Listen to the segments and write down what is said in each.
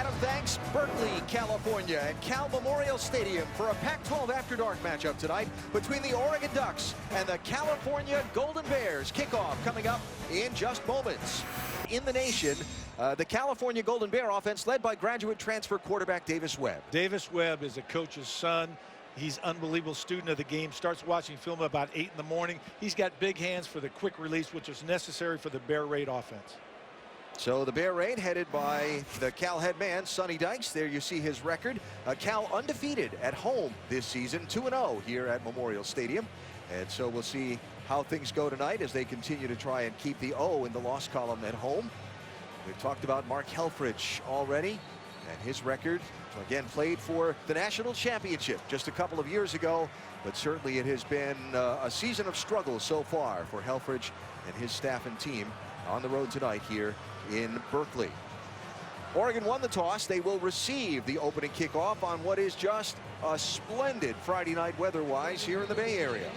Adam, thanks. Berkeley, California at Cal Memorial Stadium for a Pac-12 After Dark matchup tonight between the Oregon Ducks and the California Golden Bears. Kickoff coming up in just moments. In the nation, the California Golden Bear offense led by graduate transfer quarterback Davis Webb. Davis Webb is a coach's son. He's an unbelievable student of the game. Starts watching film about 8 in the morning. He's got big hands for the quick release, which is necessary for the Bear Raid offense. So the Bear Raid headed by the Cal head man, Sonny Dykes. There you see his record. Cal undefeated at home this season, 2-0 here at Memorial Stadium. And so we'll see how things go tonight as they continue to try and keep the O in the loss column at home. We've talked about Mark Helfrich already and his record. So again, played for the national championship just a couple of years ago, but certainly it has been a season of struggle so far for Helfrich and his staff and team on the road tonight here in Berkeley. Oregon won the toss. They will receive the opening kickoff on what is just a splendid Friday night weather-wise here in the Bay Area.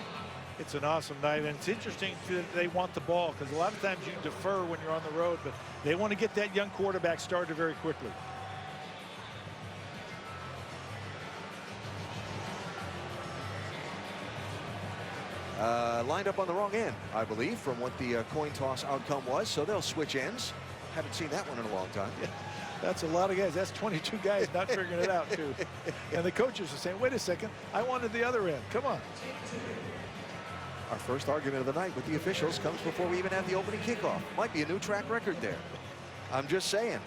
It's an awesome night, and it's interesting that they want the ball, because a lot of times you defer when you're on the road, but they want to get that young quarterback started very quickly. Lined up on the wrong end, I believe, from what the coin toss outcome was, so they'll switch ends. Haven't seen that one in a long time. Yeah, that's a lot of guys. That's 22 guys not figuring it out, too. And the coaches are saying, wait a second, I wanted the other end. Come on. Our first argument of the night with the officials comes before we even have the opening kickoff. Might be a new track record there. I'm just saying.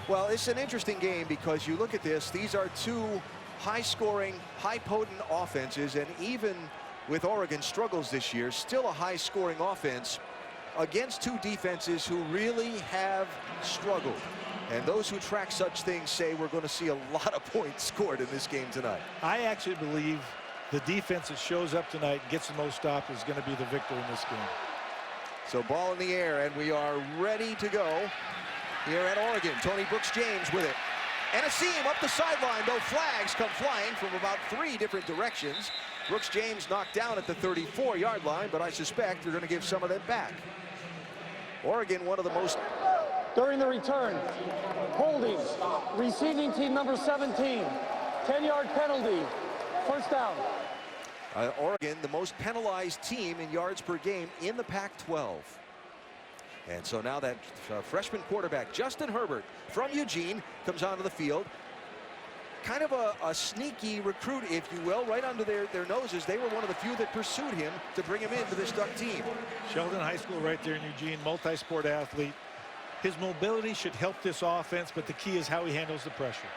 Well, it's an interesting game because you look at this, these are two high-scoring, high-potent offenses, and even with Oregon's struggles this year, still a high-scoring offense against two defenses who really have struggled. And those who track such things say we're going to see a lot of points scored in this game tonight. I actually believe the defense that shows up tonight and gets the most stops is going to be the victor in this game. So ball in the air, and we are ready to go here at Oregon. Tony Brooks-James with it. And a seam up the sideline, though flags come flying from about 3 different directions. Brooks-James knocked down at the 34-yard line, but I suspect they're going to give some of that back. Oregon, one of the most... During the return, holding, receiving team number 17, 10-yard penalty, first down. Oregon, the most penalized team in yards per game in the Pac-12. And so now that freshman quarterback, Justin Herbert from Eugene, comes onto the field. Kind of a sneaky recruit, if you will, right under their noses. They were one of the few that pursued him to bring him into this Duck team. Sheldon High School right there in Eugene, multi-sport athlete. His mobility should help this offense, but the key is how he handles the pressure.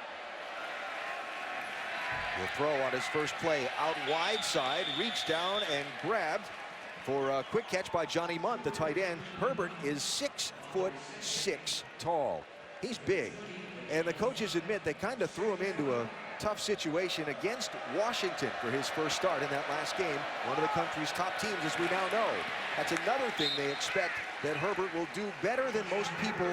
The throw on his first play out wide side, reached down and grabbed for a quick catch by Johnny Munt, the tight end. Herbert is 6'6" tall. He's big. And the coaches admit they kind of threw him into a tough situation against Washington for his first start in that last game. One of the country's top teams, as we now know. That's another thing they expect that Herbert will do better than most people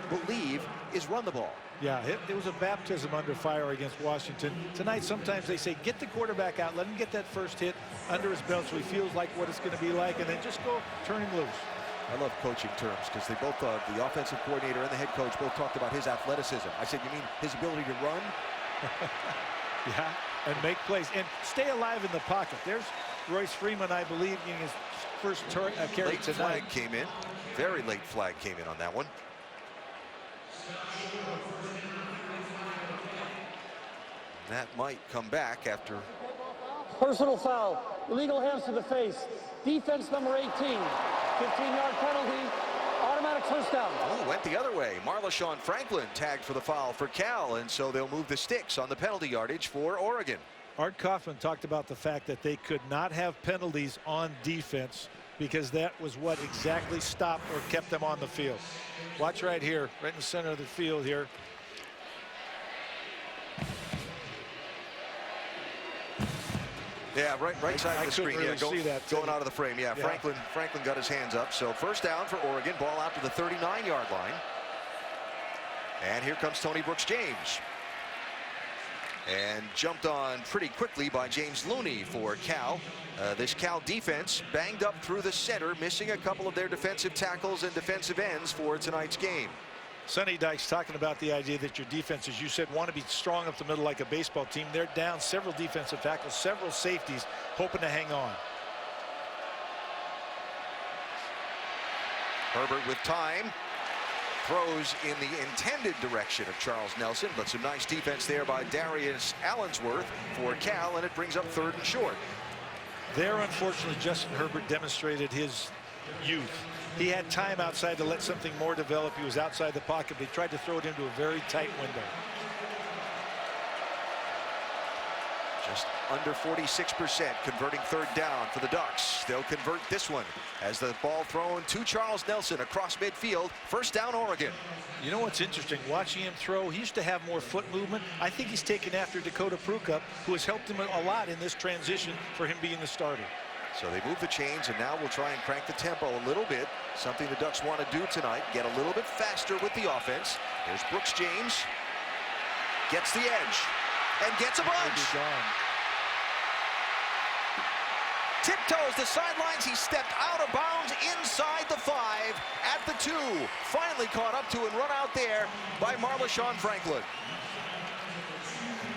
believe, is run the ball. Yeah, it was a baptism under fire against Washington. Tonight, sometimes they say, get the quarterback out, let him get that first hit under his belt so he feels like what it's going to be like, and then just go turn him loose. I love coaching terms because they both, the offensive coordinator and the head coach, both talked about his athleticism. I said, you mean his ability to run? Yeah, and make plays and stay alive in the pocket. There's Royce Freeman, I believe, getting his first carry late tonight. Flag came in. Very late flag came in on that one. That might come back after. Personal foul, illegal hands to the face, defense number 18, 15-yard penalty, automatic first down. Oh, went the other way. Marlashon Franklin tagged for the foul for Cal, and so they'll move the sticks on the penalty yardage for Oregon. Art Kaufman talked about the fact that they could not have penalties on defense because that was what exactly stopped or kept them on the field. Watch right here, right in the center of the field here. Yeah, right side of the screen. Really Yeah, going out of the frame. Yeah, yeah. Franklin got his hands up. So first down for Oregon. Ball out to the 39-yard line. And here comes Tony Brooks-James. And jumped on pretty quickly by James Looney for Cal. This Cal defense banged up through the center, missing a couple of their defensive tackles and defensive ends for tonight's game. Sonny Dykes talking about the idea that your defense, as you said, want to be strong up the middle like a baseball team. They're down several defensive tackles, several safeties, hoping to hang on. Herbert with time. Throws in the intended direction of Charles Nelson, but some nice defense there by Darius Allensworth for Cal, and it brings up 3rd and short. There, unfortunately, Justin Herbert demonstrated his youth. He had time outside to let something more develop. He was outside the pocket, but he tried to throw it into a very tight window. Just under 46% converting 3rd down for the Ducks. They'll convert this one as the ball thrown to Charles Nelson across midfield. 1st down, Oregon. You know what's interesting? Watching him throw, he used to have more foot movement. I think he's taken after Dakota Prukup, who has helped him a lot in this transition for him being the starter. So they move the chains, and now we'll try and crank the tempo a little bit. Something the Ducks want to do tonight. Get a little bit faster with the offense. Here's Brooks James. Gets the edge. And gets a bunch. Tiptoes the sidelines. He stepped out of bounds inside the 5 at the 2. Finally caught up to and run out there by Marleshon Franklin.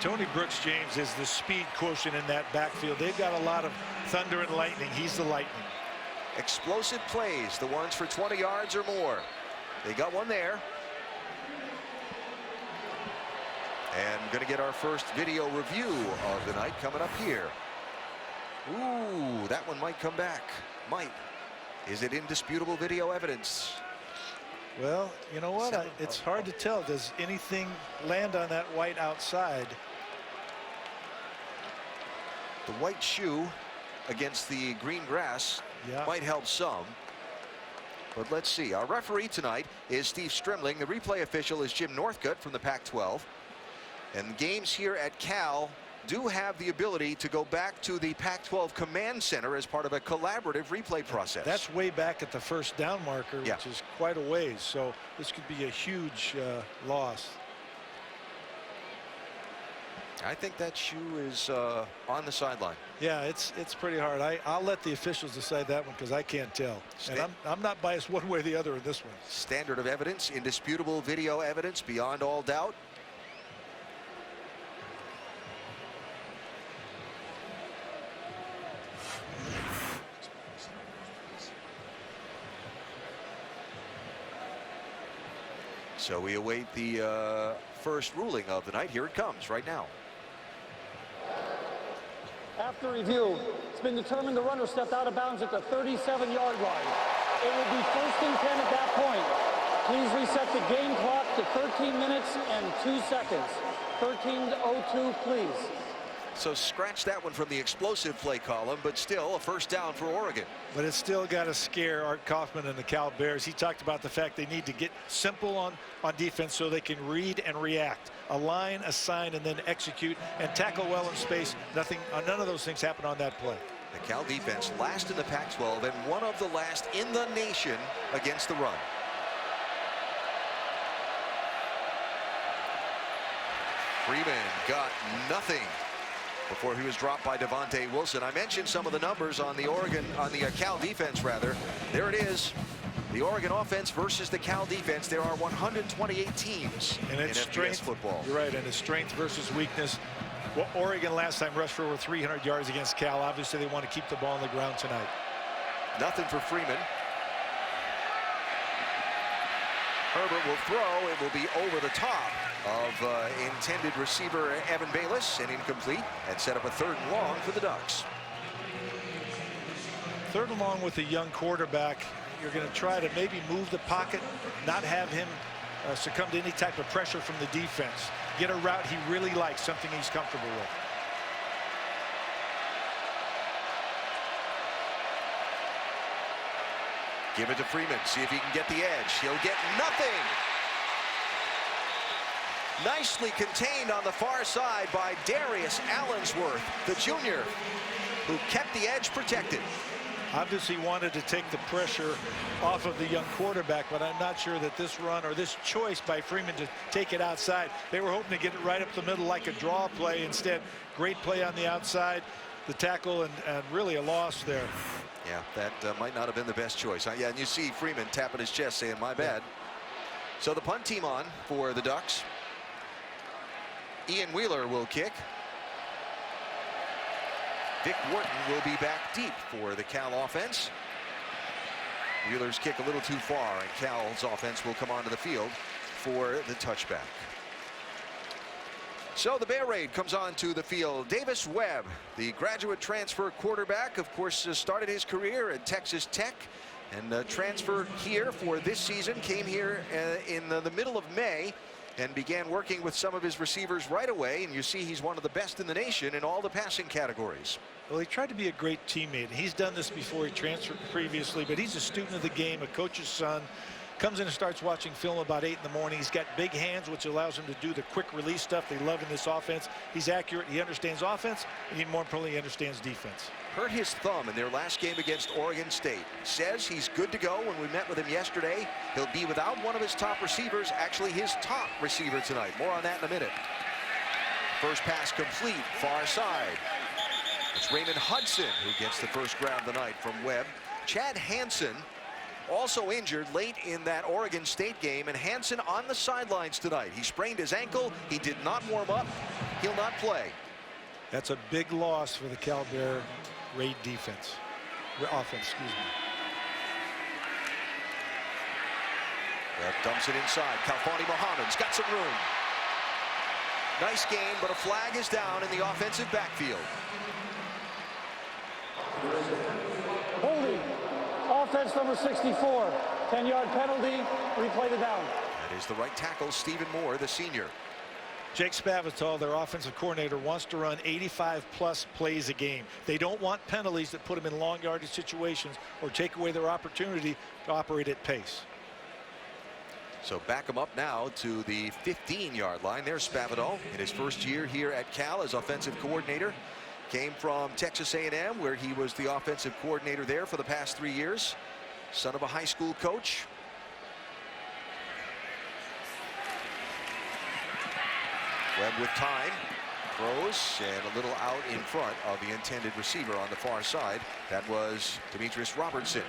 Tony Brooks James is the speed quotient in that backfield. They've got a lot of thunder and lightning. He's the lightning. Explosive plays, the ones for 20 yards or more. They got one there. And going to get our first video review of the night coming up here. Ooh, that one might come back. Might. Is it indisputable video evidence? Well, you know what? It's hard to tell. Does anything land on that white outside? The white shoe against the green grass might help some. But let's see. Our referee tonight is Steve Strimling. The replay official is Jim Northcutt from the Pac-12. And games here at Cal do have the ability to go back to the Pac-12 Command Center as part of a collaborative replay process. That's way back at the 1st down marker, which is quite a ways. So this could be a huge loss. I think that shoe is on the sideline. Yeah, it's pretty hard. I'll let the officials decide that one because I can't tell. And I'm not biased one way or the other in this one. Standard of evidence, indisputable video evidence beyond all doubt. So we await the first ruling of the night. Here it comes right now. After review, it's been determined the runner stepped out of bounds at the 37-yard line. It will be 1st and 10 at that point. Please reset the game clock to 13 minutes and 2 seconds. 13:02, please. So scratch that one from the explosive play column, but still a 1st down for Oregon. But it's still got to scare Art Kaufman and the Cal Bears. He talked about the fact they need to get simple on defense so they can read and react. Align, assign, and then execute and tackle well in space. None of those things happen on that play. The Cal defense last in the Pac-12 and one of the last in the nation against the run. Freeman got nothing before he was dropped by Devontae Wilson. I mentioned some of the numbers on the Cal defense rather. There it is. The Oregon offense versus the Cal defense. There are 128 teams and it's in FBS football. You're right, and it's strength versus weakness. Well, Oregon last time rushed for over 300 yards against Cal. Obviously, they want to keep the ball on the ground tonight. Nothing for Freeman. Herbert will throw. It will be over the top of intended receiver Evan Bayless and incomplete, and set up a 3rd and long for the Ducks. 3rd and long with a young quarterback. You're going to try to maybe move the pocket, not have him succumb to any type of pressure from the defense. Get a route he really likes, something he's comfortable with. Give it to Freeman. See if he can get the edge. He'll get nothing. Nicely contained on the far side by Darius Allensworth, the junior, who kept the edge protected. Obviously wanted to take the pressure off of the young quarterback, but I'm not sure that this run or this choice by Freeman to take it outside, they were hoping to get it right up the middle like a draw play. Instead, great play on the outside, the tackle, and really a loss there. Yeah, that might not have been the best choice. Yeah, and you see Freeman tapping his chest saying, my bad. So the punt team on for the Ducks. Ian Wheeler will kick. Vic Wharton will be back deep for the Cal offense. Wheeler's kick a little too far, and Cal's offense will come onto the field for the touchback. So the Bear Raid comes onto the field. Davis Webb, the graduate transfer quarterback, of course, started his career at Texas Tech and transferred here for this season. Came here in the middle of May and began working with some of his receivers right away. And you see he's one of the best in the nation in all the passing categories. Well, he tried to be a great teammate. He's done this before. He transferred previously, but he's a student of the game, a coach's son. Comes in and starts watching film about 8 in the morning. He's got big hands, which allows him to do the quick release stuff they love in this offense. He's accurate. He understands offense, and more importantly, he understands defense. Hurt his thumb in their last game against Oregon State. Says he's good to go. When we met with him yesterday, he'll be without one of his top receivers, actually his top receiver tonight. More on that in a minute. First pass complete, far side. It's Raymond Hudson who gets the first grab of the night from Webb. Chad Hansen also injured late in that Oregon State game, and Hansen on the sidelines tonight. He sprained his ankle. He did not warm up. He'll not play. That's a big loss for the Cal Bear Raid defense. Offense, excuse me. That dumps it inside. Kalfani Mohammed's got some room. Nice game, but a flag is down in the offensive backfield. Holding. Offense number 64. 10-yard penalty. Replay the down. That is the right tackle, Stephen Moore, the senior. Jake Spavital, their offensive coordinator, wants to run 85+ plays a game. They don't want penalties that put them in long yardage situations or take away their opportunity to operate at pace. So back him up now to the 15-yard line. There's Spavital in his first year here at Cal as offensive coordinator. Came from Texas A&M, where he was the offensive coordinator there for the past 3 years. Son of a high school coach. Webb with time. Throws and a little out in front of the intended receiver on the far side. That was Demetrius Robertson.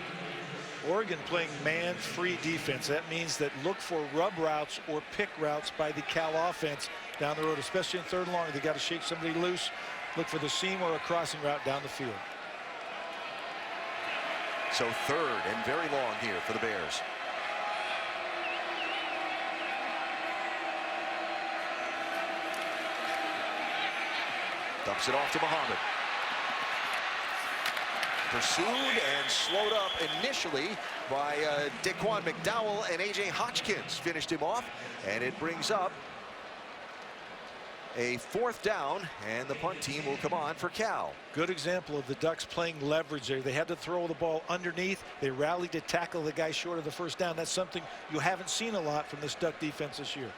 Oregon playing man-free defense. That means that look for rub routes or pick routes by the Cal offense down the road, especially in third and long. They got to shake somebody loose. Look for the seam or a crossing route down the field. So third and very long here for the Bears. Dumps it off to Muhammad. Pursued and slowed up initially by Daquan McDowell, and A.J. Hotchkiss finished him off, and it brings up a fourth down, and the punt team will come on for Cal. Good example of the Ducks playing leverage there. They had to throw the ball underneath. They rallied to tackle the guy short of the first down. That's something you haven't seen a lot from this Duck defense this year.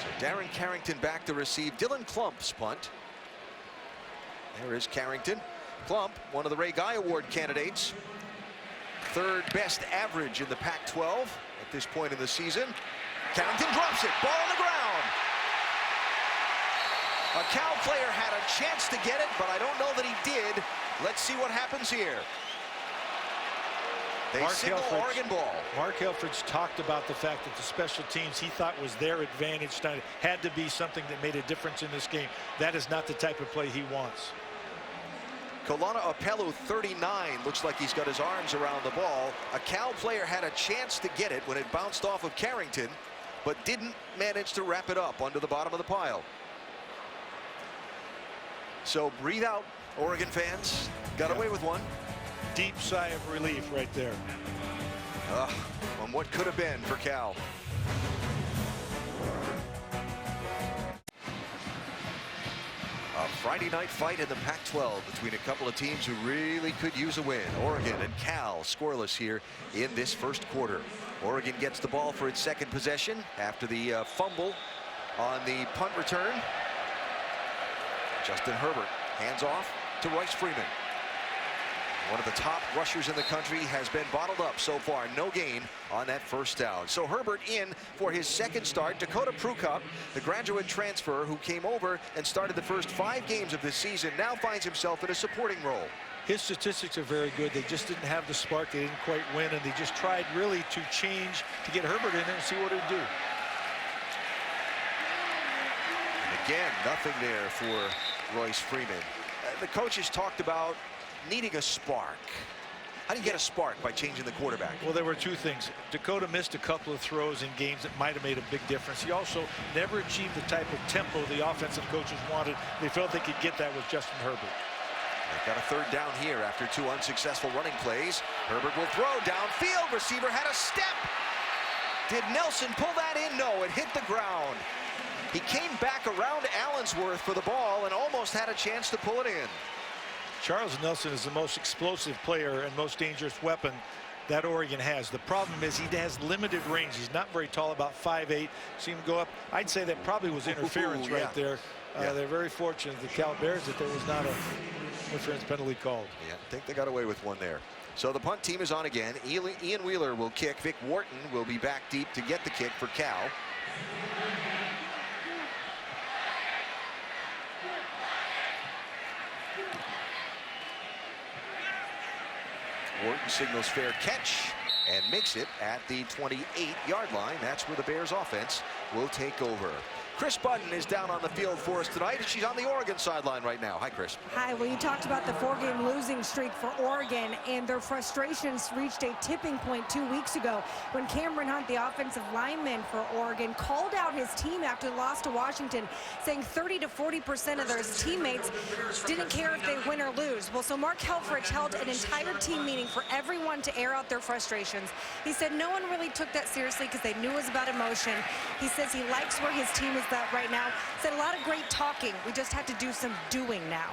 So Darren Carrington back to receive Dylan Klump's punt. There is Carrington. Klump, one of the Ray Guy Award candidates. Third best average in the Pac-12 at this point in the season. Carrington drops it. Ball on the ground. A Cal player had a chance to get it, but I don't know that he did. Let's see what happens here. They signal Oregon ball. Mark Helfrich talked about the fact that the special teams he thought was their advantage tonight had to be something that made a difference in this game. That is not the type of play he wants. Kolana Apelu, 39, looks like he's got his arms around the ball. A Cal player had a chance to get it when it bounced off of Carrington, but didn't manage to wrap it up under the bottom of the pile. So breathe out, Oregon fans. Got away with one. Deep sigh of relief right there. On what could have been for Cal. A Friday night fight in the Pac-12 between a couple of teams who really could use a win. Oregon and Cal scoreless here in this first quarter. Oregon gets the ball for its second possession after the fumble on the punt return. Justin Herbert hands off to Royce Freeman. One of the top rushers in the country has been bottled up so far. No gain on that first down. So Herbert in for his second start. Dakota Prukop, the graduate transfer who came over and started the first 5 games of this season, now finds himself in a supporting role. his statistics are very good. They just didn't have the spark. They didn't quite win, and they just tried really to change to get Herbert in there and see what it would do. And again, nothing there for Royce Freeman. The coaches talked about needing a spark. How do you get a spark by changing the quarterback? Well, there were two things. Dakota missed a couple of throws in games that might have made a big difference. He also never achieved the type of tempo the offensive coaches wanted. They felt they could get that with Justin Herbert. They've got a third down here after 2 unsuccessful running plays. Herbert will throw downfield. Receiver had a step. Did Nelson pull that in? No, it hit the ground. He came back around Allensworth for the ball and almost had a chance to pull it in. Charles Nelson is the most explosive player and most dangerous weapon that Oregon has. The problem is he has limited range. He's not very tall, about 5'8". See him go up. I'd say that probably was interference right there. They're very fortunate, the Cal Bears, that there was not a interference penalty called. Yeah, I think they got away with one there. So the punt team is on again. Ian Wheeler will kick. Vic Wharton will be back deep to get the kick for Cal. Wharton signals fair catch and makes it at the 28-yard line. That's where the Bears offense will take over. Chris Budden is down on the field for us tonight. She's on the Oregon sideline right now. Hi, Chris. Hi. Well, you talked about the 4-game losing streak for Oregon, and their frustrations reached a tipping point 2 weeks ago when Cameron Hunt, the offensive lineman for Oregon, called out his team after the loss to Washington, saying 30 to 40% of their teammates didn't care if they win or lose. Well, so Mark Helfrich held an entire team meeting for everyone to air out their frustrations. He said no one really took that seriously because they knew it was about emotion. He says he likes where his team is at right now. Said a lot of great talking. We just have to do some doing now.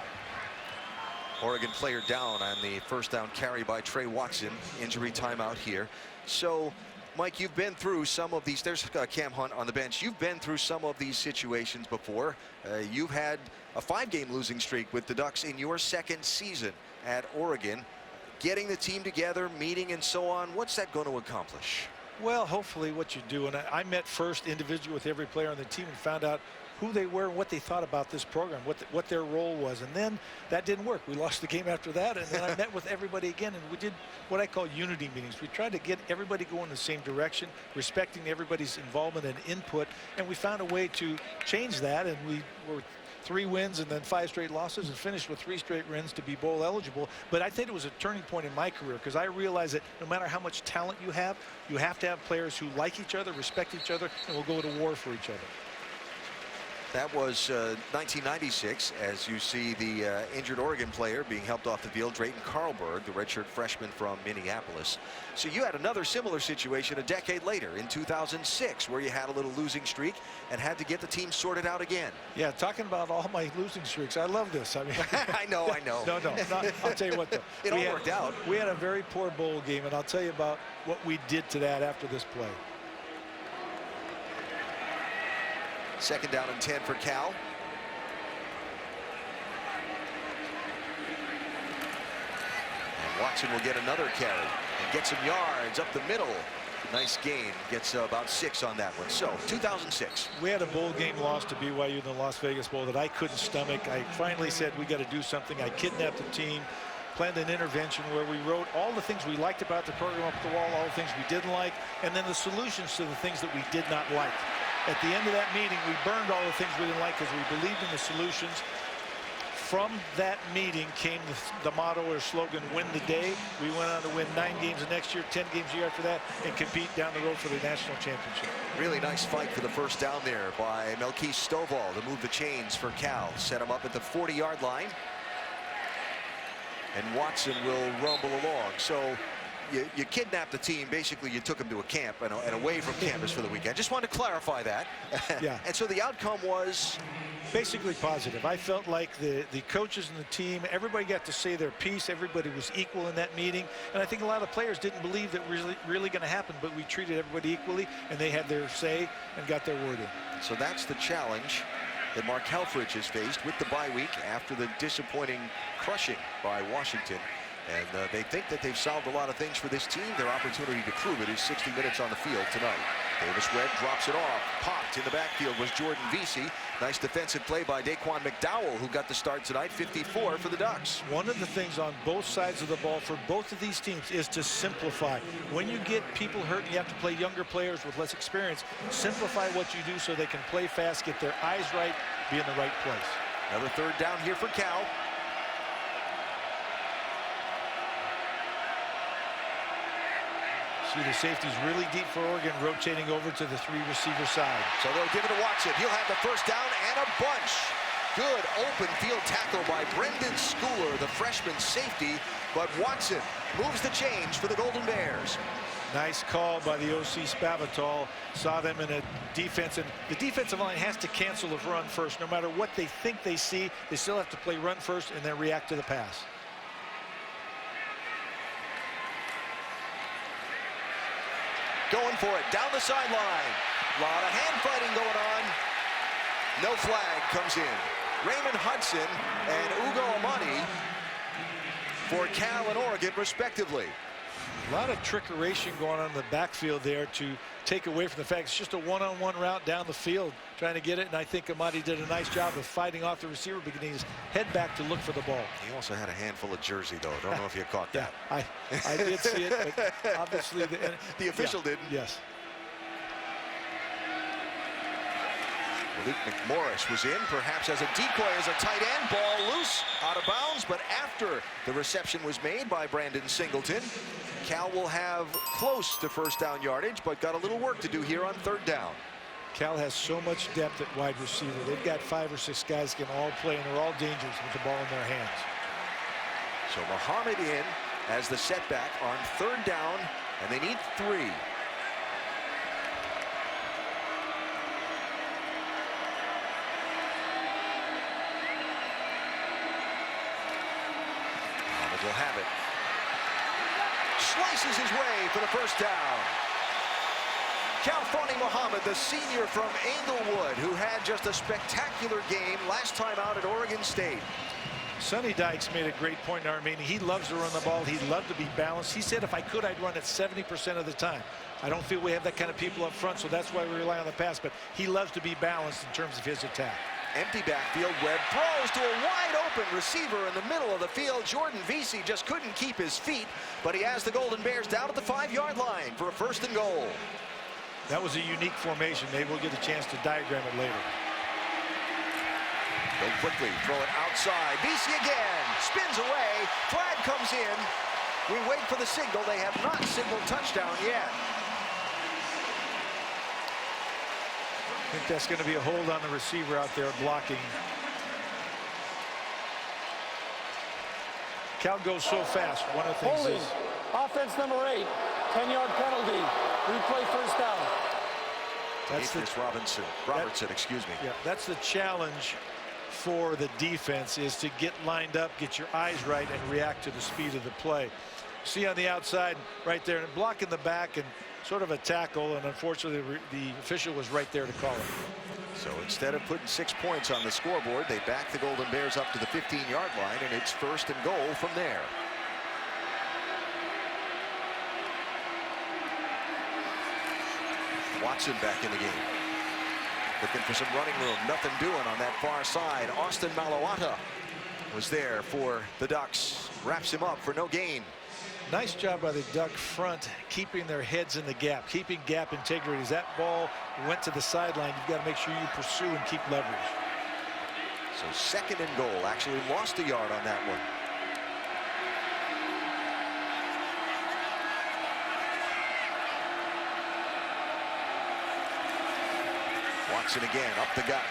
Oregon player down on the first down carry by Trey Watson. Injury timeout here. So, Mike, you've been through some of these. There's Cam Hunt on the bench. You've been through some of these situations before. You've had a 5-game losing streak with the Ducks in your second season at Oregon. Getting the team together, meeting and so on, what's that going to accomplish? Well, hopefully what you do, and I met first individually with every player on the team and found out who they were and what they thought about this program, what their role was. And then that didn't work. We lost the game after that, and then I met with everybody again, and we did what I call unity meetings. We tried to get everybody going in the same direction, respecting everybody's involvement and input, and we found a way to change that, and we were 3 wins and then 5 straight losses and finished with 3 straight wins to be bowl eligible. But I think it was a turning point in my career because I realized that no matter how much talent you have to have players who like each other, respect each other, and will go to war for each other. That was 1996, as you see the injured Oregon player being helped off the field, Drayton Carlberg, the redshirt freshman from Minneapolis. So you had another similar situation a decade later in 2006, where you had a little losing streak and had to get the team sorted out again. Yeah, talking about all my losing streaks, I love this. I mean, I know. No, I'll tell you what, though. It all worked out. We had a very poor bowl game, and I'll tell you about what we did to that after this play. Second down and 10 for Cal. And Watson will get another carry and get some yards up the middle. Nice gain. Gets about 6 on that one. So 2006. We had a bowl game loss to BYU in the Las Vegas Bowl that I couldn't stomach. I finally said we got to do something. I kidnapped the team, planned an intervention where we wrote all the things we liked about the program up the wall, all the things we didn't like, and then the solutions to the things that we did not like. At the end of that meeting, we burned all the things we didn't like because we believed in the solutions. From that meeting came the motto or slogan, win the day. We went on to win 9 games the next year, 10 games the year after that, and compete down the road for the national championship. Really nice fight for the first down there by Melquise Stovall to move the chains for Cal. Set him up at the 40-yard line. And Watson will rumble along. So you kidnapped the team. Basically, you took them to a camp and away from campus for the weekend. Just wanted to clarify that. Yeah. And so the outcome was basically positive. I felt like the coaches and the team, everybody got to say their piece. Everybody was equal in that meeting. And I think a lot of players didn't believe that really going to happen, but we treated everybody equally, and they had their say and got their word in. So that's the challenge that Mark Helfrich has faced with the bye week after the disappointing crushing by Washington. And they think that they've solved a lot of things for this team. Their opportunity to prove it is 60 minutes on the field tonight. Davis-Webb drops it off. Popped in the backfield was Jordan Vesey. Nice defensive play by Daquan McDowell, who got the start tonight, 54 for the Ducks. One of the things on both sides of the ball for both of these teams is to simplify. When you get people hurt and you have to play younger players with less experience, simplify what you do so they can play fast, get their eyes right, be in the right place. Another third down here for Cal. See the safeties really deep for Oregon, rotating over to the 3 receiver side. So they'll give it to Watson. He'll have the first down and a bunch. Good open field tackle by Brendan Schooler, the freshman safety, but Watson moves the change for the Golden Bears. Nice call by the OC Spavital. Saw them in a defense, and the defensive line has to cancel the run first. No matter what they think they see, they still have to play run first and then react to the pass. Going for it down the sideline. A lot of hand fighting going on. No flag comes in. Raymond Hudson and Ugo Amadi for Cal and Oregon, respectively. A lot of trickeration going on in the backfield there to take away from the fact it's just a one-on-one route down the field trying to get it, and I think Amadi did a nice job of fighting off the receiver, getting his head back to look for the ball. He also had a handful of jersey, though. Don't know if you caught that. Yeah, I did see it, but obviously the official didn't. Yes. Luke McMorris was in, perhaps as a decoy, as a tight end. Ball loose, out of bounds, but after the reception was made by Brandon Singleton, Cal will have close to first down yardage, but got a little work to do here on third down. Cal has so much depth at wide receiver. They've got 5 or 6 guys that can all play, and they're all dangerous with the ball in their hands. So Muhammad in as the setback on third down, and they need 3. Will have it. Slices his way for the first down. Kalfani Muhammad, the senior from Englewood, who had just a spectacular game last time out at Oregon State. Sonny Dykes made a great point in Armenia. He loves to run the ball. He loved to be balanced. He said if I could, I'd run it 70% of the time. I don't feel we have that kind of people up front, so that's why we rely on the pass, but he loves to be balanced in terms of his attack. Empty backfield. Webb throws to a wide open receiver in the middle of the field. Jordan Vesey just couldn't keep his feet, but he has the Golden Bears down at the 5-yard line for a first and goal. That was a unique formation. Maybe we'll get a chance to diagram it later. Go quickly, throw it outside. Vesey again, spins away. Flag comes in. We wait for the signal. They have not signaled touchdown yet. I think that's going to be a hold on the receiver out there blocking. Cal goes so fast. One of the things Holding. is Offense number 8. 10-yard penalty. Replay first down. that's Robertson, excuse me. Yeah, that's the challenge for the defense, is to get lined up, get your eyes right, and react to the speed of the play. See on the outside right there, and block in the back, and sort of a tackle, and unfortunately the official was right there to call it. So instead of putting 6 points on the scoreboard, they back the Golden Bears up to the 15-yard line, and it's first and goal from there. Watson back in the game. Looking for some running room. Nothing doing on that far side. Austin Malawata was there for the Ducks. Wraps him up for no gain. Nice job by the Duck front, keeping their heads in the gap, keeping gap integrity. As that ball went to the sideline, you've got to make sure you pursue and keep leverage. So second and goal. Actually lost a yard on that one. Watson again, up the gut.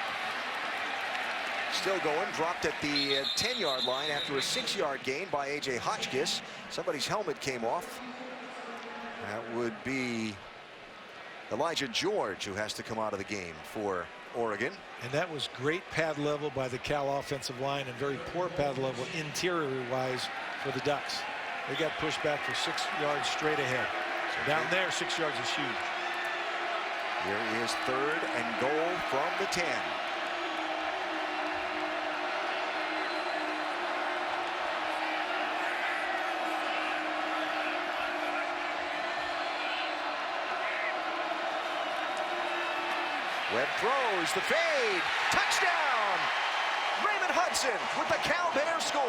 Still going, dropped at the 10-yard line after a 6-yard gain by A.J. Hotchkiss. Somebody's helmet came off. That would be Elijah George, who has to come out of the game for Oregon. And that was great pad level by the Cal offensive line, and very poor pad level interior-wise for the Ducks. They got pushed back for 6 yards straight ahead. So down there, 6 yards is huge. Here is third and goal from the 10. Webb throws the fade. Touchdown! Raymond Hudson with the Cal Bears score.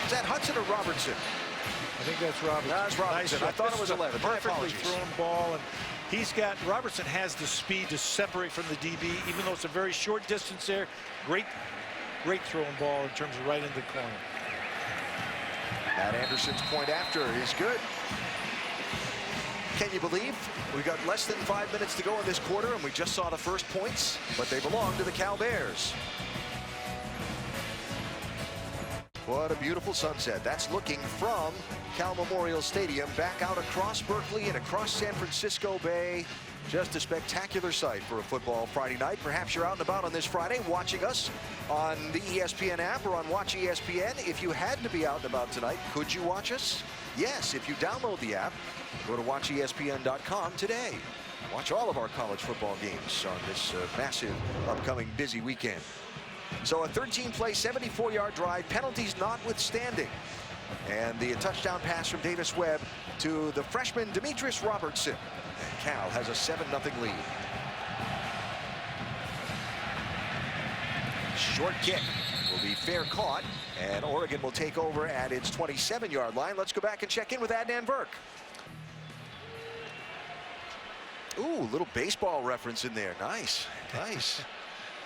Is that Hudson or Robertson? I think that's Robertson. That's Robertson. Nice I thought it was 11. My Perfectly apologies. thrown ball, and Robertson has the speed to separate from the DB, even though it's a very short distance there. Great throwing ball in terms of right into the corner. Matt Anderson's point after is good. Can you believe we got less than 5 minutes to go in this quarter and we just saw the first points, but they belong to the Cal Bears. What a beautiful sunset. That's looking from Cal Memorial Stadium back out across Berkeley and across San Francisco Bay. Just a spectacular sight for a football Friday night. Perhaps you're out and about on this Friday watching us on the ESPN app or on Watch ESPN. If you had to be out and about tonight, could you watch us? Yes, if you download the app, go to watchespn.com today. Watch all of our college football games on this massive upcoming busy weekend. So a 13-play, 74-yard drive, penalties notwithstanding. And the touchdown pass from Davis Webb to the freshman Demetrius Robertson. And Cal has a 7-0 lead. Short kick will be fair caught, and Oregon will take over at its 27-yard line. Let's go back and check in with Adnan Burke. Ooh, little baseball reference in there. Nice, nice.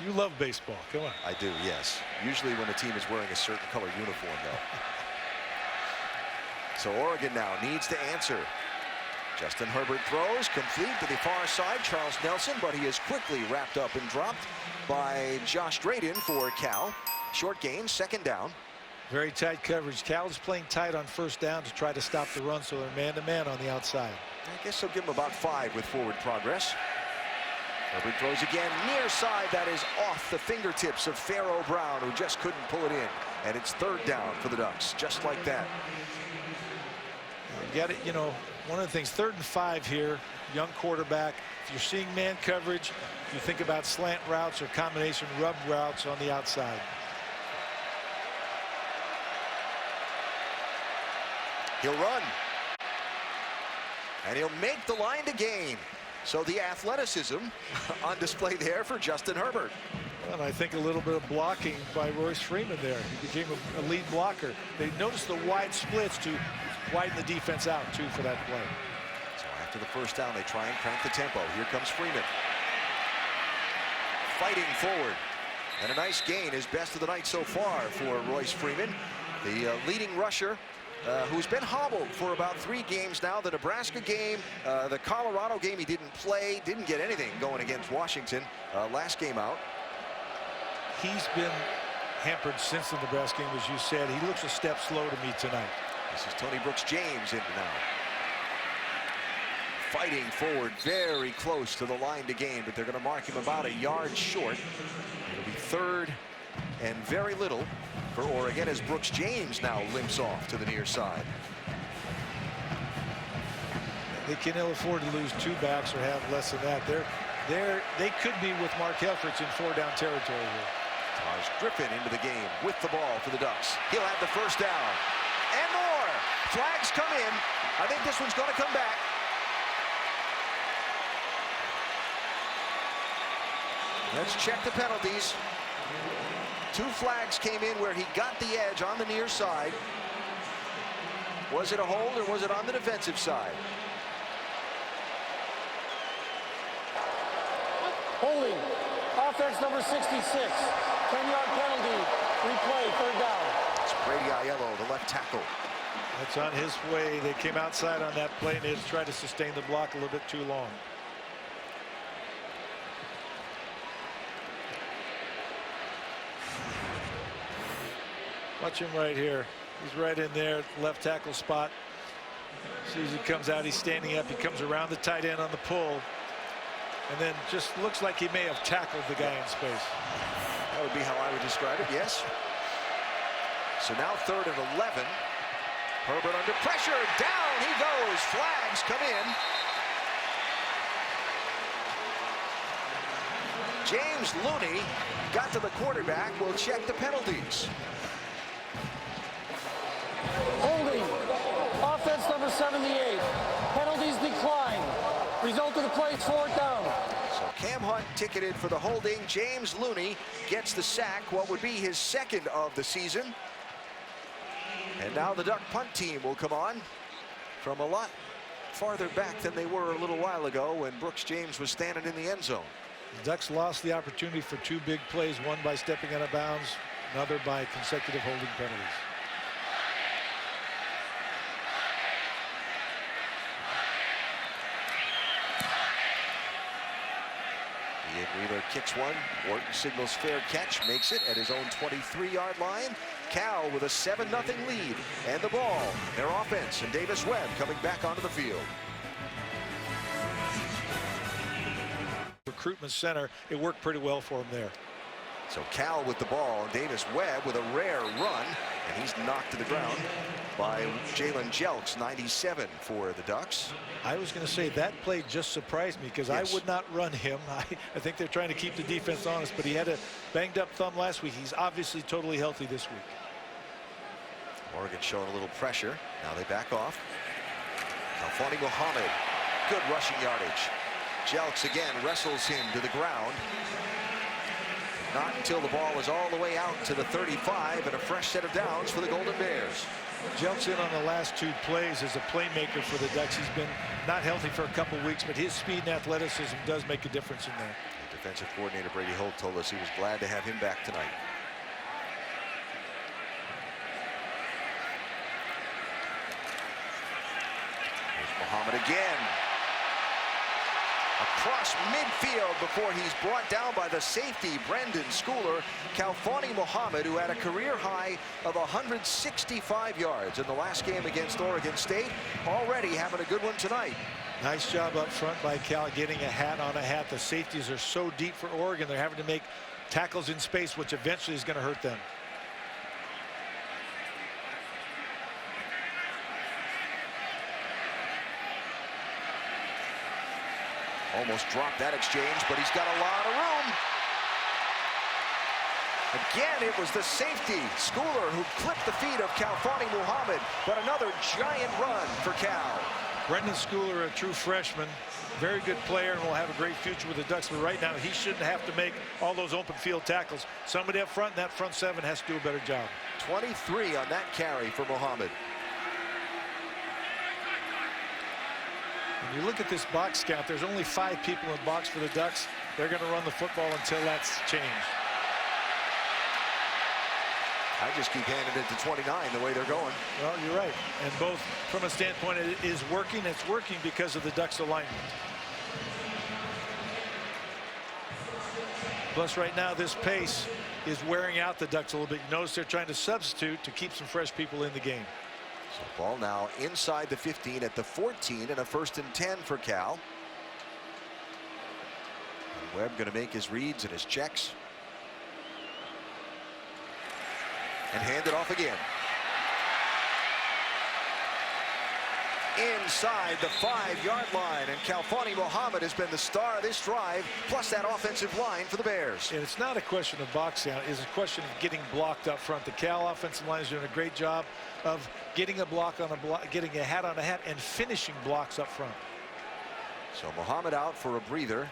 You love baseball. Come on. I do, yes. Usually when a team is wearing a certain color uniform, though. So Oregon now needs to answer. Justin Herbert throws complete to the far side. Charles Nelson, but he is quickly wrapped up and dropped by Josh Drayden for Cal. Short gain, second down. Very tight coverage. Cal is playing tight on first down to try to stop the run, so they're man-to-man on the outside. I guess they'll give him about 5 with forward progress. Herbert throws again near side. That is off the fingertips of Pharaoh Brown, who just couldn't pull it in. And it's third down for the Ducks, just like that. You got it, you know, one of the things, 3rd and 5 here, young quarterback. If you're seeing man coverage, you think about slant routes or combination rub routes on the outside. He'll run. And he'll make the line to gain. So the athleticism on display there for Justin Herbert. And I think a little bit of blocking by Royce Freeman there. He became a lead blocker. They noticed the wide splits to widen the defense out, too, for that play. So after the first down, they try and crank the tempo. Here comes Freeman. Fighting forward. And a nice gain, his best of the night so far for Royce Freeman, the leading rusher, who's been hobbled for about 3 games now. The Nebraska game, the Colorado game, he didn't play, didn't get anything going against Washington last game out. He's been hampered since the Nebraska game, as you said. He looks a step slow to me tonight. This is Tony Brooks-James in now. Fighting forward, very close to the line to gain, but they're going to mark him about a yard short. It'll be 3rd and very little for Oregon as Brooks-James now limps off to the near side. They can ill afford to lose 2 backs or have less than that. They could be with Mark Helfrich in 4-down territory here. Taj Griffin into the game with the ball for the Ducks. He'll have the first down. And more. Flags come in. I think this one's going to come back. Let's check the penalties. 2 flags came in where he got the edge on the near side. Was it a hold or was it on the defensive side? Holding. Offense number 66. 10-yard penalty. Replay, 3rd down. It's Brady Aiello, the left tackle. That's on his way. They came outside on that play and they just tried to sustain the block a little bit too long. Watch him right here. He's right in there, left tackle spot. As soon as he comes out, he's standing up. He comes around the tight end on the pull. And then just looks like he may have tackled the guy in space. That would be how I would describe it, yes. So now 3rd and 11. Herbert under pressure. Down he goes. Flags come in. James Looney got to the quarterback. We'll check the penalties. Holding. Offense number 78. Penalties decline. Result of the play, 4th down. So Cam Hunt ticketed for the holding. James Looney gets the sack, what would be his 2nd of the season. And now the Duck punt team will come on from a lot farther back than they were a little while ago when Brooks James was standing in the end zone. The Ducks lost the opportunity for 2 big plays, one by stepping out of bounds, another by consecutive holding penalties. Ian Wheeler kicks one. Wharton signals fair catch, makes it at his own 23-yard line. Cal with a 7-0 lead. And the ball, their offense, and Davis Webb coming back onto the field. Recruitment center, it worked pretty well for him there. So Cal with the ball, Davis Webb with a rare run, and he's knocked to the ground by Jalen Jelks, 97 for the Ducks. I was going to say that play just surprised me because Yes. I would not run him. I think they're trying to keep the defense honest, but he had a banged up thumb last week. He's obviously totally healthy this week. Oregon showing a little pressure. Now they back off. Alfani Muhammad, good rushing yardage. Jelks again wrestles him to the ground. Not until the ball is all the way out to the 35 and a fresh set of downs for the Golden Bears. Jelks in on the last 2 plays as a playmaker for the Ducks. He's been not healthy for a couple weeks, but his speed and athleticism does make a difference in there. Defensive coordinator Brady Holt told us he was glad to have him back tonight. There's Muhammad again. Across midfield before he's brought down by the safety, Brendan Schooler. Kalfani Muhammad, who had a career high of 165 yards in the last game against Oregon State, already having a good one tonight. Nice job up front by Cal getting a hat on a hat. The safeties are so deep for Oregon. They're having to make tackles in space, which eventually is going to hurt them. Almost dropped that exchange, but he's got a lot of room. Again, it was the safety, Schooler, who clipped the feet of Kalfani Muhammad, but another giant run for Cal. Brendan Schooler, a true freshman, very good player and will have a great future with the Ducks, but right now he shouldn't have to make all those open field tackles. Somebody up front, that front 7 has to do a better job. 23 on that carry for Muhammad. When you look at this box count, there's only 5 people in box for the Ducks. They're going to run the football until that's changed. I just keep handing it to 29 the way they're going. Well, you're right. And both from a standpoint, it is working. It's working because of the Ducks alignment. Plus, right now, this pace is wearing out the Ducks a little bit. You notice they're trying to substitute to keep some fresh people in the game. So ball now inside the 15 at the 14 and a 1st and 10 for Cal. And Webb going to make his reads and his checks. And hand it off again. Inside the 5-yard line, and Kalfani Muhammad has been the star of this drive, plus that offensive line for the Bears. And it's not a question of box count, it's a question of getting blocked up front. The Cal offensive line is doing a great job of getting a block on a block, getting a hat on a hat, and finishing blocks up front. So Muhammad out for a breather,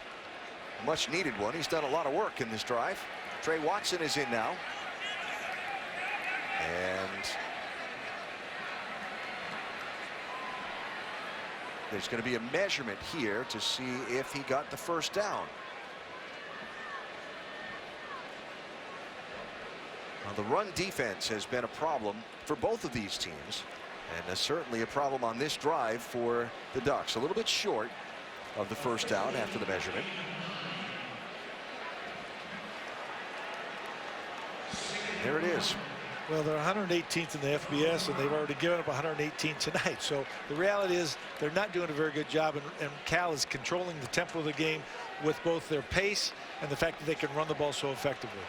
much needed one. He's done a lot of work in this drive. Trey Watson is in now. And there's going to be a measurement here to see if he got the 1st down. Now, the run defense has been a problem for both of these teams, and certainly a problem on this drive for the Ducks. A little bit short of the 1st down after the measurement. There it is. Well, they're 118th in the FBS, and they've already given up 118 tonight. So the reality is they're not doing a very good job, and Cal is controlling the tempo of the game with both their pace and the fact that they can run the ball so effectively.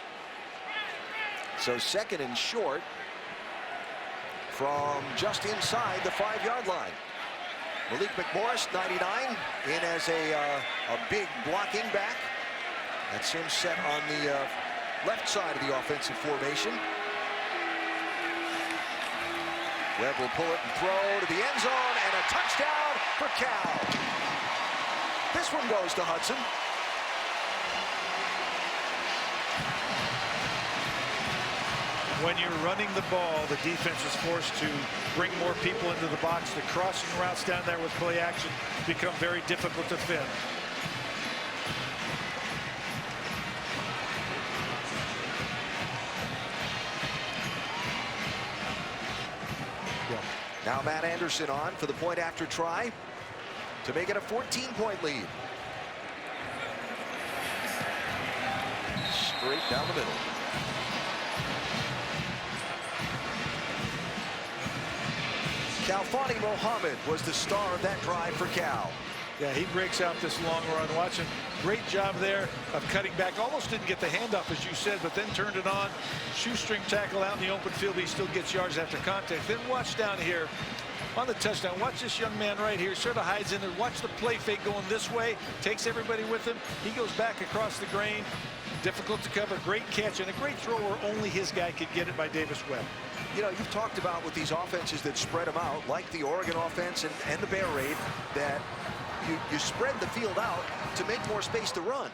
So 2nd and short from just inside the 5-yard line. Malik McMorris, 99, in as a big blocking back. That's him set on the left side of the offensive formation. Webb will pull it and throw to the end zone, and a touchdown for Cal. This one goes to Hudson. When you're running the ball, the defense is forced to bring more people into the box. The crossing routes down there with play action become very difficult to defend. Now Matt Anderson on for the point after try to make it a 14-point lead. Straight down the middle. Kalfani Mohammed was the star of that drive for Cal. Yeah, he breaks out this long run. Watching, great job there of cutting back. Almost didn't get the handoff, as you said, but then turned it on. Shoestring tackle out in the open field. He still gets yards after contact. Then watch down here on the touchdown. Watch this young man right here. Sort of hides in there. Watch the play fake going this way. Takes everybody with him. He goes back across the grain. Difficult to cover. Great catch and a great throw where only his guy could get it by Davis Webb. You know, you've talked about with these offenses that spread them out, like the Oregon offense and the Bear Raid, that you spread the field out to make more space to run.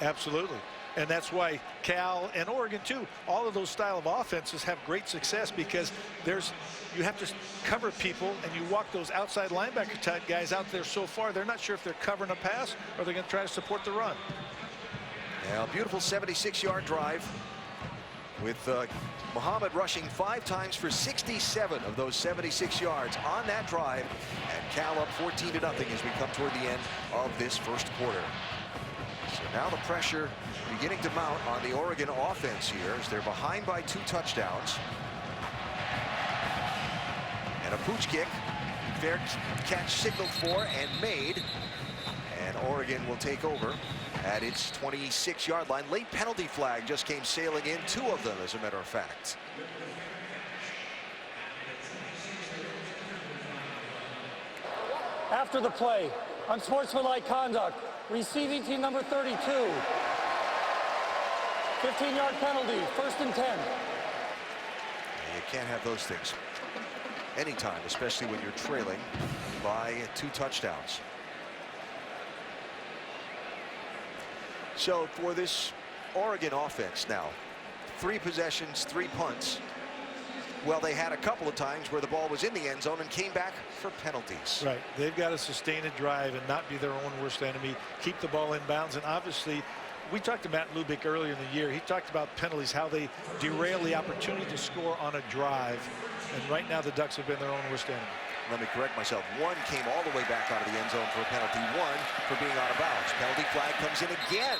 Absolutely. And that's why Cal and Oregon too, all of those style of offenses have great success, because you have to cover people and you walk those outside linebacker type guys out there so far, they're not sure if they're covering a pass or they're going to try to support the run. Yeah, a beautiful 76-yard drive with Muhammad rushing 5 times for 67 of those 76 yards on that drive, and Cal up 14-0 as we come toward the end of this first quarter. So now the pressure beginning to mount on the Oregon offense here as they're behind by 2 touchdowns. And a pooch kick, fair catch signaled for and made, and Oregon will take over at its 26-yard line. Late penalty flag just came sailing in, 2 of them, as a matter of fact. After the play, unsportsmanlike conduct, receiving team number 32. 15-yard penalty, 1st and 10. You can't have those things anytime, especially when you're trailing by 2 touchdowns. So for this Oregon offense now, 3 possessions, 3 punts. Well, they had a couple of times where the ball was in the end zone and came back for penalties. Right. They've got to sustain a drive and not be their own worst enemy. Keep the ball in bounds. And obviously, we talked to Matt Lubick earlier in the year. He talked about penalties, how they derail the opportunity to score on a drive. And right now, the Ducks have been their own worst enemy. Let me correct myself. 1 came all the way back out of the end zone for a penalty. 1 for being out of bounds. Penalty flag comes in again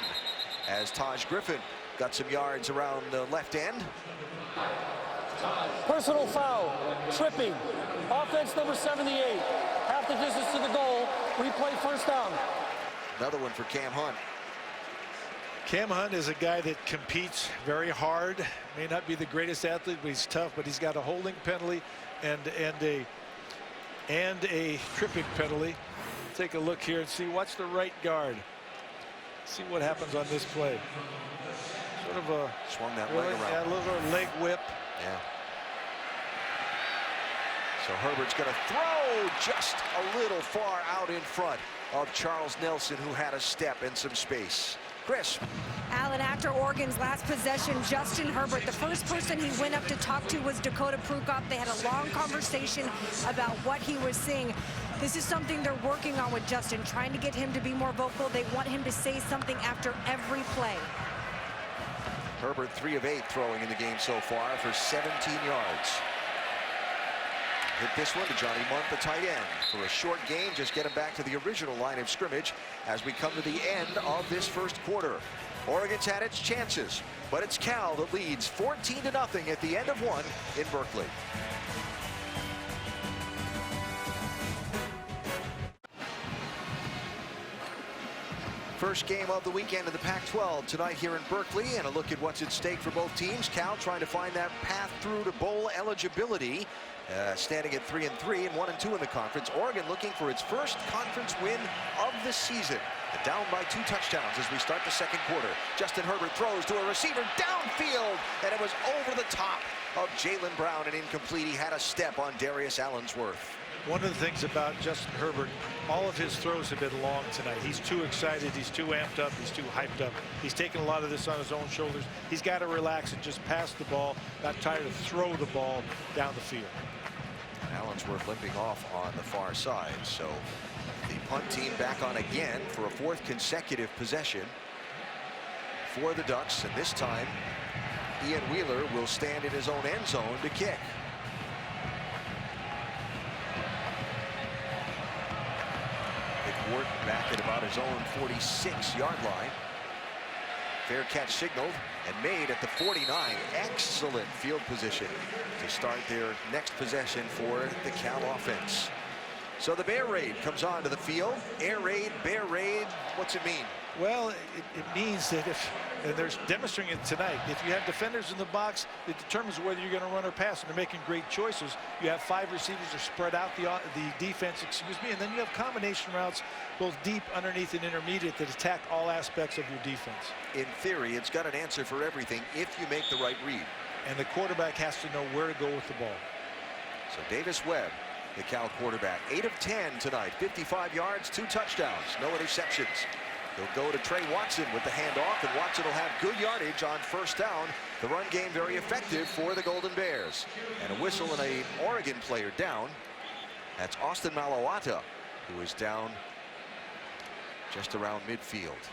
as Taj Griffin got some yards around the left end. Personal foul, tripping. Offense number 78. Half the distance to the goal. Replay, 1st down. Another one for Cam Hunt. Cam Hunt is a guy that competes very hard. May not be the greatest athlete, but he's tough. But he's got a holding penalty and a tripping penalty. Take a look here and see. Watch the right guard. See what happens on this play. Sort of a swung that leg around. Yeah, a little leg whip. Yeah. So Herbert's going to throw just a little far out in front of Charles Nelson, who had a step and some space. Chris. Alan, after Oregon's last possession, Justin Herbert, the first person he went up to talk to was Dakota Prukop. They had a long conversation about what he was seeing. This is something they're working on with Justin, trying to get him to be more vocal. They want him to say something after every play. Herbert 3 of 8 throwing in the game so far for 17 yards. Hit this one to Johnny Munt, the tight end, for a short gain. Just get him back to the original line of scrimmage as we come to the end of this first quarter. Oregon's had its chances, but it's Cal that leads 14-0 at the end of 1 in Berkeley. First game of the weekend in the Pac-12 tonight here in Berkeley, and a look at what's at stake for both teams. Cal trying to find that path through to bowl eligibility, standing at 3-3 and 1-2 in the conference. Oregon looking for its first conference win of the season And down by 2 touchdowns as we start the second quarter. Justin Herbert throws to a receiver downfield, and it was over the top of Jaylen Brown and incomplete. He had a step on Darius Allensworth. One of the things about Justin Herbert, all of his throws have been long tonight. He's too excited. He's too amped up. He's too hyped up. He's taking a lot of this on his own shoulders. He's got to relax and just pass the ball, not try to throw the ball down the field. Allensworth limping off on the far side. So the punt team back on again for a 4th consecutive possession for the Ducks. And this time, Ian Wheeler will stand in his own end zone to kick. Wharton back at about his own 46-yard line. Fair catch signaled and made at the 49. Excellent field position to start their next possession for the Cal offense. So the Bear Raid comes onto the field. Air raid, Bear Raid. What's it mean? Well, it means that if, and they're demonstrating it tonight, if you have defenders in the box, it determines whether you're going to run or pass, and they're making great choices. You have 5 receivers to spread out the defense, and then you have combination routes, both deep, underneath, and intermediate, that attack all aspects of your defense. In theory, it's got an answer for everything if you make the right read. And the quarterback has to know where to go with the ball. So Davis Webb, the Cal quarterback, 8 of 10 tonight, 55 yards, 2 touchdowns, no interceptions. He'll go to Trey Watson with the handoff, and Watson will have good yardage on first down. The run game very effective for the Golden Bears. And a whistle and an Oregon player down. That's Austin Malawata, who is down just around midfield.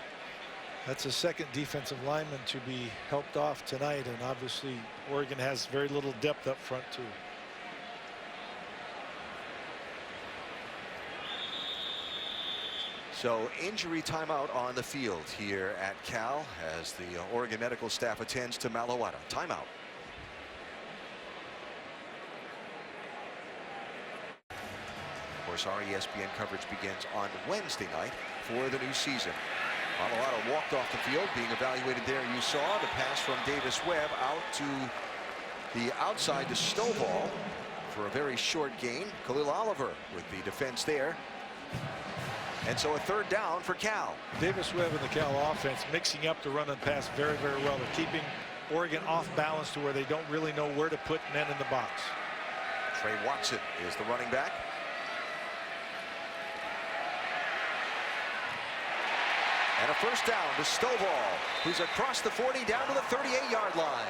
That's a second defensive lineman to be helped off tonight, and obviously Oregon has very little depth up front too. So injury timeout on the field here at Cal as the Oregon medical staff attends to Malawata. Timeout. Of course, our ESPN coverage begins on Wednesday night for the new season. Malawata walked off the field, being evaluated there. You saw the pass from Davis Webb out to the outside to Stovall for a very short gain. Khalil Oliver with the defense there. And so a 3rd down for Cal. Davis Webb and the Cal offense mixing up the run and pass very, very well. They're keeping Oregon off balance to where they don't really know where to put men in the box. Trey Watson is the running back. And a 1st down to Stovall, who's across the 40 down to the 38-yard line.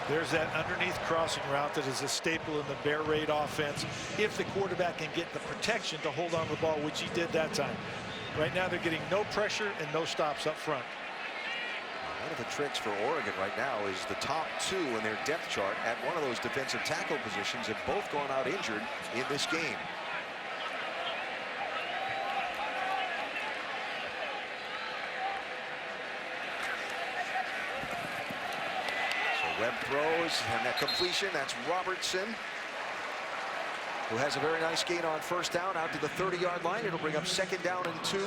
There's that underneath crossing route that is a staple in the Bear Raid offense. If the quarterback can get the protection to hold on to the ball, which he did that time. Right now they're getting no pressure and no stops up front. One of the tricks for Oregon right now is the top 2 in their depth chart at one of those defensive tackle positions have both gone out injured in this game. Webb throws, and that completion, that's Robertson, who has a very nice gain on 1st down out to the 30-yard line. It'll bring up 2nd down and 2,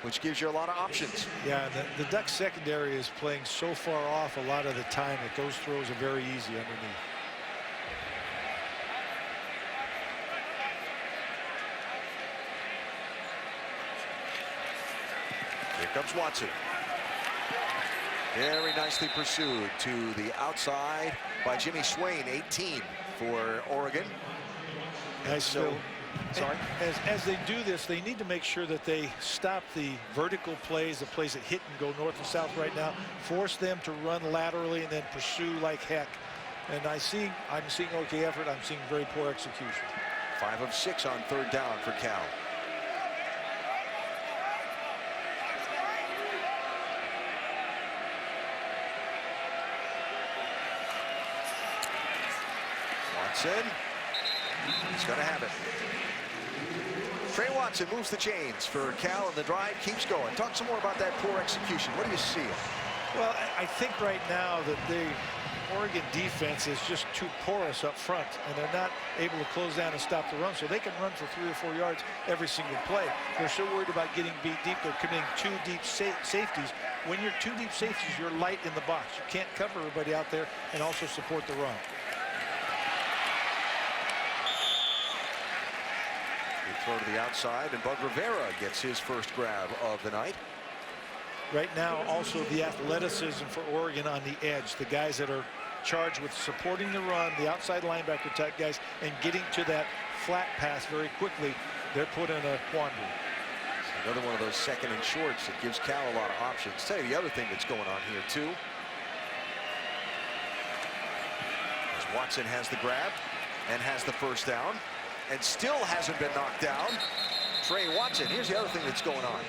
which gives you a lot of options. Yeah, the Ducks secondary is playing so far off a lot of the time that those throws are very easy underneath. Here comes Watson. Very nicely pursued to the outside by Jimmy Swain, 18 for Oregon. And so, sorry. As they do this, they need to make sure that they stop the vertical plays, the plays that hit and go north and south right now, force them to run laterally and then pursue like heck. And I'm seeing okay effort. I'm seeing very poor execution. 5 of 6 on 3rd down for Cal. He's going to have it. Trey Watson moves the chains for Cal, and the drive keeps going. Talk some more about that poor execution. What do you see? Well, I think right now that the Oregon defense is just too porous up front, and they're not able to close down and stop the run, so they can run for 3 or 4 yards every single play. They're so worried about getting beat deep. They're committing 2 deep safeties. When you're 2 deep safeties, you're light in the box. You can't cover everybody out there and also support the run. Throw to the outside, and Bug Rivera gets his first grab of the night. Right now, also the athleticism for Oregon on the edge. The guys that are charged with supporting the run, the outside linebacker type guys, and getting to that flat pass very quickly. They're put in a quandary. Another one of those second and shorts that gives Cal a lot of options. Tell you the other thing that's going on here too. As Watson has the grab and has the first down and still hasn't been knocked down. Trey Watson. Here's the other thing that's going on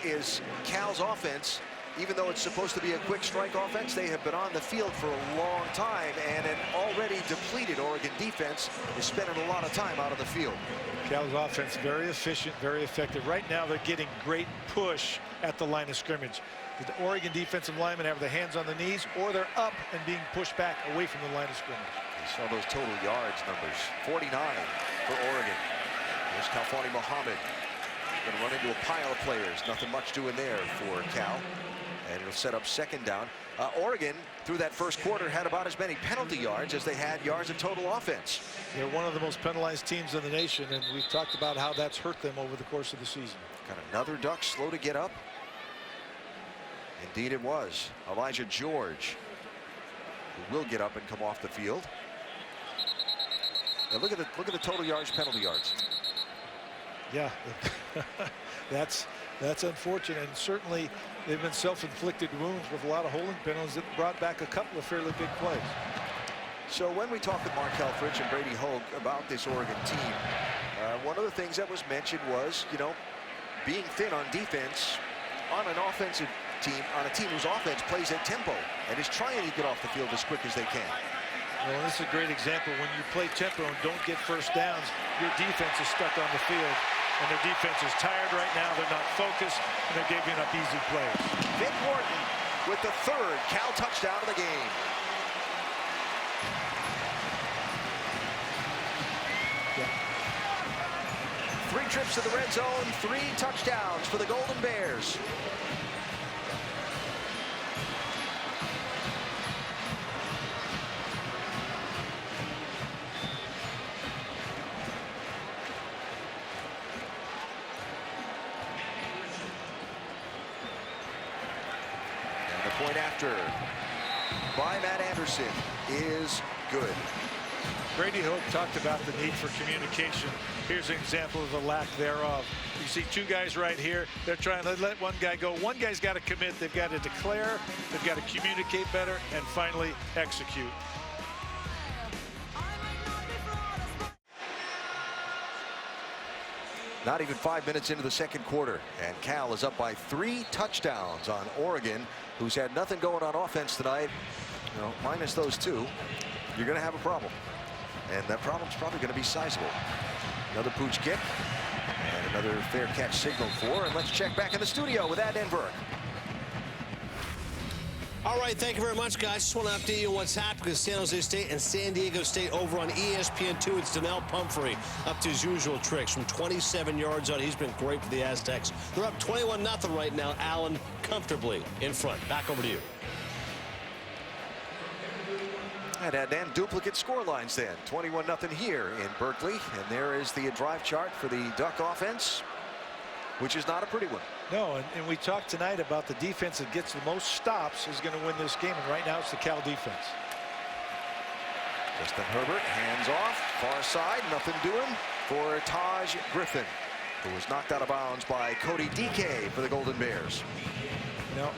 is Cal's offense, even though it's supposed to be a quick strike offense, they have been on the field for a long time, and an already depleted Oregon defense is spending a lot of time out of the field. Cal's offense very efficient, very effective. Right now they're getting great push at the line of scrimmage. The Oregon defensive linemen have their hands on the knees, or they're up and being pushed back away from the line of scrimmage. You saw those total yards numbers. 49 for Oregon. There's Kalfani Muhammad. Going to run into a pile of players. Nothing much doing there for Cal. And it'll set up second down. Oregon, through that first quarter, had about as many penalty yards as they had yards of total offense. They're one of the most penalized teams in the nation, and we've talked about how that's hurt them over the course of the season. Got another Duck slow to get up. Indeed it was. Elijah George, who will get up and come off the field. Now look at the total yards, penalty yards. Yeah, that's unfortunate, and certainly they've been self-inflicted wounds with a lot of holding penalties that brought back a couple of fairly big plays. So when we talked with Markel Fritsch and Brady Hogue about this Oregon team, one of the things that was mentioned was, you know, being thin on defense on an offensive team, on a team whose offense plays at tempo and is trying to get off the field as quick as they can. Well, this is a great example. When you play tempo and don't get first downs, your defense is stuck on the field, and their defense is tired right now. They're not focused, and they're giving up easy plays. Vic Morton with the third Cal touchdown of the game. Yeah. 3 trips to the red zone, 3 touchdowns for the Golden Bears. Point after by Matt Anderson is good. Brady Hogue talked about the need for communication. Here's an example of the lack thereof. You see 2 guys right here. They're trying to let one guy go. One guy's got to commit. They've got to declare. They've got to communicate better and finally execute. Not even 5 minutes into the second quarter, and Cal is up by 3 touchdowns on Oregon, who's had nothing going on offense tonight. You know, minus those 2, you're going to have a problem, and that problem's probably going to be sizable. Another pooch kick, and another fair catch signaled for. And let's check back in the studio with Adnan Burke. All right, thank you very much, guys. Just want to update you on what's happening with San Jose State and San Diego State over on ESPN2. It's Donnell Pumphrey up to his usual tricks from 27 yards out. He's been great for the Aztecs. They're up 21-0 right now. Allen comfortably in front. Back over to you. And Adnan, duplicate score lines then. 21-0 here in Berkeley. And there is the drive chart for the Duck offense, which is not a pretty one. No, and we talked tonight about the defense that gets the most stops is going to win this game, and right now it's the Cal defense. Justin Herbert, hands off, far side, nothing doing for Taj Griffin, who was knocked out of bounds by Cody DK for the Golden Bears. Now,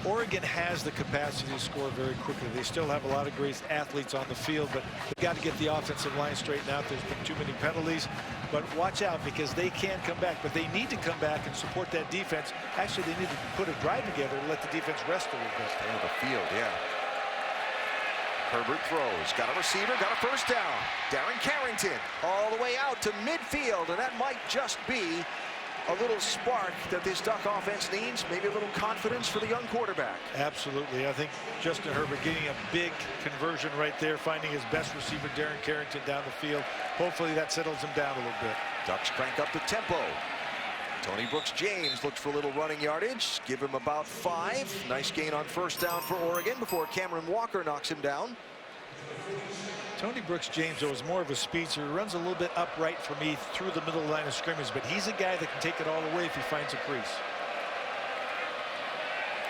Oregon has the capacity to score very quickly. They still have a lot of great athletes on the field, but they've got to get the offensive line straightened out. There's been too many penalties. But watch out, because they can come back, but they need to come back and support that defense. Actually, they need to put a drive together and let the defense rest a little bit. Stay on the field, yeah. Herbert throws, got a receiver, got a first down. Darren Carrington all the way out to midfield, and that might just be a little spark that this Duck offense needs, maybe a little confidence for the young quarterback. Absolutely. I think Justin Herbert getting a big conversion right there, finding his best receiver, Darren Carrington, down the field. Hopefully that settles him down a little bit. Ducks crank up the tempo. Tony Brooks-James looked for a little running yardage. Give him about 5. Nice gain on first down for Oregon before Cameron Walker knocks him down. Tony Brooks-James, though, is more of a speedster. He runs a little bit upright for me through the middle line of scrimmage, but he's a guy that can take it all away if he finds a crease.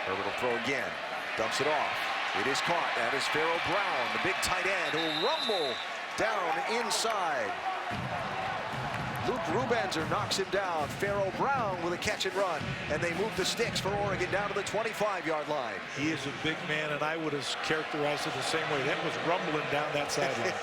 Herbert will throw again. Dumps it off. It is caught. That is Pharaoh Brown, the big tight end, who will rumble down inside. Luke Rubenzer knocks him down. Pharaoh Brown with a catch and run. And they move the sticks for Oregon down to the 25-yard line. He is a big man, and I would have characterized it the same way. That was rumbling down that sideline.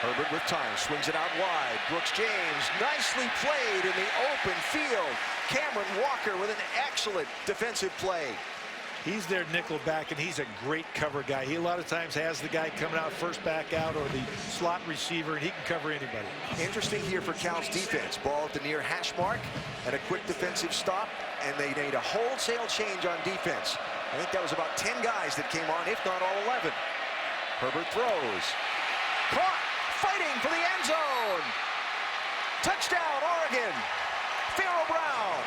Herbert with time, swings it out wide. Brooks-James nicely played in the open field. Cameron Walker with an excellent defensive play. He's their nickel back, and he's a great cover guy. He a lot of times has the guy coming out first back out or the slot receiver, and he can cover anybody. Interesting here for Cal's defense. Ball at the near hash mark and a quick defensive stop, and they made a wholesale change on defense. I think that was about 10 guys that came on, if not all 11. Herbert throws. Caught! Fighting for the end zone! Touchdown, Oregon! Pharaoh Brown!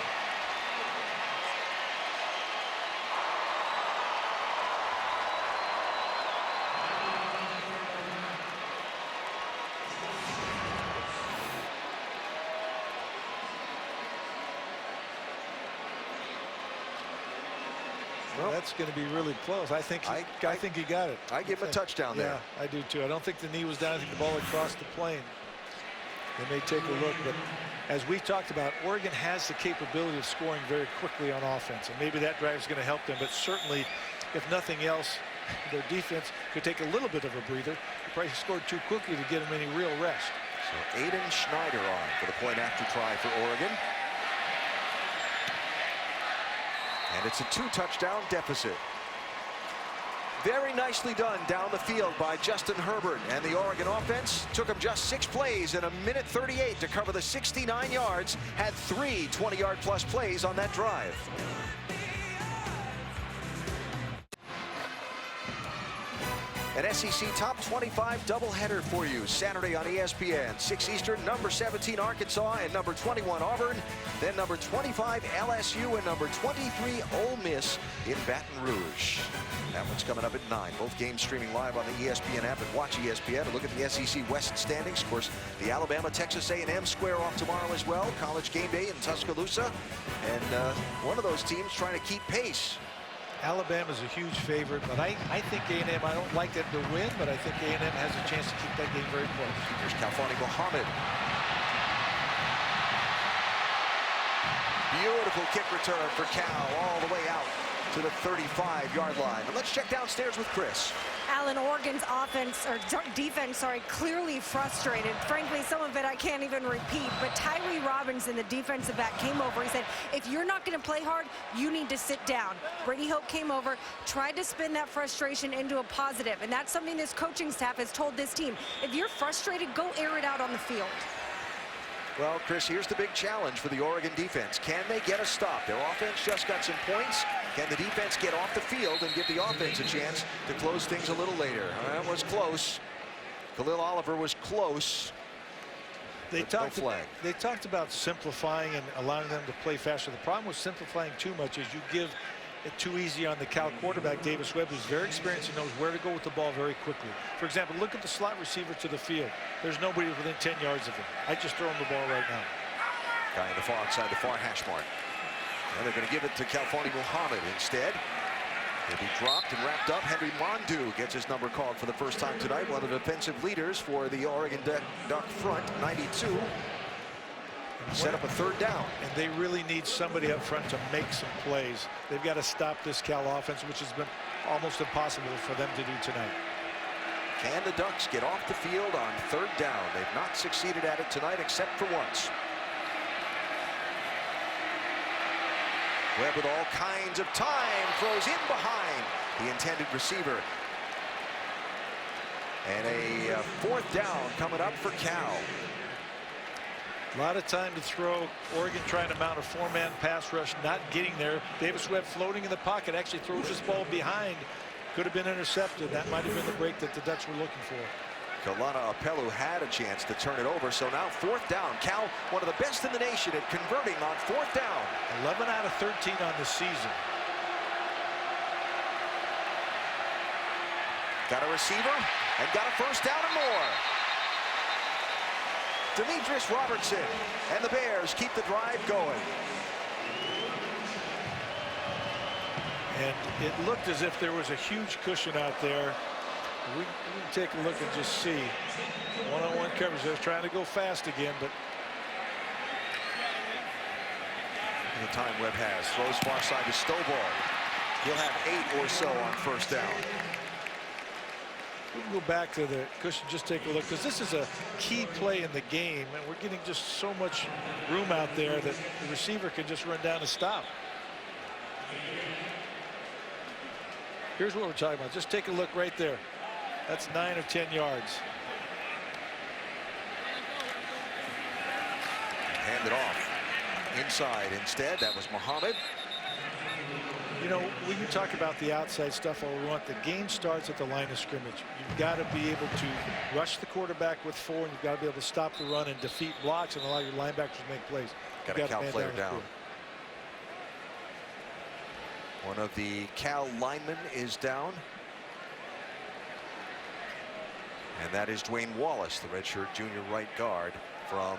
Well, that's going to be really close. I think he got it. I give him a touchdown there. Yeah, I do too. I don't think the knee was down. I think the ball had crossed the plane. They may take a look, but as we talked about, Oregon has the capability of scoring very quickly on offense, and maybe that drive is going to help them. But certainly, if nothing else, their defense could take a little bit of a breather. They probably scored too quickly to get them any real rest. So Aiden Schneider on for the point after try for Oregon. And it's a 2-touchdown deficit. Very nicely done down the field by Justin Herbert, and the Oregon offense took him just 6 plays in a minute 38 to cover the 69 yards, had 3 20-yard plus plays on that drive. An SEC Top 25 doubleheader for you Saturday on ESPN. 6 Eastern, number 17 Arkansas and number 21 Auburn. Then number 25 LSU and number 23 Ole Miss in Baton Rouge. That one's coming up at 9. Both games streaming live on the ESPN app and watch ESPN. And look at the SEC West standings. Of course, the Alabama-Texas A&M square off tomorrow as well. College game day in Tuscaloosa. And one of those teams trying to keep pace. Alabama's a huge favorite, but I think A&M, I don't like them to win, but I think A&M has a chance to keep that game very close. Here's Kalfani Muhammad. Beautiful kick return for Cal all the way out to the 35-yard line. And let's check downstairs with Chris. Alan, Oregon's defense, clearly frustrated. Frankly, some of it I can't even repeat. But Tyree Robinson, the defensive back, came over. He said, if you're not going to play hard, you need to sit down. Brady Hope came over, tried to spin that frustration into a positive. And that's something this coaching staff has told this team. If you're frustrated, go air it out on the field. Well, Chris, here's the big challenge for the Oregon defense. Can they get a stop? Their offense just got some points. Can the defense get off the field and give the offense a chance to close things a little later? That was close. Khalil Oliver was close. They talked about simplifying and allowing them to play faster. The problem with simplifying too much is you give it too easy on the Cal quarterback, Davis Webb, who's very experienced and knows where to go with the ball very quickly. For example, look at the slot receiver to the field. There's nobody within 10 yards of him. I just throw him the ball right now. Guy in the far outside the far hash mark. And they're going to give it to Kalfani Muhammad instead. He'll be dropped and wrapped up. Henry Mondu gets his number called for the first time tonight. One of the defensive leaders for the Oregon Duck front, 92. Set up a 3rd down. And they really need somebody up front to make some plays. They've got to stop this Cal offense, which has been almost impossible for them to do tonight. Can the Ducks get off the field on 3rd down? They've not succeeded at it tonight except for once. Webb with all kinds of time, throws in behind the intended receiver. And a 4th down coming up for Cal. A lot of time to throw. Oregon trying to mount a 4-man pass rush, not getting there. Davis Webb floating in the pocket, actually throws this ball behind. Could have been intercepted. That might have been the break that the Ducks were looking for. Kalana Apelu had a chance to turn it over, so now 4th down. Cal, one of the best in the nation at converting on 4th down. 11 out of 13 on the season. Got a receiver and got a first down and more. Demetrius Robertson and the Bears keep the drive going. And it looked as if there was a huge cushion out there. We can take a look and just see. One-on-one coverage. They're trying to go fast again, but the time Webb has. Throws far side to Stovall. He'll have 8 or so on first down. we can go back to the cushion, just take a look, because this is a key play in the game, and we're getting just so much room out there that the receiver can just run down and stop. Here's what we're talking about. Just take a look right there. That's 9 or 10 yards. Hand it off inside instead. That was Muhammad. You know, when you talk about the outside stuff all we want, the game starts at the line of scrimmage. You've got to be able to rush the quarterback with 4, and you've got to be able to stop the run and defeat blocks and allow your linebackers to make plays. Got a Cal player down. One of the Cal linemen is down. And that is Dwayne Wallace, the redshirt junior right guard from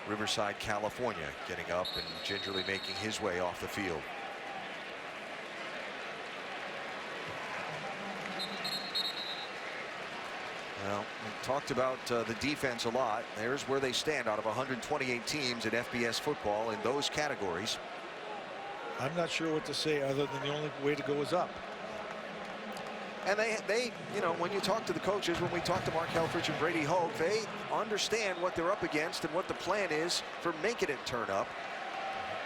Riverside, California, getting up and gingerly making his way off the field. Well, we talked about the defense a lot. There's where they stand out of 128 teams in FBS football in those categories. I'm not sure what to say other than the only way to go is up. And they, you know, when you talk to the coaches, when we talk to Mark Helfrich and Brady Hogue, they understand what they're up against and what the plan is for making it turn up.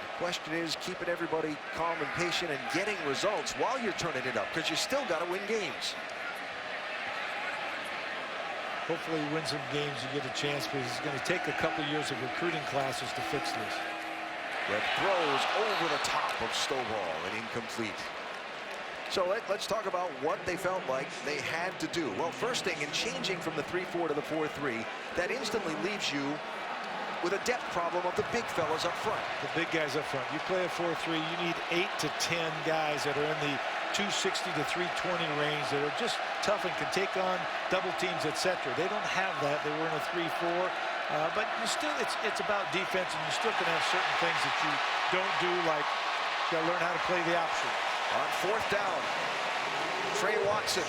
The question is keeping everybody calm and patient and getting results while you're turning it up, because you still got to win games. Hopefully he wins some games, you get a chance, because it's going to take a couple years of recruiting classes to fix this. Webb throws over the top of Stovall and incomplete. So let's talk about what they felt like they had to do. Well, first thing, in changing from the 3-4 to the 4-3, that instantly leaves you with a depth problem of the big fellas up front. The big guys up front. You play a 4-3, you need 8 to 10 guys that are in the 260 to 320 range that are just tough and can take on double teams, etc. They don't have that. They were in a 3-4. But you still, it's about defense, and you still can have certain things that you don't do, like you got to learn how to play the option. On fourth down, Trey Watson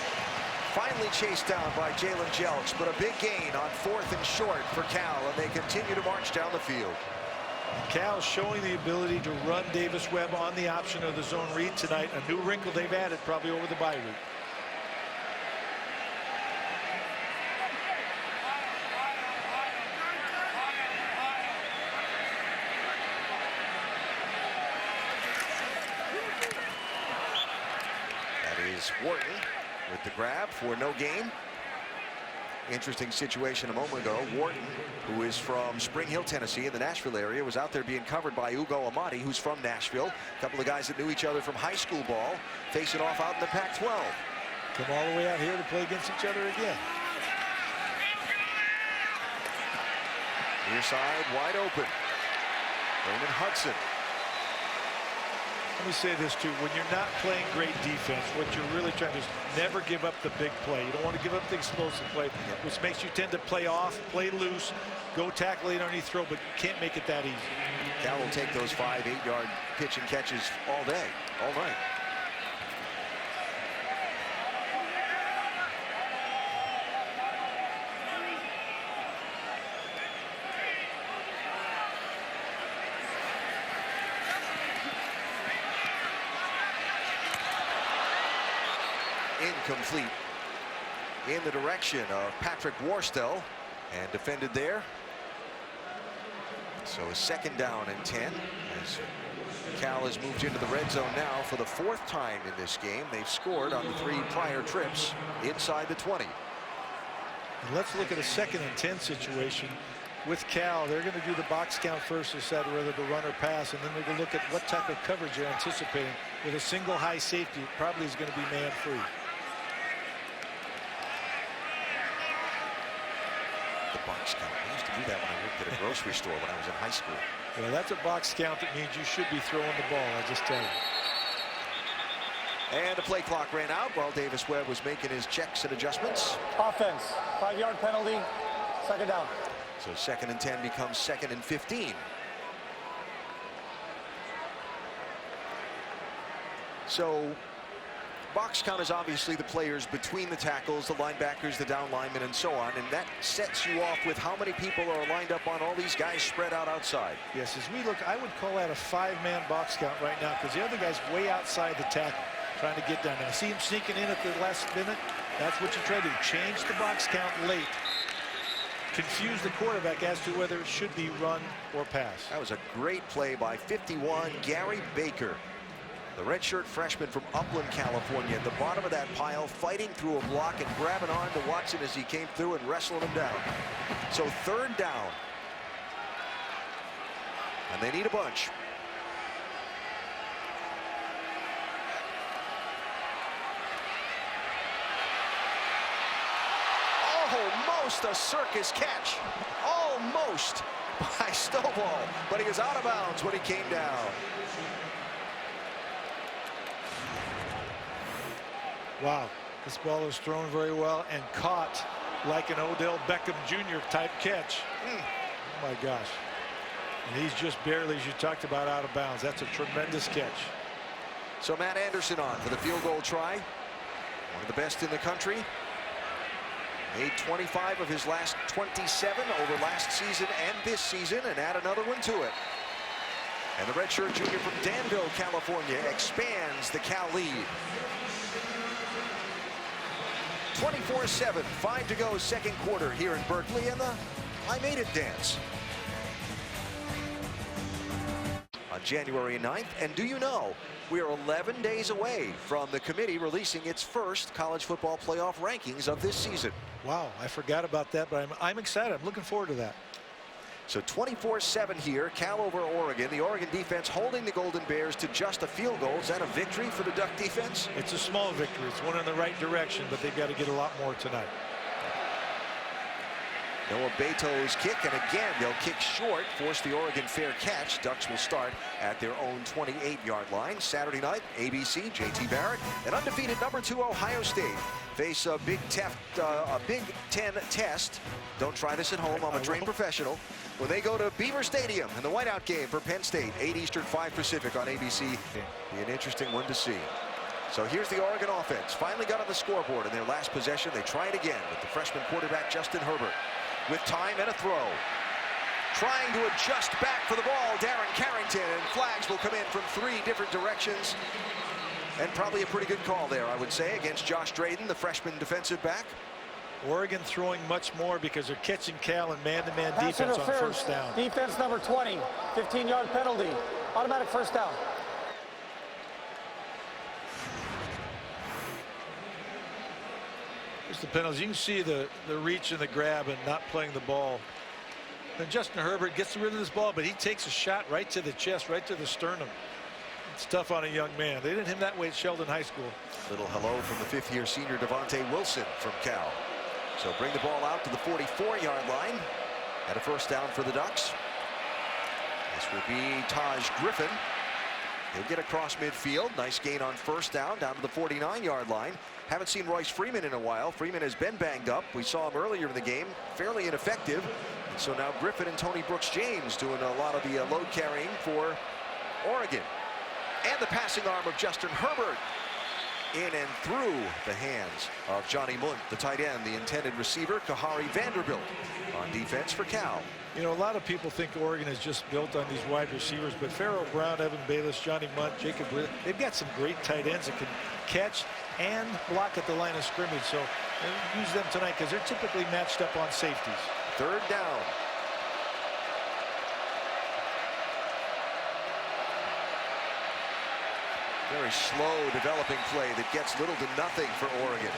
finally chased down by Jalen Jelks, but a big gain on 4th and short for Cal, and they continue to march down the field. Cal showing the ability to run Davis Webb on the option of the zone read tonight, a new wrinkle they've added probably over the bye week. Wharton with the grab for no gain. Interesting situation a moment ago. Wharton, who is from Spring Hill, Tennessee, in the Nashville area, was out there being covered by Ugo Amadi, who's from Nashville. A couple of guys that knew each other from high school ball, facing off out in the Pac-12. Come all the way out here to play against each other again. Near side, wide open. Raymond Hudson. Let me say this too, when you're not playing great defense, what you're really trying to do is never give up the big play. You don't want to give up the explosive play, which makes you tend to play off, play loose, go tackle it underneath throw, but you can't make it that easy. Cal will take those 5-8-yard pitch and catches all day, all night. Incomplete in the direction of Patrick Warstell, and defended there. So a 2nd down and 10 as Cal has moved into the red zone now for the 4th time in this game. They've scored on the 3 prior trips inside the 20. And let's look at a 2nd and 10 situation with Cal. They're going to do the box count first, decide whether to run or pass, and then they're going to look at what type of coverage they're anticipating. With a single high safety, it probably is going to be man free. Box count. I used to do that when I worked at a grocery store when I was in high school. Well, that's a box count that means you should be throwing the ball, I just tell you. And the play clock ran out while Davis Webb was making his checks and adjustments. Offense, 5-yard penalty, second down. So 2nd and 10 becomes 2nd and 15. So box count is obviously the players between the tackles, the linebackers, the down linemen, and so on. And that sets you off with how many people are lined up on all these guys spread out outside. Yes, as we look, I would call that a 5-man box count right now because the other guy's way outside the tackle trying to get down there. See him sneaking in at the last minute? That's what you try to do. Change the box count late. Confuse the quarterback as to whether it should be run or pass. That was a great play by 51, Gary Baker. The redshirt freshman from Upland, California, at the bottom of that pile, fighting through a block and grabbing on to Watson as he came through and wrestling him down. So 3rd down. And they need a bunch. Almost a circus catch. Almost by Stovall. But he was out of bounds when he came down. Wow, this ball is thrown very well and caught like an Odell Beckham Jr. type catch. Oh my gosh. And he's just barely, as you talked about, out of bounds. That's a tremendous catch. So Matt Anderson on for the field goal try. One of the best in the country. Made 25 of his last 27 over last season and this season, and add another one to it. And the redshirt junior from Danville, California, expands the Cal lead. 24-7, 5 to go, 2nd quarter here in Berkeley, and the I Made It dance. On January 9th, and do you know, we are 11 days away from the committee releasing its first college football playoff rankings of this season. Wow, I forgot about that, but I'm excited. I'm looking forward to that. So 24-7 here, Cal over Oregon. The Oregon defense holding the Golden Bears to just a field goal. Is that a victory for the Duck defense? It's a small victory. It's one in the right direction, but they've got to get a lot more tonight. Noah Beto's kick, and again they'll kick short, force the Oregon fair catch. Ducks will start at their own 28-yard line. Saturday night, ABC, JT Barrett, and undefeated number 2 Ohio State face a Big Ten test. Don't try this at home. I'm a trained professional. When they go to Beaver Stadium in the whiteout game for Penn State, 8 Eastern, 5 Pacific on ABC. Be an interesting one to see. So here's the Oregon offense. Finally got on the scoreboard in their last possession. They try it again with the freshman quarterback Justin Herbert. With time and a throw. Trying to adjust back for the ball, Darren Carrington, and flags will come in from 3 different directions. And probably a pretty good call there, I would say, against Josh Drayden, the freshman defensive back. Oregon throwing much more because they're catching Cal in man-to-man defense on first down. Defense number 20, 15-yard penalty, automatic first down. Here's the penalties. You can see the reach and the grab and not playing the ball. Then Justin Herbert gets rid of this ball, but he takes a shot right to the chest, right to the sternum. It's tough on a young man. They didn't hit him that way at Sheldon High School. Little hello from the 5th-year senior Devontae Wilson from Cal. So bring the ball out to the 44-yard line. At a first down for the Ducks. This will be Taj Griffin. He'll get across midfield. Nice gain on first down to the 49-yard line. Haven't seen Royce Freeman in a while. Freeman has been banged up. We saw him earlier in the game, fairly ineffective. And so now Griffin and Tony Brooks-James doing a lot of the load carrying for Oregon. And the passing arm of Justin Herbert in and through the hands of Johnny Munt, the tight end, the intended receiver, Kahari Vanderbilt on defense for Cal. You know, a lot of people think Oregon is just built on these wide receivers, but Pharaoh Brown, Evan Bayless, Johnny Munt, Jacob Britt, they've got some great tight ends that can catch and block at the line of scrimmage. So use them tonight because they're typically matched up on safeties. 3rd down. Very slow developing play that gets little to nothing for Oregon.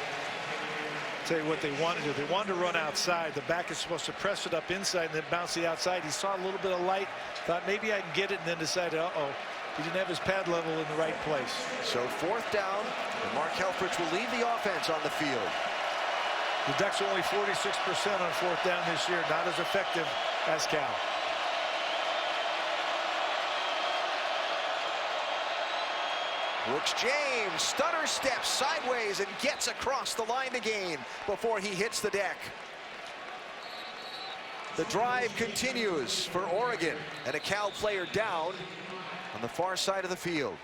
Tell you what they wanted to do. They wanted to run outside. The back is supposed to press it up inside and then bounce the outside. He saw a little bit of light, thought maybe I can get it, and then decided, uh-oh, he didn't have his pad level in the right place. So 4th down, and Mark Helfrich will lead the offense on the field. The Ducks are only 46% on 4th down this year, not as effective as Cal. Brooks James stutter steps sideways and gets across the line to gain before he hits the deck. The drive continues for Oregon, and a Cal player down on the far side of the field.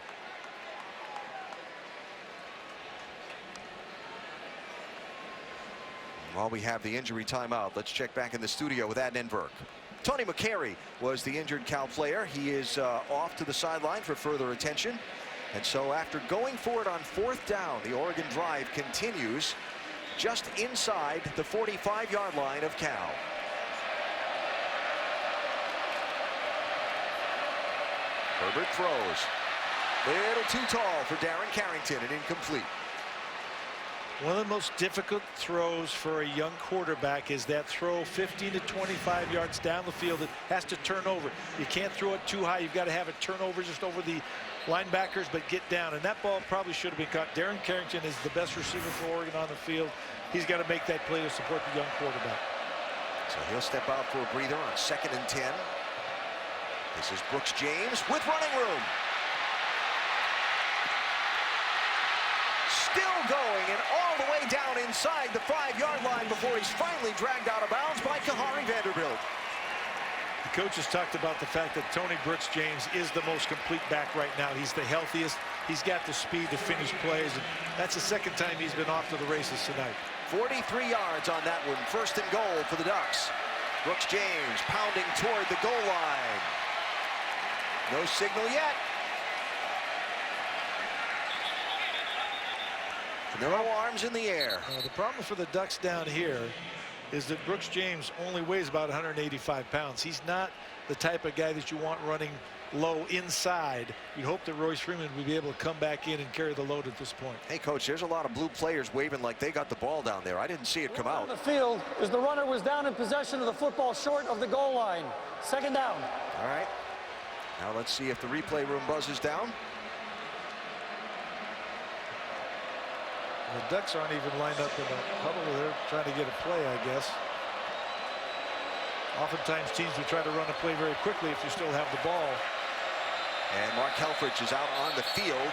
While we have the injury timeout, let's check back in the studio with Adnan Burke. Tony McCary was the injured Cal player. He is off to the sideline for further attention. And so after going for it on 4th down, the Oregon drive continues just inside the 45-yard line of Cal. Herbert throws. Little too tall for Darren Carrington and incomplete. One of the most difficult throws for a young quarterback is that throw 15 to 25 yards down the field. It has to turn over. You can't throw it too high. You've got to have it turn over just over the linebackers, but get down. And that ball probably should have been caught. Darren Carrington is the best receiver for Oregon on the field. He's got to make that play to support the young quarterback. So he'll step out for a breather on 2nd and 10. This is Brooks James with running room. Still going and all the way down inside the 5-yard line before he's finally dragged out of bounds by Kahari Vanderbilt. The coaches talked about the fact that Tony Brooks James is the most complete back right now. He's the healthiest. He's got the speed to finish plays, and that's the 2nd time he's been off to the races tonight. 43 yards on that one. 1st and goal for the Ducks. Brooks James pounding toward the goal line. No signal yet. No arms in the air. The problem for the Ducks down here is that Brooks James only weighs about 185 pounds. He's not the type of guy that you want running low inside. You'd hope that Royce Freeman would be able to come back in and carry the load at this point. Hey, Coach, there's a lot of blue players waving like they got the ball down there. I didn't see it come out. On the field as the runner was down in possession of the football short of the goal line. 2nd down. All right. Now let's see if the replay room buzzes down. The Ducks aren't even lined up in a huddle. They're trying to get a play, I guess. Oftentimes teams will try to run a play very quickly if you still have the ball. And Mark Helfrich is out on the field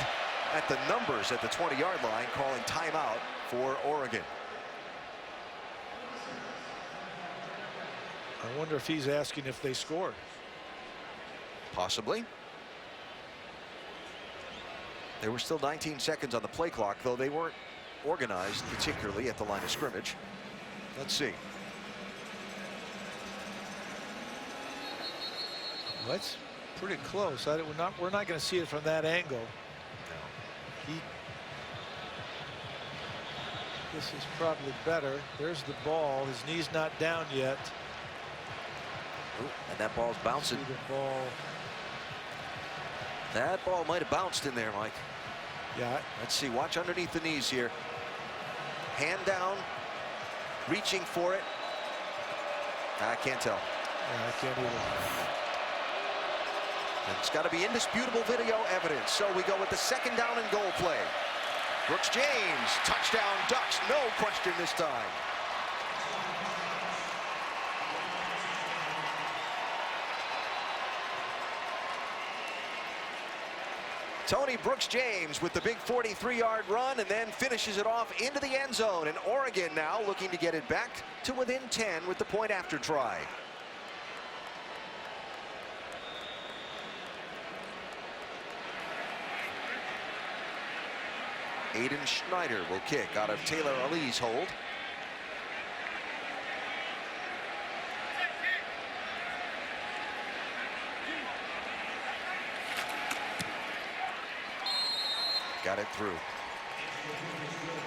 at the numbers at the 20-yard line, calling timeout for Oregon. I wonder if he's asking if they scored. Possibly. There were still 19 seconds on the play clock, though they weren't organized particularly at the line of scrimmage. Let's see. Well, that's pretty close. We're not going to see it from that angle. No. This is probably better. There's the ball. His knee's not down yet. Ooh, and that ball's bouncing. See the ball. That ball might have bounced in there, Mike. Yeah. Let's see. Watch underneath the knees here. Hand down, reaching for it. I can't tell. Yeah, I can't either. It's got to be indisputable video evidence. So we go with the 2nd down and goal play. Brooks James, touchdown Ducks, no question this time. Tony Brooks James with the big 43-yard run and then finishes it off into the end zone. And Oregon now looking to get it back to within 10 with the point after try. Aiden Schneider will kick out of Taylor Ali's hold. Got it through.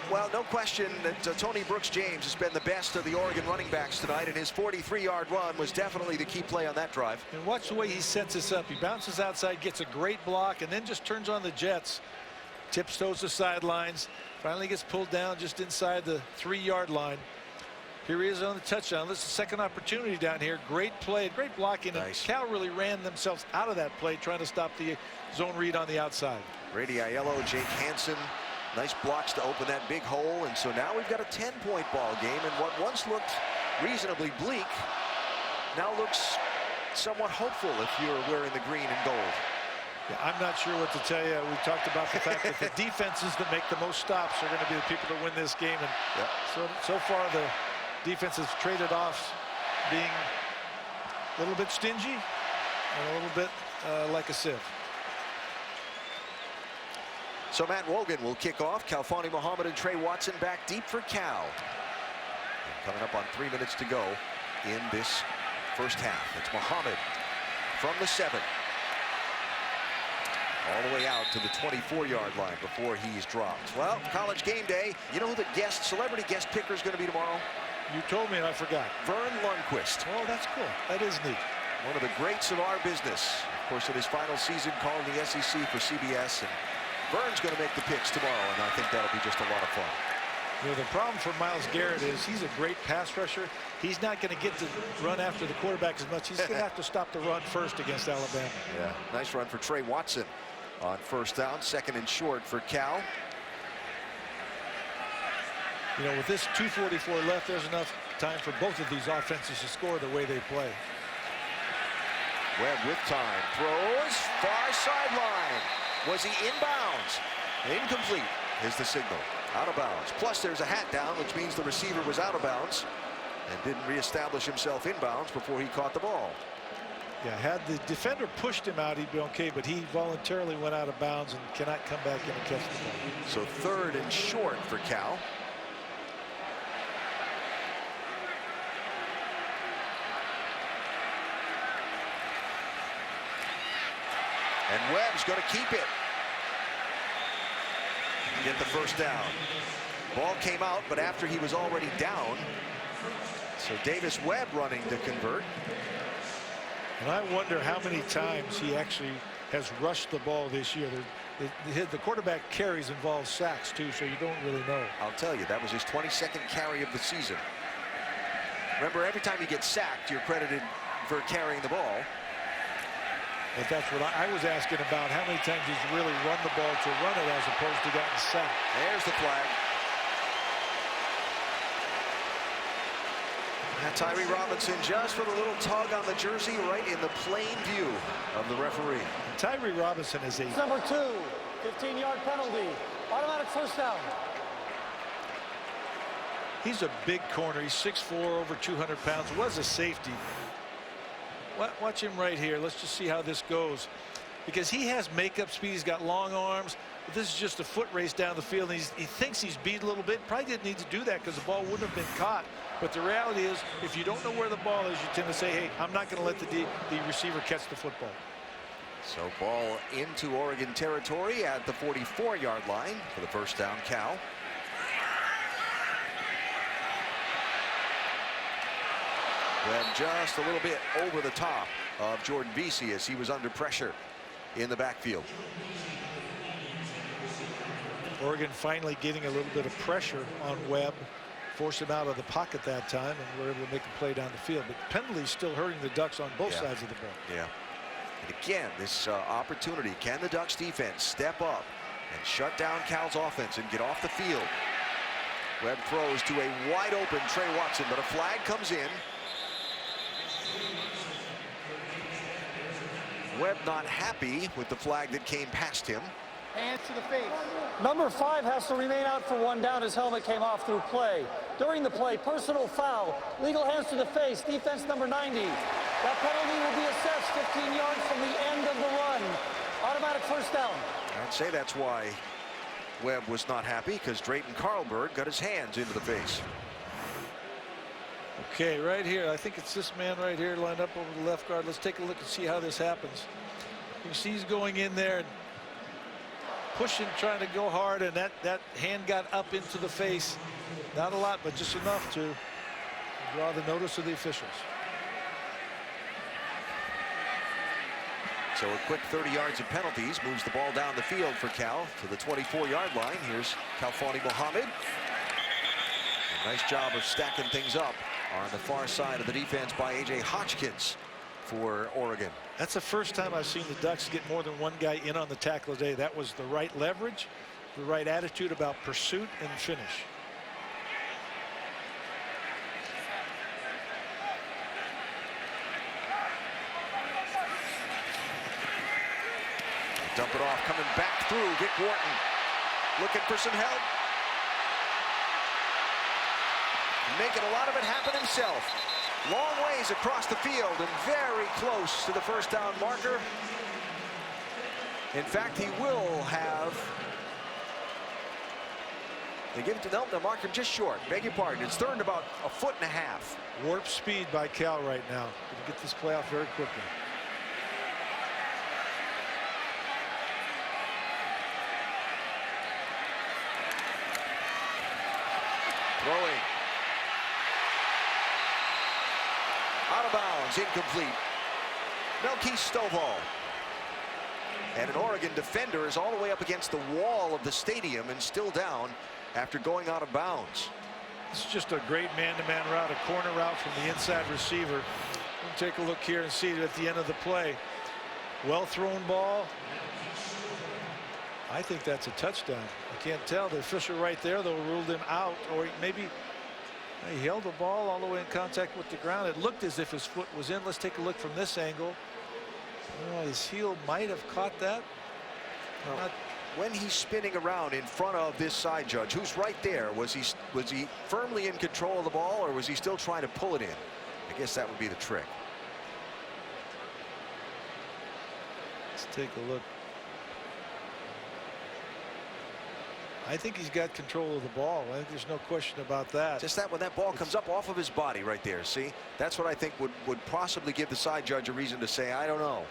Well, no question that Tony Brooks James has been the best of the Oregon running backs tonight, and his 43-yard run was definitely the key play on that drive. And watch the way he sets this up. He bounces outside, gets a great block, and then just turns on the jets. Tiptoes the sidelines, finally gets pulled down just inside the 3-yard line. Here he is on the touchdown. This is the 2nd opportunity down here. Great play, great blocking. Nice. And Cal really ran themselves out of that play, trying to stop the zone read on the outside. Brady Aiello, Jake Hansen, nice blocks to open that big hole. And so now we've got a 10-point ball game. And what once looked reasonably bleak now looks somewhat hopeful if you're wearing the green and gold. Yeah, I'm not sure what to tell you. We talked about the fact that the defenses that make the most stops are going to be the people that win this game. And so far, the defense has traded off being a little bit stingy and a little bit like a sieve. So Matt Wogan will kick off. Kalfani Muhammad and Trey Watson back deep for Cal. And coming up on 3 minutes to go in this first half. It's Muhammad from the 7. All the way out to the 24-yard line before he's dropped. Well, college game day. You know who the celebrity guest picker is going to be tomorrow? You told me and I forgot. Vern Lundquist. Oh, that's cool. That is neat. One of the greats of our business. Of course, in his final season calling the SEC for CBS. And Vern's going to make the picks tomorrow, and I think that'll be just a lot of fun. You know, the problem for Myles Garrett is he's a great pass rusher. He's not going to get to run after the quarterback as much. He's going to have to stop the run first against Alabama. Yeah, nice run for Trey Watson on first down. 2nd and short for Cal. You know, with this 2:44 left, there's enough time for both of these offenses to score the way they play. Webb with time. Throws. Far sideline. Was he inbounds? Incomplete is the signal. Out of bounds. Plus there's a hat down, which means the receiver was out of bounds and didn't reestablish himself inbounds before he caught the ball. Yeah, had the defender pushed him out, he'd be okay, but he voluntarily went out of bounds and cannot come back in and catch the ball. So 3rd and short for Cal. And Webb's going to keep it. Get the first down. Ball came out, but after he was already down. So Davis Webb running to convert. And I wonder how many times he actually has rushed the ball this year. The quarterback carries involve sacks too, so you don't really know. I'll tell you, that was his 22nd carry of the season. Remember, every time you get sacked, you're credited for carrying the ball. But that's what I was asking about, how many times he's really run the ball to run it as opposed to gotten sacked. There's the flag. And Tyree Robinson just with a little tug on the jersey right in the plain view of the referee. And Tyree Robinson is a... Number 2, 15-yard penalty. Automatic first down. He's a big corner. He's 6'4", over 200 pounds. Was a safety. Watch him right here. Let's just see how this goes. Because he has makeup speed. He's got long arms. But this is just a foot race down the field. And he thinks he's beat a little bit. Probably didn't need to do that because the ball wouldn't have been caught. But the reality is, if you don't know where the ball is, you tend to say, hey, I'm not going to let the receiver catch the football. So ball into Oregon territory at the 44-yard line for the first down. Cal. Webb just a little bit over the top of Jordan Vesey as he was under pressure in the backfield. Oregon finally getting a little bit of pressure on Webb, forced him out of the pocket that time, and were able to make a play down the field. But penalties still hurting the Ducks on both sides of the ball. Yeah. And again, this opportunity, can the Ducks defense step up and shut down Cal's offense and get off the field? Webb throws to a wide open Trey Watson, but a flag comes in. Webb not happy with the flag that came past him. Hands to the face. Number 5 has to remain out for 1 down. His helmet came off through play. During the play, personal foul. Legal hands to the face. Defense number 90. That penalty will be assessed 15 yards from the end of the run. Automatic first down. I'd say that's why Webb was not happy, because Drayton Carlberg got his hands into the face. Okay, right here, I think it's this man right here lined up over the left guard. Let's take a look and see how this happens. You can see he's going in there and pushing, trying to go hard, and that hand got up into the face. Not a lot, but just enough to draw the notice of the officials. So a quick 30 yards of penalties moves the ball down the field for Cal to the 24-yard line. Here's Kalfani Muhammad. A nice job of stacking things up on the far side of the defense by A.J. Hotchkiss for Oregon. That's the first time I've seen the Ducks get more than one guy in on the tackle today. That was the right leverage, the right attitude about pursuit and finish. Dump it off, coming back through. Vic Wharton looking for some help. Making a lot of it happen himself. Long ways across the field and very close to the first down marker. In fact, he will have. They give it to them. They'll mark him just short. Beg your pardon. It's 3rd and about 1.5 feet. Warp speed by Cal right now. Going to get this play off very quickly. Throwing. Out of bounds. Incomplete. Melquise Stovall. And an Oregon defender is all the way up against the wall of the stadium and still down after going out of bounds. This is just a great man-to-man route, a corner route from the inside receiver. We'll take a look here and see it at the end of the play. Well thrown ball. I think that's a touchdown. I can't tell. The official right there, though, ruled him out, or maybe he held the ball all the way in contact with the ground. It looked as if his foot was in. Let's take a look from this angle. His heel might have caught that. When he's spinning around in front of this side judge, who's right there, was he firmly in control of the ball, or was he still trying to pull it in? I guess that would be the trick. Let's take a look. I think he's got control of the ball. I think there's no question about that. Just that when that ball comes up off of his body right there, see? That's what I think would possibly give the side judge a reason to say, I don't know.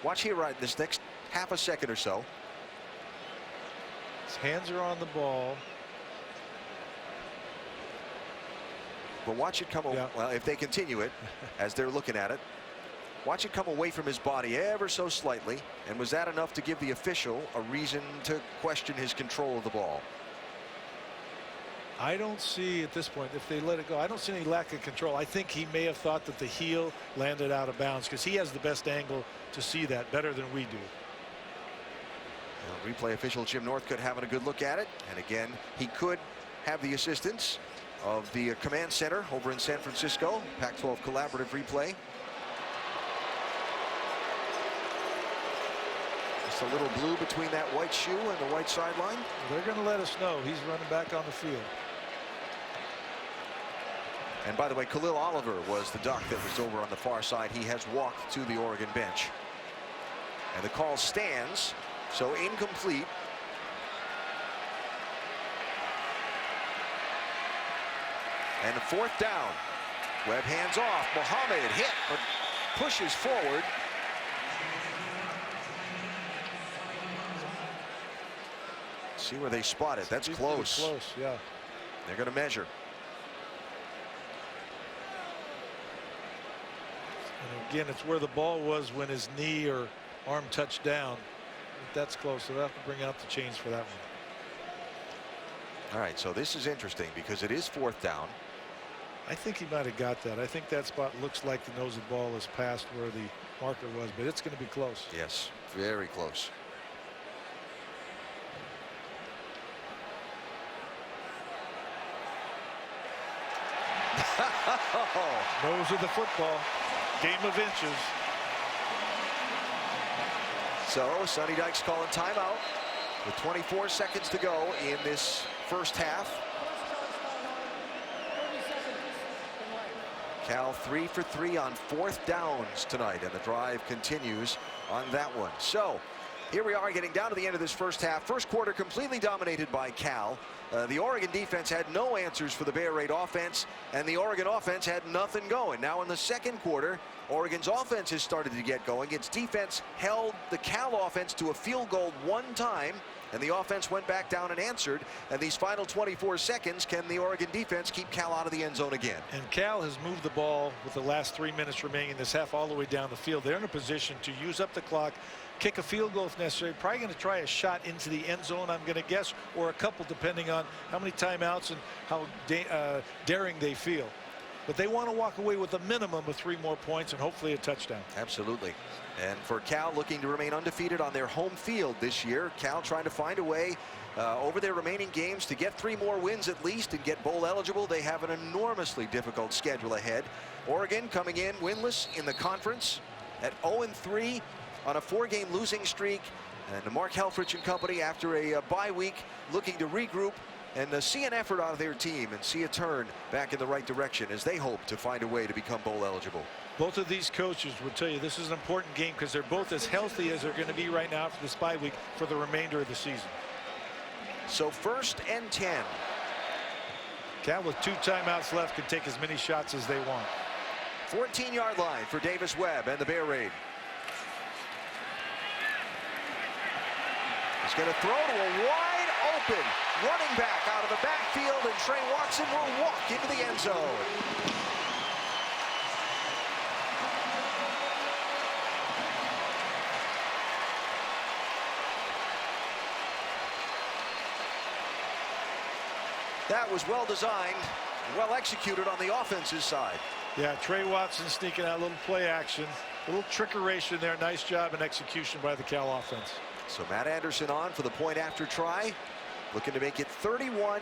Watch here right this next half a second or so. His hands are on the ball. But watch it come well, if they continue it as they're looking at it. Watch it come away from his body ever so slightly. And was that enough to give the official a reason to question his control of the ball? I don't see at this point, if they let it go, I don't see any lack of control. I think he may have thought that the heel landed out of bounds because he has the best angle to see that, better than we do. Well, replay official Jim Northcutt having a good look at it. And again, he could have the assistance of the command center over in San Francisco. Pac-12 collaborative replay. Just a little blue between that white shoe and the white sideline. They're going to let us know he's running back on the field. And by the way, Khalil Oliver was the duck that was over on the far side. He has walked to the Oregon bench. And the call stands, so incomplete. And the 4th down. Webb hands off. Mohammed hit, but pushes forward. See where they spot it. That's close. Close, yeah. They're going to measure. And again, it's where the ball was when his knee or arm touched down. That's close, so they'll have to bring out the chains for that one. All right, so this is interesting because it is 4th down. I think he might have got that. I think that spot looks like the nose of the ball is past where the marker was, but it's going to be close. Yes, very close. Nose of the football. Game of inches. So Sonny Dykes calling timeout with 24 seconds to go in this first half. Cal 3 for 3 on 4th downs tonight, and the drive continues on that one. So here we are getting down to the end of this first half. First quarter completely dominated by Cal. The Oregon defense had no answers for the Bear Raid offense, and the Oregon offense had nothing going. Now in the second quarter, Oregon's offense has started to get going. Its defense held the Cal offense to a field goal one time, and the offense went back down and answered. And these final 24 seconds, can the Oregon defense keep Cal out of the end zone again? And Cal has moved the ball with the last 3 minutes remaining in this half all the way down the field. They're in a position to use up the clock, kick a field goal if necessary. Probably going to try a shot into the end zone, I'm going to guess, or a couple depending on how many timeouts and how daring they feel. But they want to walk away with a minimum of 3 more points and hopefully a touchdown. Absolutely. And for Cal looking to remain undefeated on their home field this year, Cal trying to find a way over their remaining games to get 3 more wins at least and get bowl eligible. They have an enormously difficult schedule ahead. Oregon coming in winless in the conference at 0-3 on a 4-game losing streak. And Mark Helfrich and company, after a bye week, looking to regroup and see an effort out of their team and see a turn back in the right direction as they hope to find a way to become bowl eligible. Both of these coaches would tell you this is an important game because they're both as healthy as they're going to be right now for this bye week for the remainder of the season. So 1st and 10. Cal with 2 timeouts left can take as many shots as they want. 14-yard line for Davis Webb and the Bear Raid. He's going to throw to a wide open running back out of the backfield, and Trey Watson will walk into the end zone. That was well designed, well executed on the offensive side. Yeah, Trey Watson sneaking out a little play action, a little trickeration there. Nice job in execution by the Cal offense. So Matt Anderson on for the point after try, looking to make it 31.5.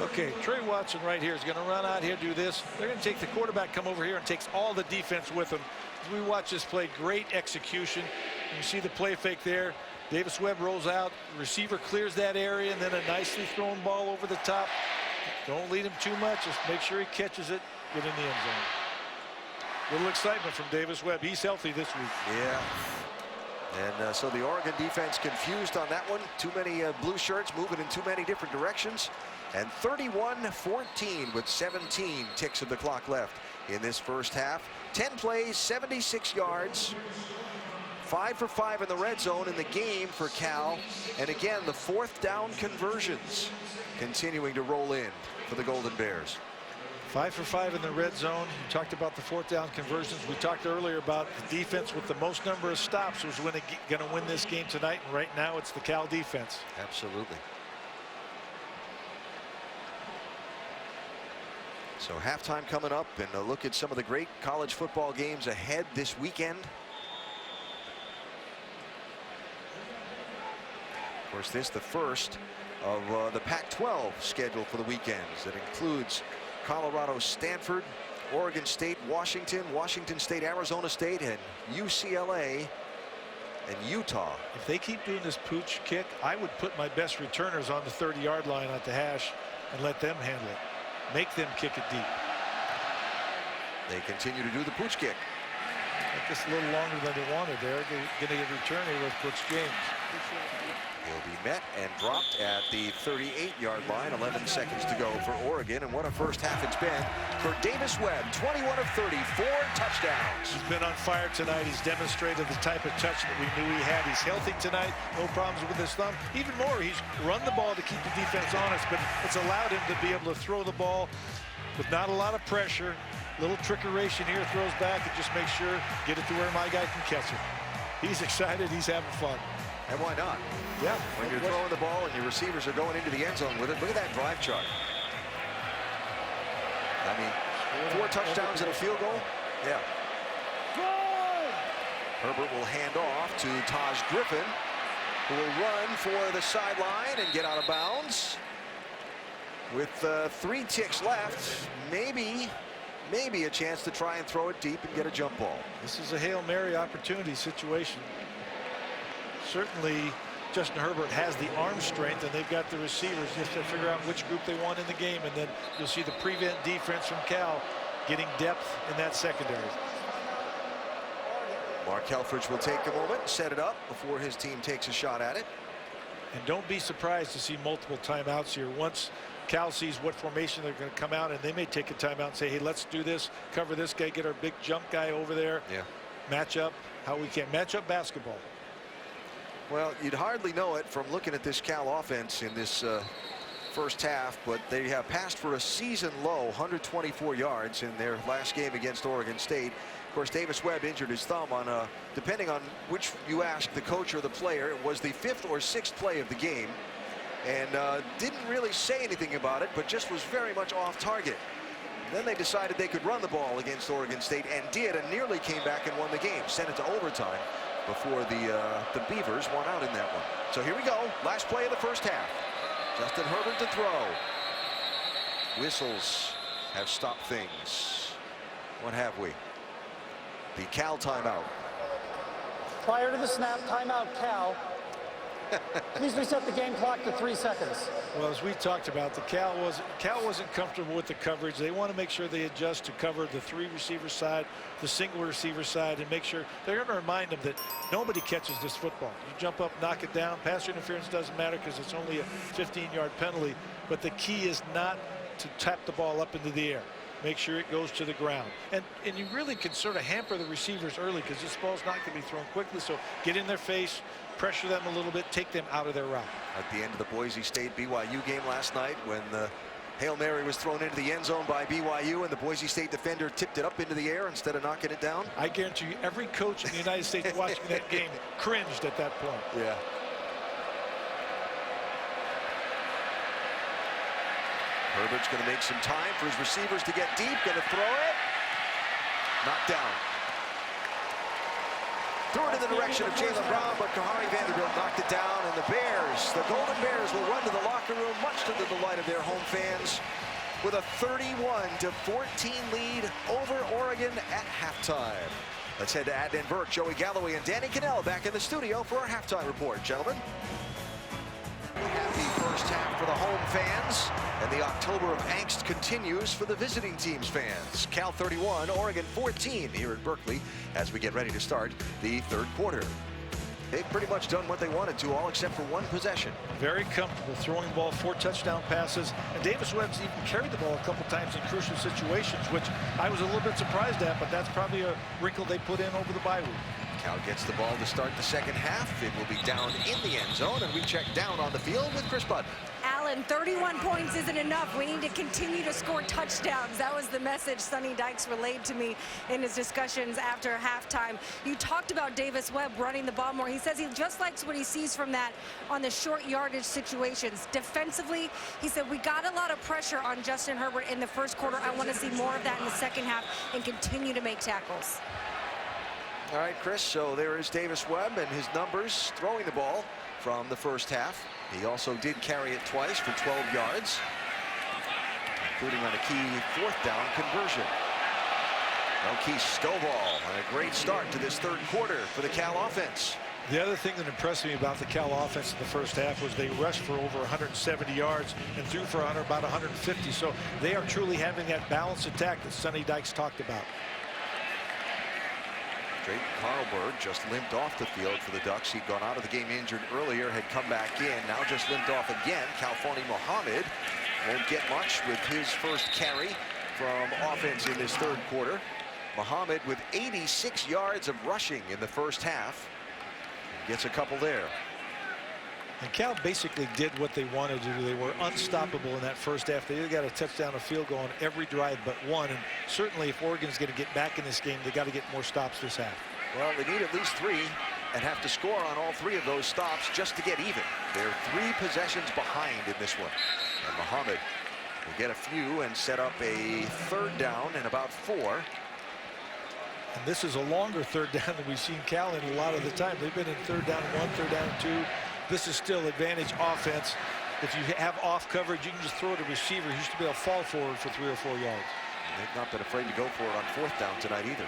Okay, Trey Watson right here is going to run out here, do this. They're going to take the quarterback, come over here, and takes all the defense with him. As we watch this play, great execution. You see the play fake there. Davis Webb rolls out, receiver clears that area, and then a nicely thrown ball over the top. Don't lead him too much, just make sure he catches it, get in the end zone. Little excitement from Davis Webb. He's healthy this week. Yeah. And so the Oregon defense confused on that one. Too many blue shirts moving in too many different directions. And 31-14 with 17 ticks of the clock left in this first half. 10 plays, 76 yards. 5 for 5 in the red zone in the game for Cal. And again, the 4th down conversions continuing to roll in for the Golden Bears. 5 for 5 in the red zone. We talked about the 4th down conversions. We talked earlier about the defense with the most number of stops was going to win this game tonight. And right now it's the Cal defense. Absolutely. So halftime coming up, and a look at some of the great college football games ahead this weekend. Of course, this the first of the Pac-12 schedule for the weekends. That includes Colorado, Stanford, Oregon State, Washington, Washington State, Arizona State, and UCLA and Utah. If they keep doing this pooch kick, I would put my best returners on the 30-yard line at the hash and let them handle it. Make them kick it deep. They continue to do the pooch kick. Took this a little longer than they wanted there. Going to get returned here with Coach James. He'll be met and dropped at the 38-yard line. 11 seconds to go for Oregon. And what a first half it's been for Davis Webb. 21 of 30, 4 touchdowns. He's been on fire tonight. He's demonstrated the type of touch that we knew he had. He's healthy tonight. No problems with his thumb. Even more, he's run the ball to keep the defense honest, but it's allowed him to be able to throw the ball with not a lot of pressure. Little trickeration here, throws back and just make sure, get it to where my guy can catch it. He's excited. He's having fun. And why not? Yeah. When you're throwing the ball and your receivers are going into the end zone with it. Look at that drive chart. I mean, 4 touchdowns and a field goal. Yeah. Herbert will hand off to Taj Griffin, who will run for the sideline and get out of bounds. With 3 ticks left, maybe a chance to try and throw it deep and get a jump ball. This is a Hail Mary opportunity situation. Certainly Justin Herbert has the arm strength, and they've got the receivers just to figure out which group they want in the game, and then you'll see the prevent defense from Cal getting depth in that secondary. Mark Helfrich will take a moment, set it up before his team takes a shot at it. And don't be surprised to see multiple timeouts here. Once Cal sees what formation they're going to come out, and they may take a timeout and say, hey, let's do this, cover this guy, get our big jump guy over there. Yeah. Match up how we can match up basketball. Well, you'd hardly know it from looking at this Cal offense in this first half, but they have passed for a season low 124 yards in their last game against Oregon State. Of course, Davis Webb injured his thumb on depending on which you ask, the coach or the player. It was the 5th or 6th play of the game, and didn't really say anything about it, but just was very much off target. Then they decided they could run the ball against Oregon State, and did, and nearly came back and won the game, sent it to overtime. before the Beavers won out in that one. So here we go. Last play of the first half. Justin Herbert to throw. Whistles have stopped things. What have we? The Cal timeout. Prior to the snap, timeout, Cal. Please reset the game clock to 3 seconds. Well, as we talked about, Cal wasn't comfortable with the coverage. They want to make sure they adjust to cover the 3 receiver side, the single receiver side, and make sure they're going to remind them that nobody catches this football. You jump up, knock it down. Pass interference doesn't matter because it's only a 15-yard penalty. But the key is not to tap the ball up into the air. Make sure it goes to the ground. And you really can sort of hamper the receivers early because this ball's not going to be thrown quickly. So get in their face, pressure them a little bit, take them out of their route. At the end of the Boise State BYU game last night, when the Hail Mary was thrown into the end zone by BYU and the Boise State defender tipped it up into the air instead of knocking it down. I guarantee you every coach in the United States watching that game cringed at that point. Yeah. Herbert's going to make some time for his receivers to get deep. Going to throw it. Knocked down. Threw it in the direction of Jaylen Brown, but Kahari Vanderbilt knocked it down. And the Bears, the Golden Bears, will run to the locker room, much to the delight of their home fans, with a 31-14 lead over Oregon at halftime. Let's head to Adnan Burke, Joey Galloway, and Danny Cannell back in the studio for our halftime report. Gentlemen. Happy first half for the home fans, and the October of angst continues for the visiting team's fans. Cal 31, Oregon 14 here at Berkeley as we get ready to start the third quarter. They've pretty much done what they wanted to, all except for one possession. Very comfortable throwing the ball, 4 touchdown passes, and Davis Webb's even carried the ball a couple times in crucial situations, which I was a little bit surprised at, but that's probably a wrinkle they put in over the bye week. Cal gets the ball to start the second half. It will be down in the end zone, and we check down on the field with Chris Button. Allen, 31 points isn't enough. We need to continue to score touchdowns. That was the message Sonny Dykes relayed to me in his discussions after halftime. You talked about Davis Webb running the ball more. He says he just likes what he sees from that on the short yardage situations. Defensively, he said, we got a lot of pressure on Justin Herbert in the first quarter. I want to see more of that in the second half and continue to make tackles. All right, Chris, so there is Davis Webb and his numbers throwing the ball from the first half. He also did carry it twice for 12 yards, including on a key fourth down conversion. Keith Stovall, and a great start to this third quarter for the Cal offense. The other thing that impressed me about the Cal offense in the first half was they rushed for over 170 yards and threw for about 150. So they are truly having that balanced attack that Sonny Dykes talked about. Drayton Carlberg just limped off the field for the Ducks. He'd gone out of the game injured earlier, had come back in, now just limped off again. Kalfani Muhammad won't get much with his first carry from offense in this third quarter. Muhammad with 86 yards of rushing in the first half. Gets a couple there. And Cal basically did what they wanted to do. They were unstoppable in that first half. They either got a touchdown or field goal on every drive but one. And certainly if Oregon's going to get back in this game, they got to get more stops this half. Well, they need at least 3 and have to score on all 3 of those stops just to get even. They're 3 possessions behind in this one. And Muhammad will get a few and set up a third down in about 4. And this is a longer third down than we've seen Cal in a lot of the time. They've been in third down 1, third down 2. This is still advantage offense. If you have off coverage, you can just throw it to a receiver. He used to be able to fall forward for 3 or 4 yards. And they've not been afraid to go for it on fourth down tonight either.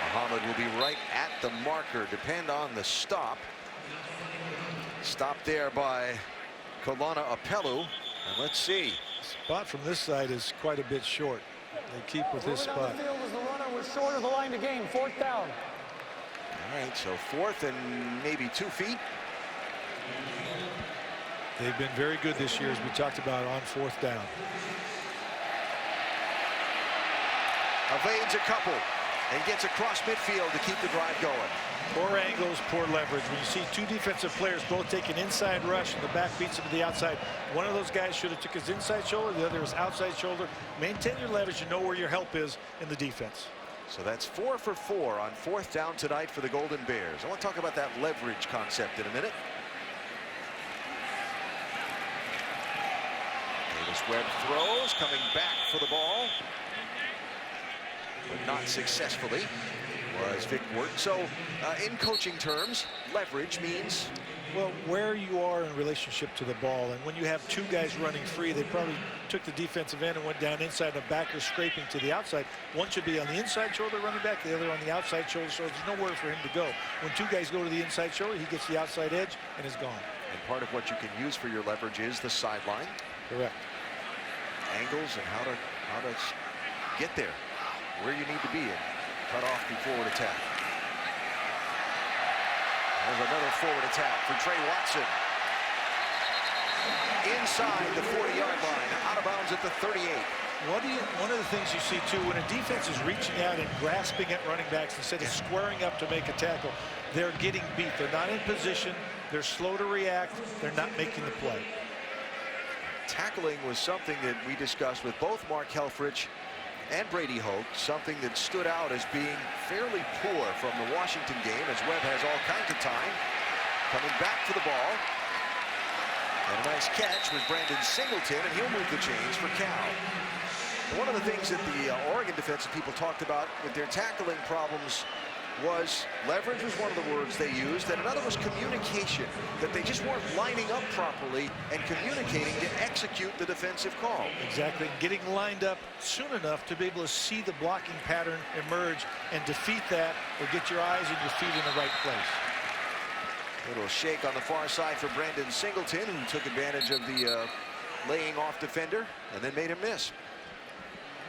Muhammad will be right at the marker. Depend on the stop. Stop there by Kolana Apelu. And let's see. Spot from this side is quite a bit short. They keep with his spot. The field as the runner was short of the line to gain, 4th down. All right, so 4th and maybe 2 feet. They've been very good this year, as we talked about, on 4th down. Evades a couple and gets across midfield to keep the drive going. Poor angles, poor leverage. When you see 2 defensive players both take an inside rush and the back beats into the outside, one of those guys should have took his inside shoulder, the other his outside shoulder. Maintain your leverage. You know where your help is in the defense. So that's 4 for 4 on 4th down tonight for the Golden Bears. I want to talk about that leverage concept in a minute. Davis Webb throws, coming back for the ball. but not successfully, was Vic Wharton. So in coaching terms, leverage means, well, where you are in relationship to the ball. And when you have two guys running free, they probably took the defensive end and went down inside, the backer scraping to the outside. One should be on the inside shoulder running back, the other on the outside shoulder, so there's nowhere for him to go. When two guys go to the inside shoulder, he gets the outside edge and is gone. and part of what you can use for your leverage is the sideline. Correct. Angles and how to get there, where you need to be and cut off the forward attack. There's another forward attack for Trey Watson. Inside the 40-yard line, out of bounds at the 38. One of the things you see too, when a defense is reaching out and grasping at running backs instead of squaring up to make a tackle, they're getting beat. They're not in position. They're slow to react. They're not making the play. Tackling was something that we discussed with both Mark Helfrich and Brady Hoke, something that stood out as being fairly poor from the Washington game, as Webb has all kinds of time. Coming back to the ball. And a nice catch was Brandon Singleton, and he'll move the chains for Cal. One of the things that the Oregon defensive people talked about with their tackling problems was leverage was one of the words they used, and another was communication, that they just weren't lining up properly and communicating to execute the defensive call. Exactly. Getting lined up soon enough to be able to see the blocking pattern emerge and defeat that, or get your eyes and your feet in the right place. Little shake on the far side for Brandon Singleton, who took advantage of the laying off defender and then made him miss.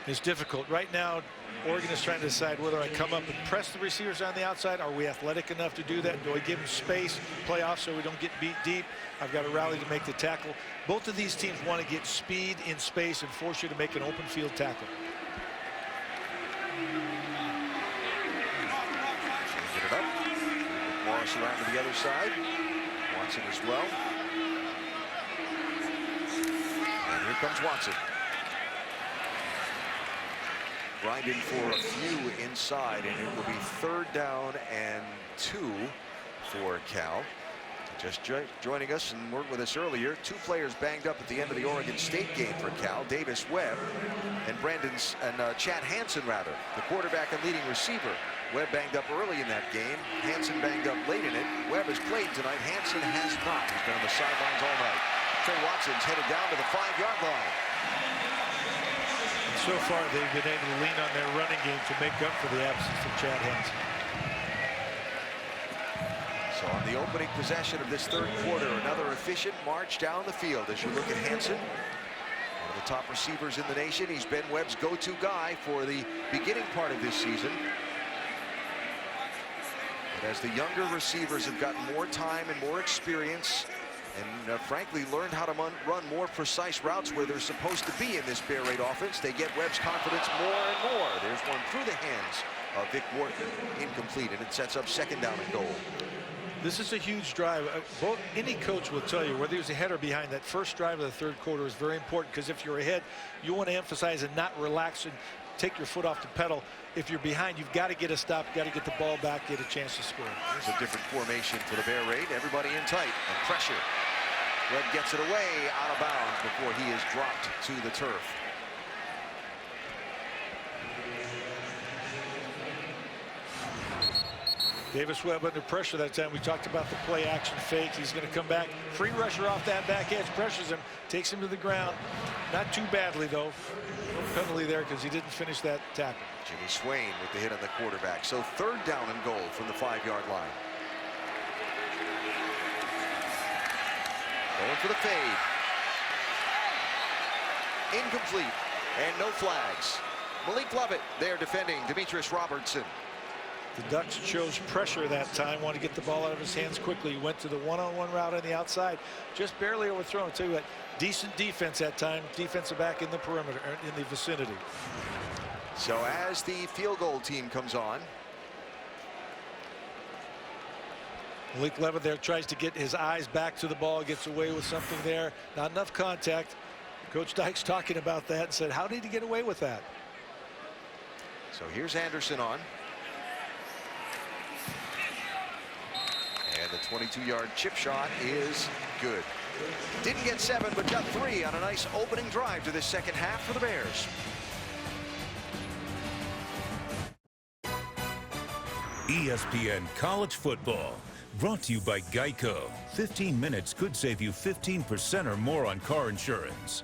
It's difficult. Right now, Oregon is trying to decide whether I come up and press the receivers on the outside. Are we athletic enough to do that? Do I give them space, play off so we don't get beat deep? I've got to rally to make the tackle. Both of these teams want to get speed in space and force you to make an open field tackle. Get it up. Morris around to the other side. Watson as well. And here comes Watson. Grinding for a few inside, and it will be 3rd down and 2 for Cal. Just joining us and worked with us earlier, 2 players banged up at the end of the Oregon State game for Cal, Davis Webb and Chad Hansen, rather, the quarterback and leading receiver. Webb banged up early in that game. Hansen banged up late in it. Webb has played tonight. Hansen has not. He's been on the sidelines all night. Trey Watson's headed down to the 5-yard line. So far, they've been able to lean on their running game to make up for the absence of Chad Hansen. So on the opening possession of this 3rd quarter, another efficient march down the field as you look at Hansen. One of the top receivers in the nation. He's been Webb's go-to guy for the beginning part of this season. But as the younger receivers have gotten more time and more experience, and frankly learned how to run more precise routes where they're supposed to be in this Bear Raid offense, they get Webb's confidence more and more. There's one through the hands of Vic Wharton, incomplete, and it sets up 2nd down and goal. This is a huge drive. Any coach will tell you, whether he's ahead or behind, that first drive of the 3rd quarter is very important, because if you're ahead, you want to emphasize and not relax and take your foot off the pedal. If you're behind, you've got to get a stop, got to get the ball back, get a chance to score. There's a different formation for the Bear Raid. Everybody in tight and pressure. Webb gets it away out of bounds before he is dropped to the turf. Davis Webb under pressure that time. We talked about the play action fake. He's going to come back. Free rusher off that back edge, pressures him, takes him to the ground. Not too badly, though. No penalty there because he didn't finish that tackle. Jimmy Swain with the hit on the quarterback. So 3rd down and goal from the 5-yard line. Going for the fade. Incomplete. And no flags. Malik Lovett there defending Demetrius Robertson. The Ducks chose pressure that time, wanted to get the ball out of his hands quickly. He went to the one-on-one route on the outside, just barely overthrown. I'll tell you what, decent defense that time. Defensive back in the perimeter, in the vicinity. So as the field goal team comes on, Malik Lovett there tries to get his eyes back to the ball, gets away with something there. Not enough contact. Coach Dykes talking about that and said, how did he get away with that? so here's Anderson on. And the 22-yard chip shot is good. Didn't get 7, but got 3 on a nice opening drive to this 2nd half for the Bears. ESPN College Football, brought to you by Geico. 15 minutes could save you 15% or more on car insurance.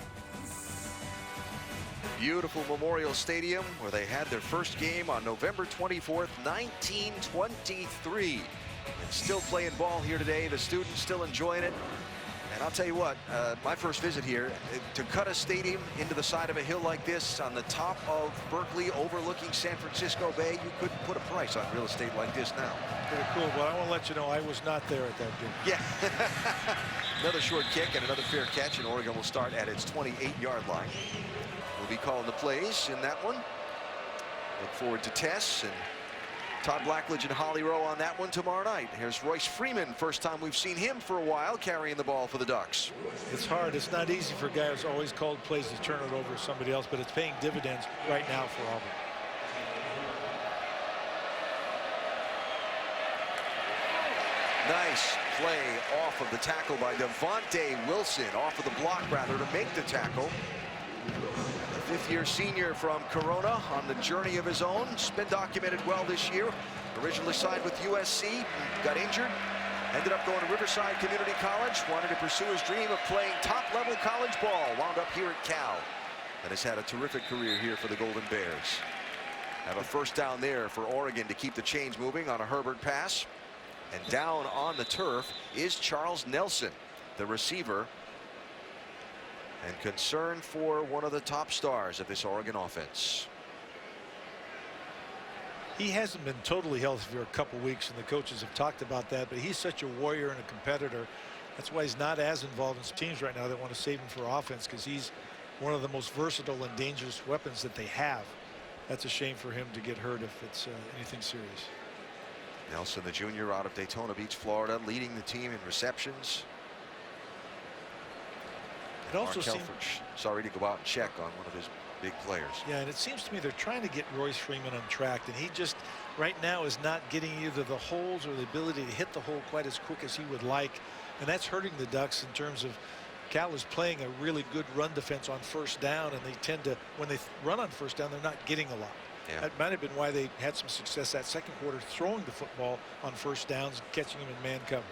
Beautiful Memorial Stadium, where they had their first game on November 24th, 1923. And still playing ball here today. The students still enjoying it. And I'll tell you what, my first visit here, to cut a stadium into the side of a hill like this on the top of Berkeley overlooking San Francisco Bay, you couldn't put a price on real estate like this now. Pretty cool, but I want to let you know I was not there at that game. Yeah. Another short kick and another fair catch, and Oregon will start at its 28-yard line. We'll be calling the plays in that one. Look forward to Tess and Todd Blackledge and Holly Rowe on that one tomorrow night. Here's Royce Freeman, first time we've seen him for a while, carrying the ball for the Ducks. It's hard. It's not easy for a guy who's always called plays to turn it over to somebody else, but it's paying dividends right now for Auburn. Nice play off of the tackle by Devontae Wilson, off of the block rather, to make the tackle. The fifth-year senior from Corona on the journey of his own. It's been documented well this year. Originally signed with USC, got injured, ended up going to Riverside Community College, wanted to pursue his dream of playing top-level college ball, wound up here at Cal, and has had a terrific career here for the Golden Bears. Have a first down there for Oregon to keep the chains moving on a Herbert pass. And down on the turf is Charles Nelson, the receiver, and concern for one of the top stars of this Oregon offense. He hasn't been totally healthy for a couple weeks, and the coaches have talked about that, but he's such a warrior and a competitor. That's why he's not as involved in teams right now that want to save him for offense, because he's one of the most versatile and dangerous weapons that they have. That's a shame for him to get hurt if it's anything serious. Nelson, the junior out of Daytona Beach, Florida, leading the team in receptions. It also Mark Helfrich, sorry to go out and check on one of his big players. Yeah, and it seems to me they're trying to get Royce Freeman on track, and he just right now is not getting either the holes or the ability to hit the hole quite as quick as he would like, and that's hurting the Ducks in terms of Cal is playing a really good run defense on first down, and they tend to, when they run on first down, they're not getting a lot. Yeah. That might have been why they had some success that second quarter throwing the football on first downs and catching him in man coverage.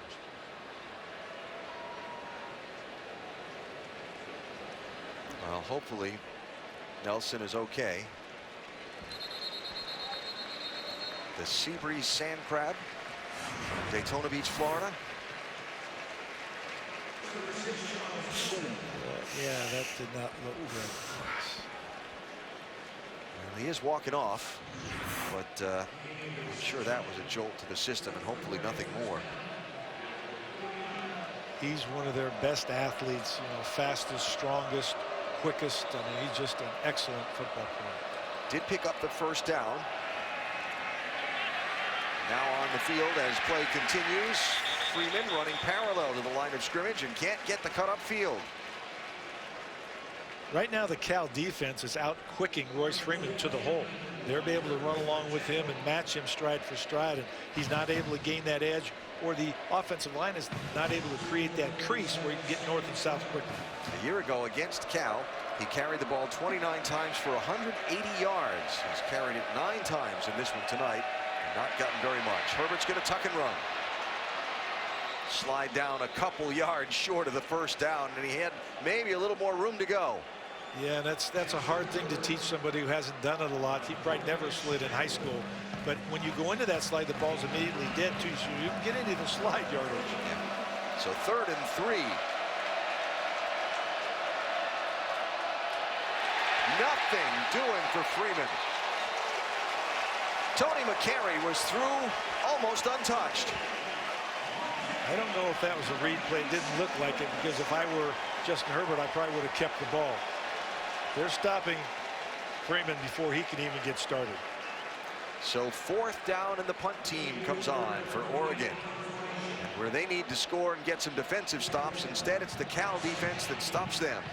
Well, hopefully Nelson is okay. The Seabreeze Sand Crab from Daytona Beach, Florida. Yeah, that did not look good. Well, he is walking off, but I'm sure that was a jolt to the system, and hopefully nothing more. He's one of their best athletes, you know, fastest, strongest, quickest. I mean, he's just an excellent football player. Did pick up the first down. Now on the field as play continues. Freeman running parallel to the line of scrimmage and can't get the cut up field. Right now the Cal defense is out quicking Royce Freeman to the hole. They'll be able to run along with him and match him stride for stride, and he's not able to gain that edge, or the offensive line is not able to create that crease where you can get north and south quickly. A year ago against Cal, he carried the ball 29 times for 180 yards. He's carried it 9 times in this one tonight and not gotten very much. Herbert's going to tuck and run. Slide down a couple yards short of the first down, and he had maybe a little more room to go. Yeah, that's a hard thing to teach somebody who hasn't done it a lot. He probably never slid in high school, but when you go into that slide, the ball's immediately dead too, so you can get into the slide yardage. Yeah. So 3rd and 3. Nothing doing for Freeman. Tony McCary was through almost untouched. I don't know if that was a read play. It didn't look like it, because if I were Justin Herbert, I probably would have kept the ball. They're stopping Freeman before he can even get started. So 4th down, and the punt team comes on for Oregon, and where they need to score and get some defensive stops. Instead, it's the Cal defense that stops them.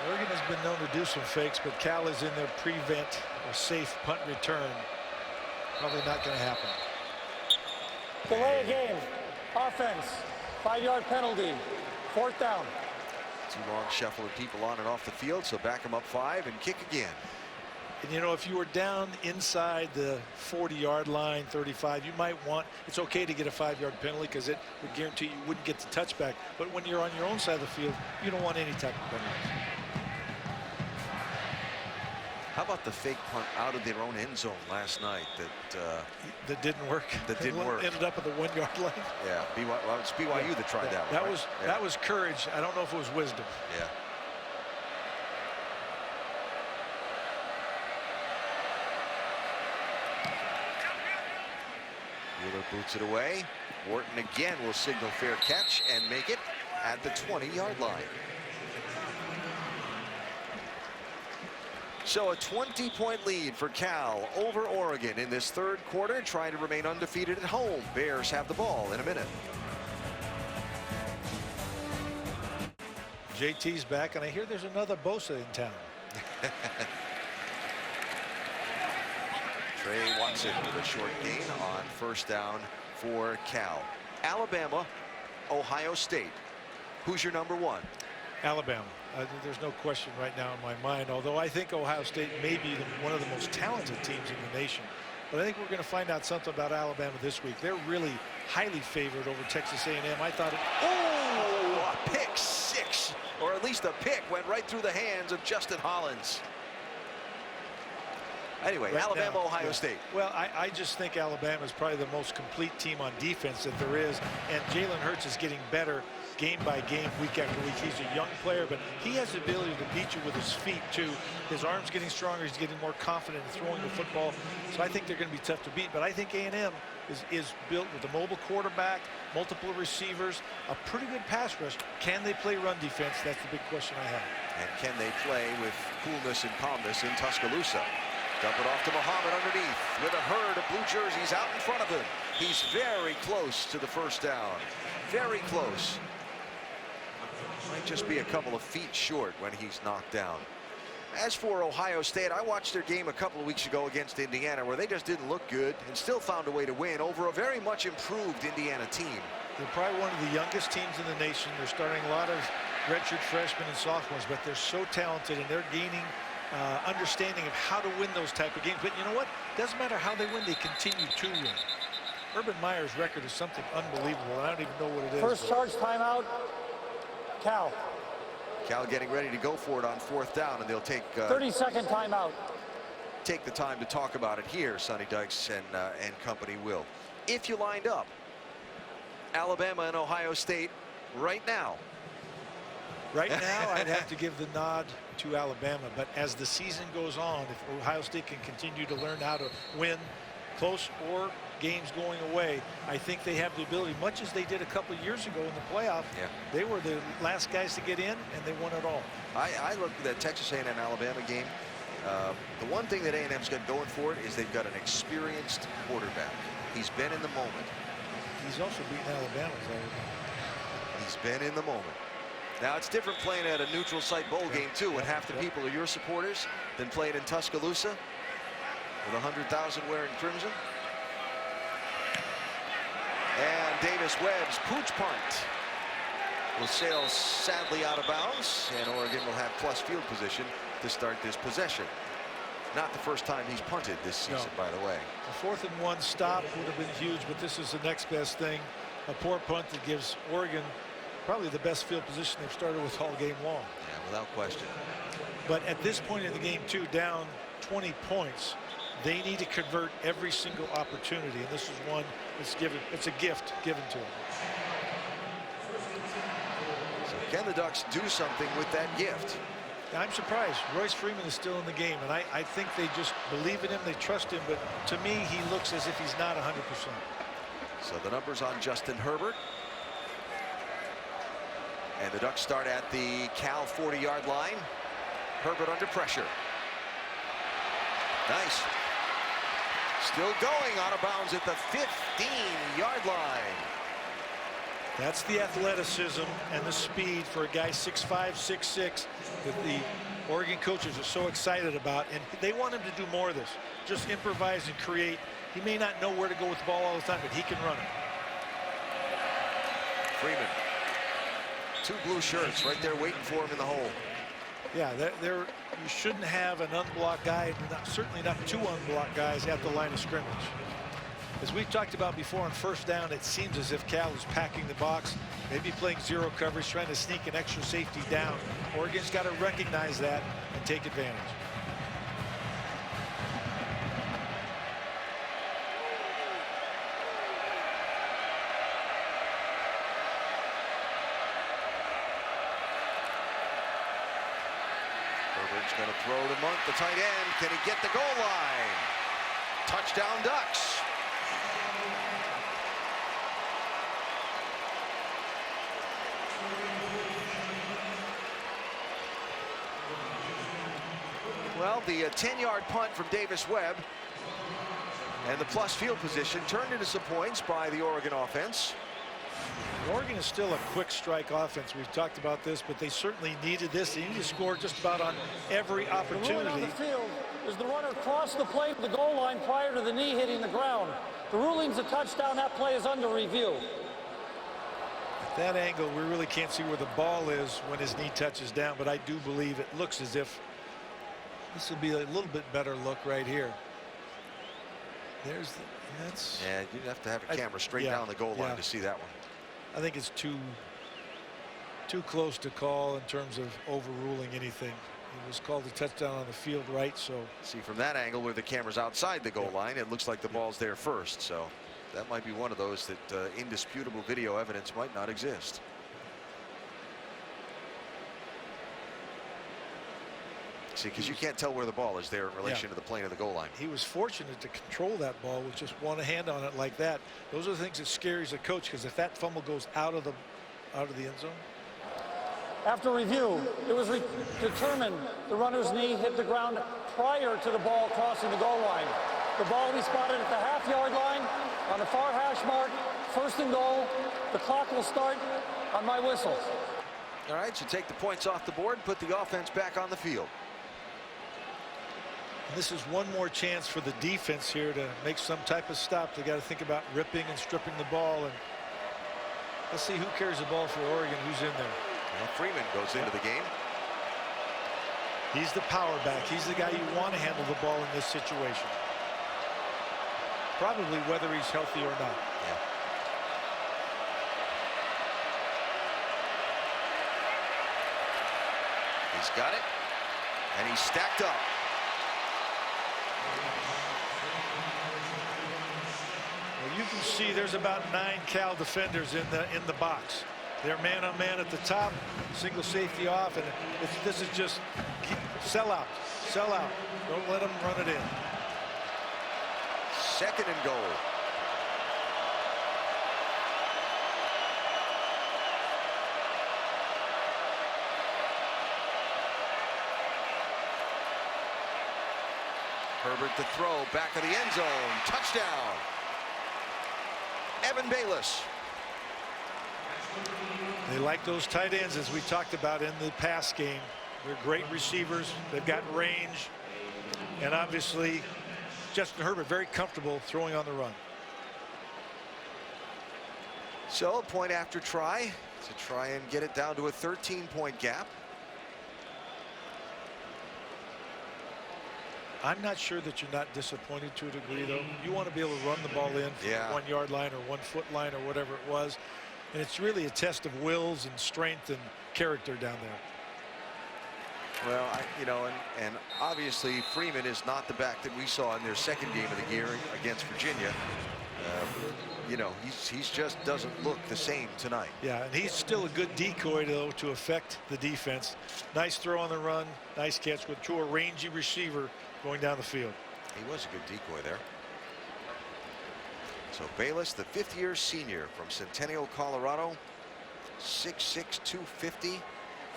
Oregon has been known to do some fakes, but Cal is in their prevent or safe punt return. Probably not going to happen. Delay a game. Offense. 5-yard penalty. 4th down. Too long shuffling people on and off the field, so back them up 5 and kick again. And you know, if you were down inside the 40-yard line, 35, you might want, it's okay to get a 5-yard penalty because it would guarantee you wouldn't get the touchback. But when you're on your own side of the field, you don't want any type of penalty. How about the fake punt out of their own end zone last night that didn't work? That didn't work. Ended up at the 1-yard line. Yeah, well, it's BYU that tried that one. That right? was that was courage. I don't know if it was wisdom. Yeah. Wheeler boots it away. Wharton again will signal fair catch and make it at the 20-yard line. So a 20-point lead for Cal over Oregon in this 3rd quarter, trying to remain undefeated at home. Bears have the ball in a minute. JT's back, and I hear there's another Bosa in town. Trey Watson with a short gain on 1st down for Cal. Alabama, Ohio State. Who's your number 1? Alabama. There's no question right now in my mind, although I think Ohio State may be one of the most talented teams in the nation. But I think we're going to find out something about Alabama this week. They're really highly favored over Texas A&M. I thought it. Oh, a pick 6, or at least a pick went right through the hands of Justin Hollins. Anyway, right Alabama, now, Ohio State. Well, I just think Alabama is probably the most complete team on defense that there is, and Jalen Hurts is getting better game by game, week after week. He's a young player, but he has the ability to beat you with his feet too. His arm's getting stronger. He's getting more confident in throwing the football. So I think they're going to be tough to beat. But I think A&M is built with a mobile quarterback, multiple receivers, a pretty good pass rush. Can they play run defense? That's the big question I have. And can they play with coolness and calmness in Tuscaloosa? Dump it off to Muhammad underneath with a herd of blue jerseys out in front of him. He's very close to the 1st down. Very close. Might just be a couple of feet short when he's knocked down. As for Ohio State, I watched their game a couple of weeks ago against Indiana, where they just didn't look good and still found a way to win over a very much improved Indiana team. They're probably one of the youngest teams in the nation. They're starting a lot of redshirt freshmen and sophomores, but they're so talented and they're gaining understanding of how to win those type of games. But you know what? Doesn't matter how they win, they continue to win. Urban Meyer's record is something unbelievable. I don't even know what it is. First charge timeout, Cal. Cal getting ready to go for it on 4th down, and they'll take 30-second timeout. Take the time to talk about it here. Sonny Dykes and company will. If you lined up Alabama and Ohio State right now. Right now, I'd have to give the nod to Alabama, but as the season goes on, if Ohio State can continue to learn how to win close or games going away, I think they have the ability, much as they did a couple of years ago in the playoff. Yeah. They were the last guys to get in, and they won it all. I looked at that Texas A&M Alabama game. The one thing that A&M's got going for it is they've got an experienced quarterback. He's been in the moment. He's also beaten Alabama. He's been in the moment. Now, it's different playing at a neutral site bowl game, too, when half the people are your supporters, than playing in Tuscaloosa with 100,000 wearing crimson. And Davis Webb's pooch punt will sail sadly out of bounds, and Oregon will have plus field position to start this possession. Not the first time he's punted this season, by the way. A 4th and 1 stop would have been huge, but this is the next best thing. A poor punt that gives Oregon probably the best field position they've started with all game long. Yeah, without question. But at this point in the game, too, down 20 points, they need to convert every single opportunity, and this is one that's given. It's a gift given to them. So can the Ducks do something with that gift? I'm surprised. Royce Freeman is still in the game, and I think they just believe in him, they trust him, but to me, he looks as if he's not 100%. So the numbers on Justin Herbert. And the Ducks start at the Cal 40-yard line. Herbert under pressure. Nice. Still going, out of bounds at the 15-yard line. That's the athleticism and the speed for a guy 6'5", 6'6", that the Oregon coaches are so excited about, and they want him to do more of this. Just improvise and create. He may not know where to go with the ball all the time, but he can run it. Freeman 2 blue shirts right there waiting for him in the hole. Yeah, you shouldn't have an unblocked guy, certainly not 2 unblocked guys at the line of scrimmage. As we've talked about before on first down, it seems as if Cal is packing the box, maybe playing zero coverage, trying to sneak an extra safety down. Oregon's got to recognize that and take advantage. Herbert's going to throw to Monk, the tight end. Can he get the goal line? Touchdown Ducks. Well, the 10-yard punt from Davis Webb and the plus field position turned into some points by the Oregon offense. Oregon is still a quick strike offense. We've talked about this, but they certainly needed this. They need to score just about on every opportunity. The ruling on the field is the runner crossed the plate of the goal line prior to the knee hitting the ground. The ruling's a touchdown. That play is under review. At that angle, we really can't see where the ball is when his knee touches down, but I do believe it looks as if this will be a little bit better look right here. That's. Yeah, you'd have to have a camera straight down the goal line to see that one. I think it's too close to call in terms of overruling anything. It was called a touchdown on the field, right? So see from that angle where the camera's outside the goal line, it looks like the ball's there first. So that might be one of those that indisputable video evidence might not exist. See, because you can't tell where the ball is there in relation to the plane of the goal line. He was fortunate to control that ball with just one hand on it like that. Those are the things that scare you as a coach, because if that fumble goes out of the end zone. After review, it was determined the runner's knee hit the ground prior to the ball crossing the goal line. The ball will be spotted at the half-yard line on the far hash mark. 1st and goal. The clock will start on my whistle. All right, so take the points off the board, put the offense back on the field. This is one more chance for the defense here to make some type of stop. They got to think about ripping and stripping the ball, and let's see who carries the ball for Oregon, who's in there. Well, Freeman goes into the game. He's the power back. He's the guy you want to handle the ball in this situation. Probably whether he's healthy or not. Yeah. He's got it, and he's stacked up. Well, you can see there's about 9 Cal defenders in the box. They're man on man at the top, single safety off, and this is just sell out. Don't let them run it in. 2nd and goal. Herbert the throw, back of the end zone, touchdown. Evan Bayless. They like those tight ends, as we talked about in the pass game. They're great receivers. They've got range. And obviously, Justin Herbert very comfortable throwing on the run. So a point after try to try and get it down to a 13-point gap. I'm not sure that you're not disappointed to a degree, though. You want to be able to run the ball in from the 1 yard line or 1 foot line or whatever it was. And it's really a test of wills and strength and character down there. Well, and obviously Freeman is not the back that we saw in their 2nd game of the year against Virginia. He just doesn't look the same tonight. Yeah, and he's still a good decoy, though, to affect the defense. Nice throw on the run, nice catch with a rangy receiver going down the field. He was a good decoy there. So Bayless, the 5th-year senior from Centennial, Colorado, 6'6", 250,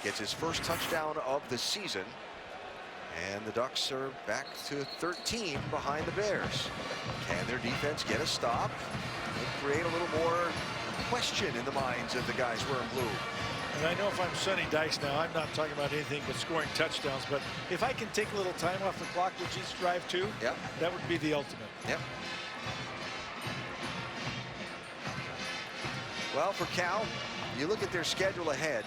gets his first touchdown of the season. And the Ducks are back to 13 behind the Bears. Can their defense get a stop and create a little more question in the minds of the guys wearing blue? And I know if I'm Sonny Dykes now, I'm not talking about anything but scoring touchdowns. But if I can take a little time off the clock, which is drive 2, that would be the ultimate. Yep. Well, for Cal, you look at their schedule ahead,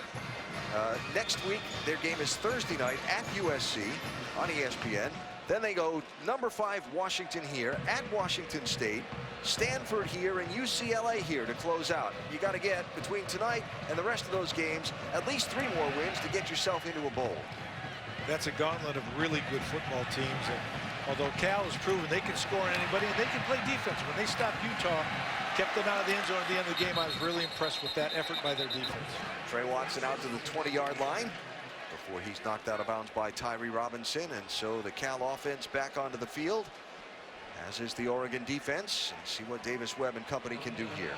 next week their game is Thursday night at USC on ESPN. Then they go number 5 Washington here, at Washington State, Stanford here, and UCLA here to close out. You got to get, between tonight and the rest of those games, at least 3 more wins to get yourself into a bowl. That's a gauntlet of really good football teams. And although Cal has proven they can score on anybody and they can play defense. When they stopped Utah, kept them out of the end zone at the end of the game, I was really impressed with that effort by their defense. Trey Watson out to the 20-yard line before he's knocked out of bounds by Tyree Robinson. And so the Cal offense back onto the field, as is the Oregon defense. And see what Davis Webb and company can do here.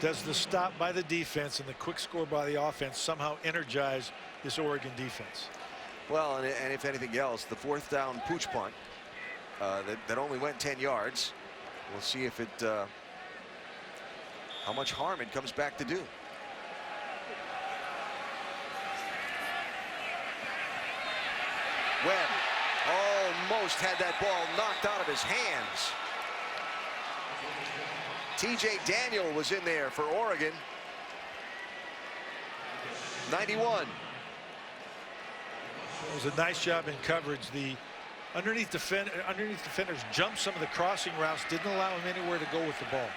Does the stop by the defense and the quick score by the offense somehow energize this Oregon defense? Well, and if anything else, the 4th down pooch punt that only went 10 yards. We'll see if it how much harm it comes back to do. Webb almost had that ball knocked out of his hands. TJ Daniel was in there for Oregon. 91. It was a nice job in coverage. The underneath defenders jumped some of the crossing routes, didn't allow him anywhere to go with the ball.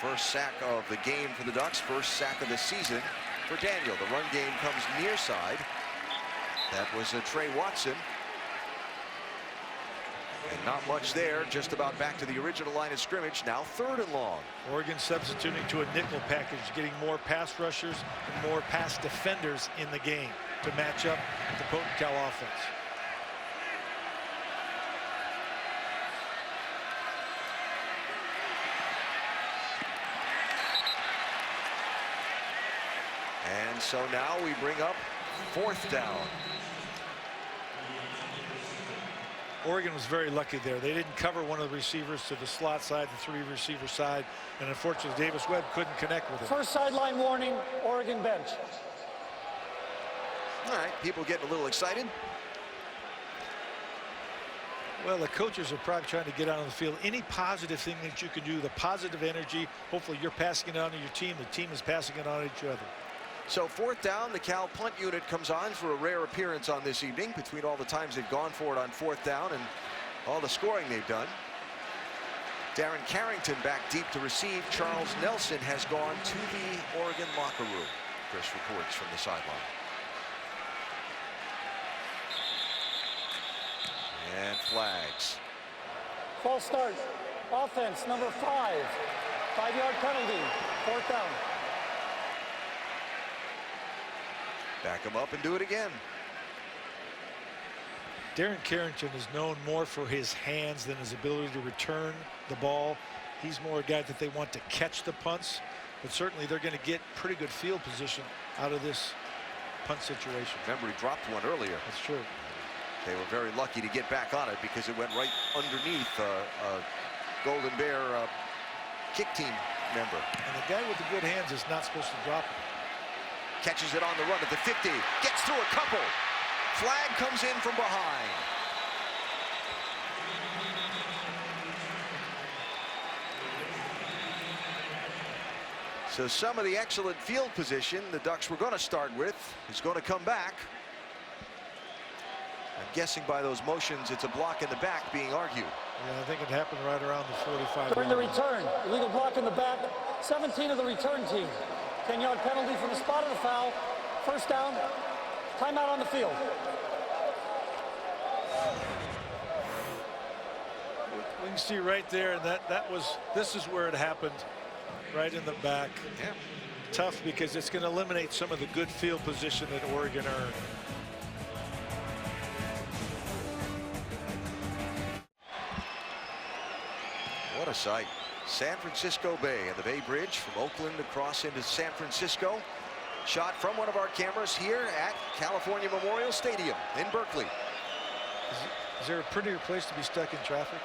First sack of the game for the Ducks, first sack of the season for Daniel. The run game comes near side. That was Trey Watson. And not much there, just about back to the original line of scrimmage, now 3rd and long. Oregon substituting to a nickel package, getting more pass rushers and more pass defenders in the game to match up with the potent Cal offense. And so now we bring up 4th down. Oregon was very lucky there. They didn't cover one of the receivers to the slot side, the 3 receiver side, and unfortunately Davis Webb couldn't connect with it. First sideline warning, Oregon bench. All right, people getting a little excited. Well, the coaches are probably trying to get out on the field. Any positive thing that you can do, the positive energy, hopefully you're passing it on to your team. The team is passing it on to each other. So 4th down, the Cal punt unit comes on for a rare appearance on this evening between all the times they've gone for it on 4th down and all the scoring they've done. Darren Carrington back deep to receive. Charles Nelson has gone to the Oregon locker room. Chris reports from the sideline. And flags. False start. Offense, number 5. 5-yard penalty. 4th down. Back him up and do it again. Darren Carrington is known more for his hands than his ability to return the ball. He's more a guy that they want to catch the punts, but certainly they're going to get pretty good field position out of this punt situation. Remember, he dropped one earlier. That's true. They were very lucky to get back on it because it went right underneath a Golden Bear kick team member. And the guy with the good hands is not supposed to drop it. Catches it on the run at the 50. Gets through a couple. Flag comes in from behind. So some of the excellent field position the Ducks were going to start with is going to come back. I'm guessing by those motions it's a block in the back being argued. Yeah, I think it happened right around the 45. During the return, illegal block in the back, 17 of the return team. 10-yard penalty for the spot of the foul. First down, timeout on the field. We can see right there, and this is where it happened, right in the back. Yeah. Tough because it's going to eliminate some of the good field position that Oregon earned. What a sight. San Francisco Bay and the Bay Bridge from Oakland across into San Francisco. Shot from one of our cameras here at California Memorial Stadium in Berkeley. Is there a prettier place to be stuck in traffic?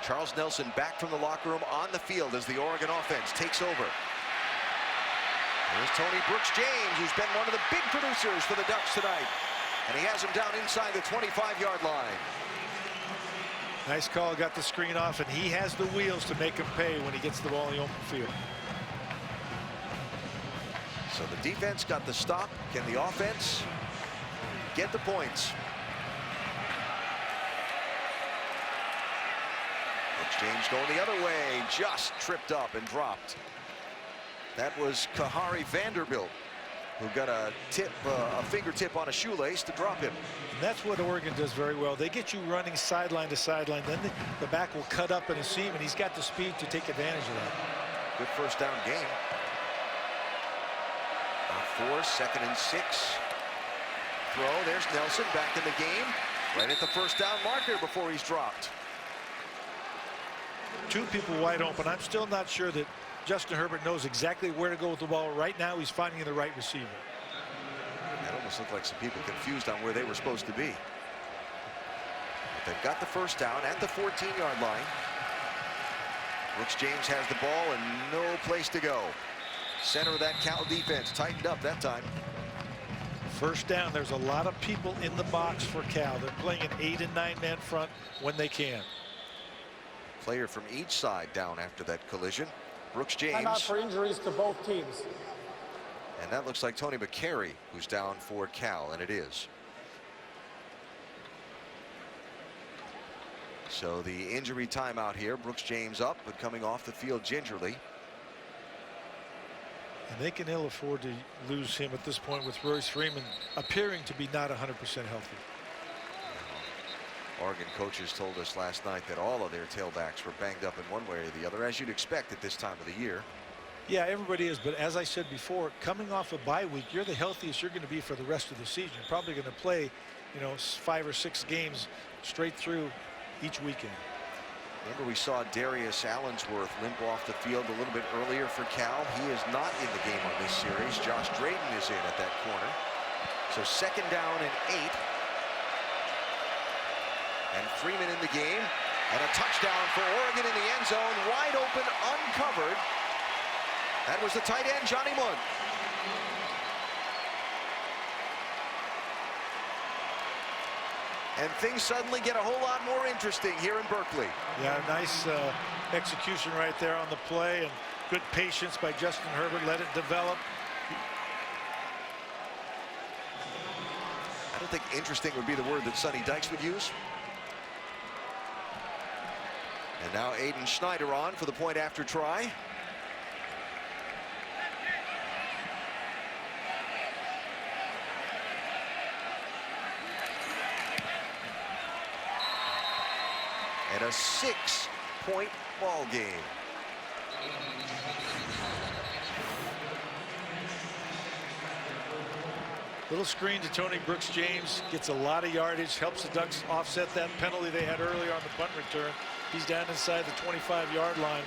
Charles Nelson back from the locker room on the field as the Oregon offense takes over. There's Tony Brooks James, who's been one of the big producers for the Ducks tonight. And he has him down inside the 25-yard line. Nice call, got the screen off, and he has the wheels to make him pay when he gets the ball in the open field. So the defense got the stop. Can the offense get the points? Brooks James going the other way, just tripped up and dropped. That was Kahari Vanderbilt, who got a fingertip on a shoelace to drop him. And that's what Oregon does very well. They get you running sideline to sideline. Then the back will cut up in a seam, and he's got the speed to take advantage of that. Good first down game. 4, 2nd and 6. Throw. There's Nelson back in the game. Right at the first down marker before he's dropped. 2 people wide open. I'm still not sure that Justin Herbert knows exactly where to go with the ball. Right now, he's finding the right receiver. It almost looked like some people confused on where they were supposed to be. But they've got the first down at the 14-yard line. Brooks James has the ball and no place to go. Center of that Cal defense tightened up that time. First down. There's a lot of people in the box for Cal. They're playing an 8- and 9-man front when they can. Player from each side down after that collision. Brooks James. Timeout for injuries to both teams. And that looks like Tony McCary, who's down for Cal, and it is. So the injury timeout here. Brooks James up, but coming off the field gingerly. And they can ill afford to lose him at this point with Royce Freeman appearing to be not 100% healthy. Oregon coaches told us last night that all of their tailbacks were banged up in one way or the other, as you'd expect at this time of the year. Yeah, everybody is. But as I said before, coming off a bye week, you're the healthiest you're going to be for the rest of the season. You're probably going to play, 5 or 6 games straight through each weekend. Remember, we saw Darius Allensworth limp off the field a little bit earlier for Cal. He is not in the game on this series. Josh Drayton is in at that corner. So 2nd down and 8. And Freeman in the game, and a touchdown for Oregon in the end zone, wide open, uncovered. That was the tight end, Johnny Mudd. And things suddenly get a whole lot more interesting here in Berkeley. Yeah, nice execution right there on the play, and good patience by Justin Herbert. Let it develop. I don't think interesting would be the word that Sonny Dykes would use. And now Aiden Schneider on for the point after try. And a 6-point ball game. Little screen to Tony Brooks James, gets a lot of yardage, helps the Ducks offset that penalty they had earlier on the punt return. He's down inside the 25-yard line.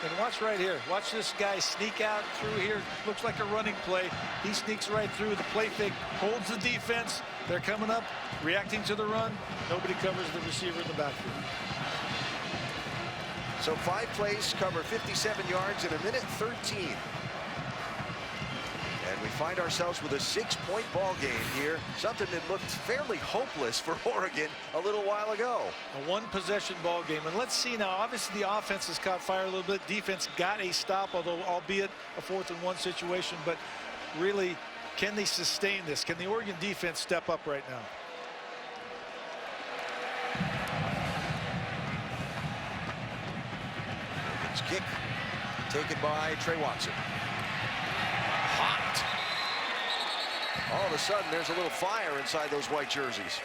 And watch right here. Watch this guy sneak out through here. Looks like a running play. He sneaks right through. The play fake holds the defense. They're coming up, reacting to the run. Nobody covers the receiver in the backfield. So 5 plays cover 57 yards in 1:13. And we find ourselves with a 6-point ball game here. Something that looked fairly hopeless for Oregon a little while ago. A 1-possession ball game. And let's see now, obviously the offense has caught fire a little bit. Defense got a stop, although albeit a 4th and 1 situation. But really, can they sustain this? Can the Oregon defense step up right now? Oregon's kick taken by Trey Watson. Hot. All of a sudden, there's a little fire inside those white jerseys.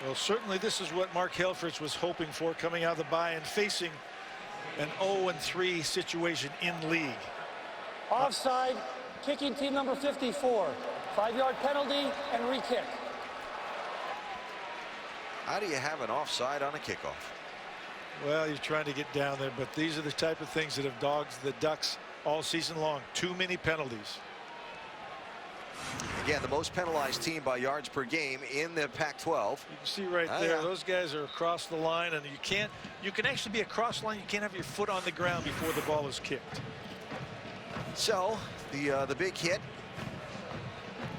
Well, certainly this is what Mark Helfrich was hoping for coming out of the bye and facing an 0-3 situation in league. Offside, kicking team number 54. 5-yard penalty and re-kick. How do you have an offside on a kickoff? Well, you're trying to get down there, but these are the type of things that have dogged the Ducks all season long. Too many penalties. Again, the most penalized team by yards per game in the Pac-12. You can see right there, those guys are across the line, and you can actually be across the line. You can't have your foot on the ground before the ball is kicked. So the big hit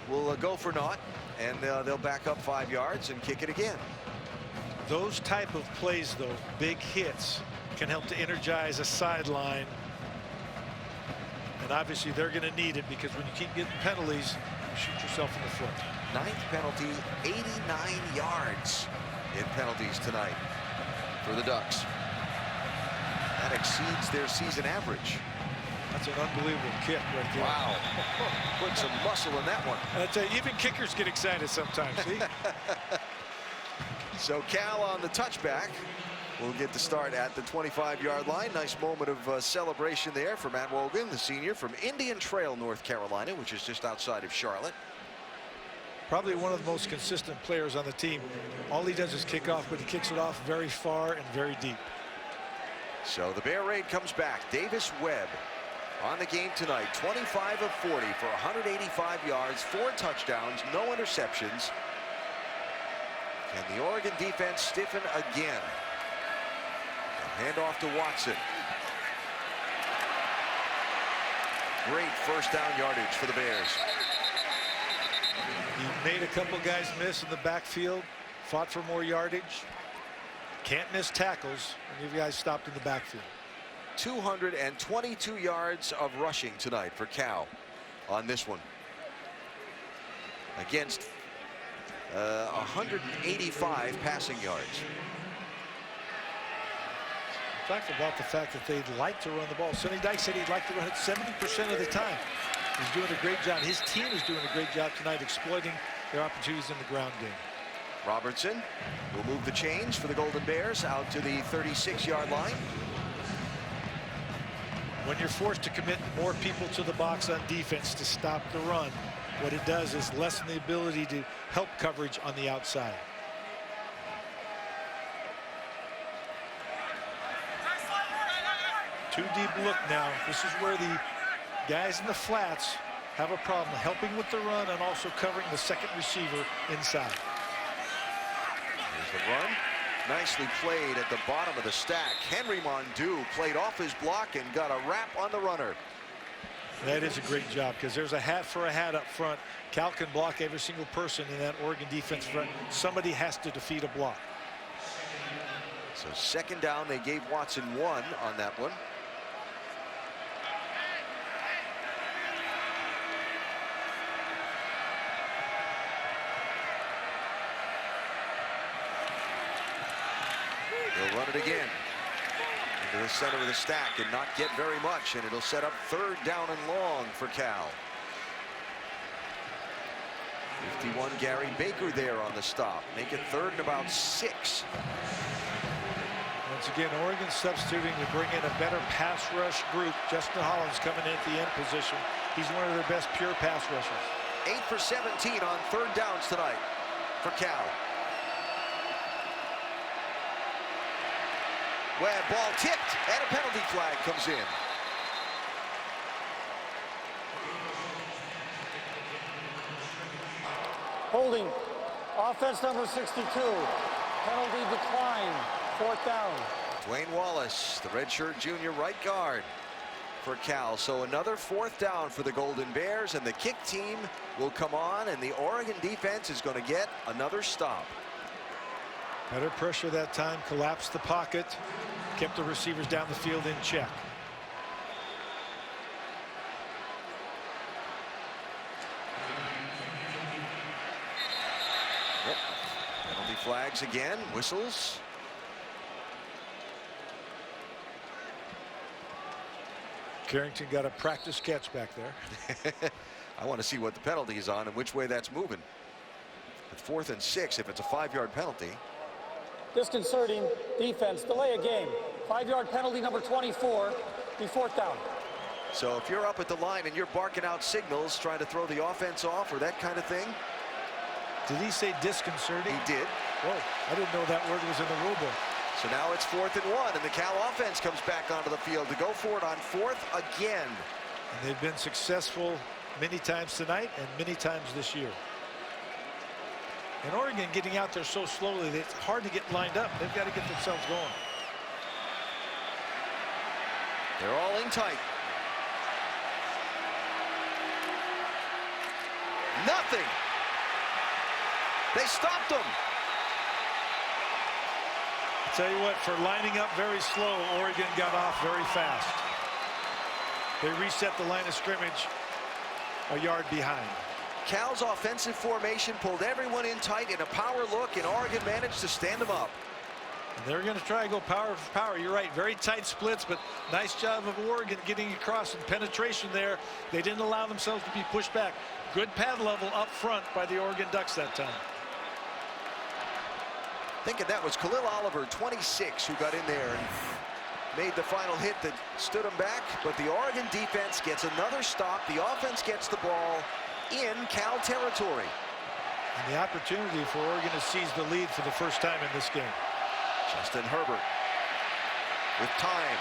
will go for naught, and they'll back up 5 yards and kick it again. Those type of plays, though, big hits, can help to energize a sideline. And And obviously they're going to need it, because when you keep getting penalties, you shoot yourself in the foot. 9th penalty, 89 yards in penalties tonight for the Ducks. That exceeds their season average. That's an unbelievable kick right there. Wow. Put some muscle in that one. And I tell you, even kickers get excited sometimes. See? So Cal on the touchback will get the start at the 25-yard line. Nice moment of celebration there for Matt Wogan, the senior from Indian Trail, North Carolina, which is just outside of Charlotte. Probably one of the most consistent players on the team. All he does is kick off, but he kicks it off very far and very deep. So the Bear Raid comes back. Davis Webb on the game tonight, 25 of 40 for 185 yards, 4 touchdowns, no interceptions. Can the Oregon defense stiffen again? Hand off to Watson. Great first down yardage for the Bears. He made a couple guys miss in the backfield, fought for more yardage. Can't miss tackles when you guys stopped in the backfield. 222 yards of rushing tonight for Cal on this one. Against 185 passing yards. Talked about the fact that they'd like to run the ball. Sonny Dykes said he'd like to run it 70% of the time. He's doing a great job. His team is doing a great job tonight exploiting their opportunities in the ground game. Robertson will move the chains for the Golden Bears out to the 36-yard line. When you're forced to commit more people to the box on defense to stop the run, what it does is lessen the ability to help coverage on the outside. Too deep look now. This is where the guys in the flats have a problem helping with the run and also covering the second receiver inside. Here's the run. Nicely played at the bottom of the stack. Henry Mondew played off his block and got a wrap on the runner. That is a great job, because there's a hat for a hat up front. Cal can block every single person in that Oregon defense front. Somebody has to defeat a block. So second down, they gave Watson 1 on that one. They'll run it again into the center of the stack and not get very much, and it'll set up third down and long for Cal. 51 Gary Baker there on the stop. Make it third and about 6. Once again, Oregon substituting to bring in a better pass rush group. Justin Hollins coming in at the end position. He's one of their best pure pass rushers. 8 for 17 on third downs tonight for Cal. Webb, ball tipped, and a penalty flag comes in. Holding. Offense number 62. Penalty decline. 4th down. Dwayne Wallace, the redshirt junior right guard for Cal. So another 4th down for the Golden Bears, and the kick team will come on, and the Oregon defense is going to get another stop. Better pressure that time, collapsed the pocket, kept the receivers down the field in check. Yep. Penalty flags again, whistles. Carrington got a practice catch back there. I want to see what the penalty is on and which way that's moving. At 4th and 6, if it's a 5-yard penalty. Disconcerting defense. Delay a game. 5-yard penalty number 24. Be 4th down. So if you're up at the line and you're barking out signals trying to throw the offense off or that kind of thing. Did he say disconcerting? He did. Whoa, I didn't know that word was in the rule book. So now it's 4th and 1, and the Cal offense comes back onto the field to go for it on 4th again. And they've been successful many times tonight and many times this year. And Oregon getting out there so slowly that it's hard to get lined up. They've got to get themselves going. They're all in tight. Nothing. They stopped them. I'll tell you what, for lining up very slow, Oregon got off very fast. They reset the line of scrimmage a yard behind. Cal's offensive formation pulled everyone in tight in a power look, and Oregon managed to stand them up. They're going to try to go power for power. You're right. Very tight splits, but nice job of Oregon getting across and penetration there. They didn't allow themselves to be pushed back. Good pad level up front by the Oregon Ducks that time. Thinking that was Khalil Oliver, 26, who got in there and made the final hit that stood him back. But the Oregon defense gets another stop. The offense gets the ball in Cal territory. And the opportunity for Oregon to seize the lead for the first time in this game. Justin Herbert with time,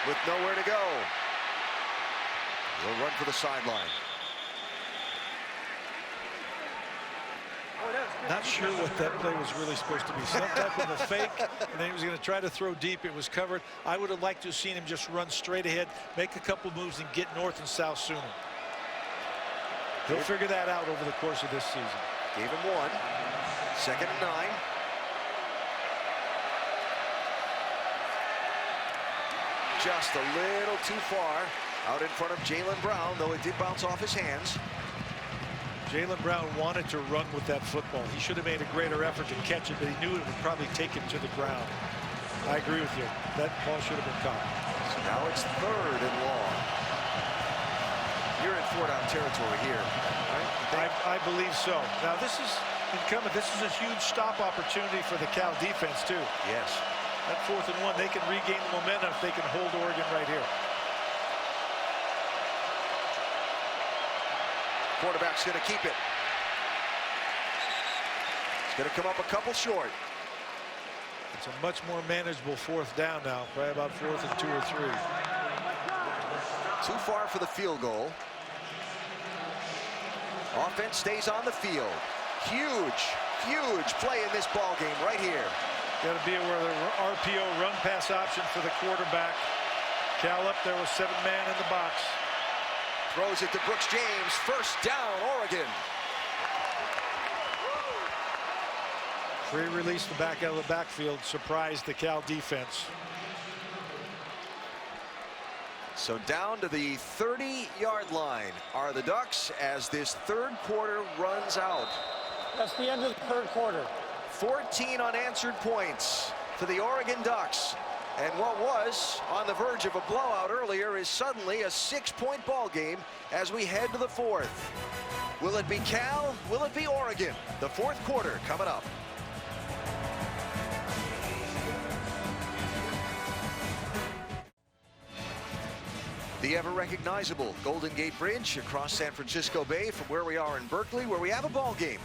with nowhere to go. He'll run for the sideline. Not sure what that play was really supposed to be. Some type of a fake, and then he was going to try to throw deep. It was covered. I would have liked to have seen him just run straight ahead, make a couple moves, and get north and south sooner. He'll figure that out over the course of this season. Gave him one. 2nd and 9. Just a little too far out in front of Jaylen Brown, though it did bounce off his hands. Jaylen Brown wanted to run with that football. He should have made a greater effort to catch it, but he knew it would probably take him to the ground. I agree with you. That ball should have been caught. So now it's 3rd and long. You're in 4-down territory here, right? I believe so. Now this is incumbent. This is a huge stop opportunity for the Cal defense too. Yes. That 4th and 1, they can regain the momentum if they can hold Oregon right here. Quarterback's going to keep it. It's going to come up a couple short. It's a much more manageable 4th down now, probably about 4th and 2 or 3. Too far for the field goal. Offense stays on the field. Huge play in this ball game right here. Got to be aware of the RPO run pass option for the quarterback. Cal up there with 7-man in the box. Throws it to Brooks James. 1st down, Oregon. Free release the back out of the backfield surprised the Cal defense. So down to the 30-yard line are the Ducks as this 3rd quarter runs out. That's the end of the 3rd quarter. 14 unanswered points for the Oregon Ducks. And what was on the verge of a blowout earlier is suddenly a 6-point ball game as we head to the 4th. Will it be Cal? Will it be Oregon? The 4th quarter coming up. The ever-recognizable Golden Gate Bridge across San Francisco Bay from where we are in Berkeley, where we have a ball game.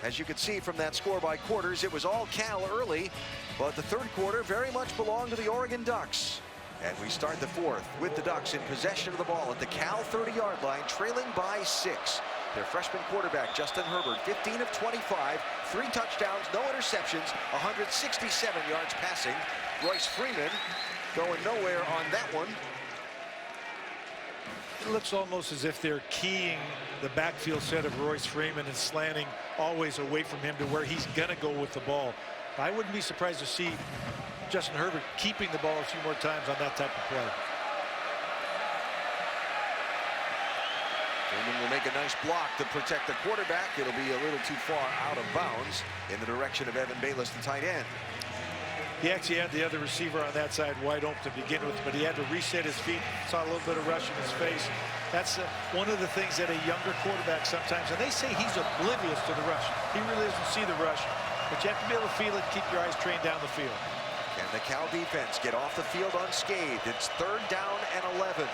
As you can see from that score by quarters, it was all Cal early, but the 3rd quarter very much belonged to the Oregon Ducks. And we start the 4th with the Ducks in possession of the ball at the Cal 30-yard line, trailing by 6. Their freshman quarterback, Justin Herbert, 15 of 25, 3 touchdowns, no interceptions, 167 yards passing. Royce Freeman going nowhere on that one. It looks almost as if they're keying the backfield set of Royce Freeman and slanting always away from him to where he's going to go with the ball. I wouldn't be surprised to see Justin Herbert keeping the ball a few more times on that type of play. Freeman will make a nice block to protect the quarterback. It'll be a little too far out of bounds in the direction of Evan Bayless, the tight end. He actually had the other receiver on that side wide open to begin with, but he had to reset his feet. Saw a little bit of rush in his face. That's one of the things that a younger quarterback sometimes, and they say he's oblivious to the rush. He really doesn't see the rush, but you have to be able to feel it, keep your eyes trained down the field. Can the Cal defense get off the field unscathed? It's 3rd down and 11.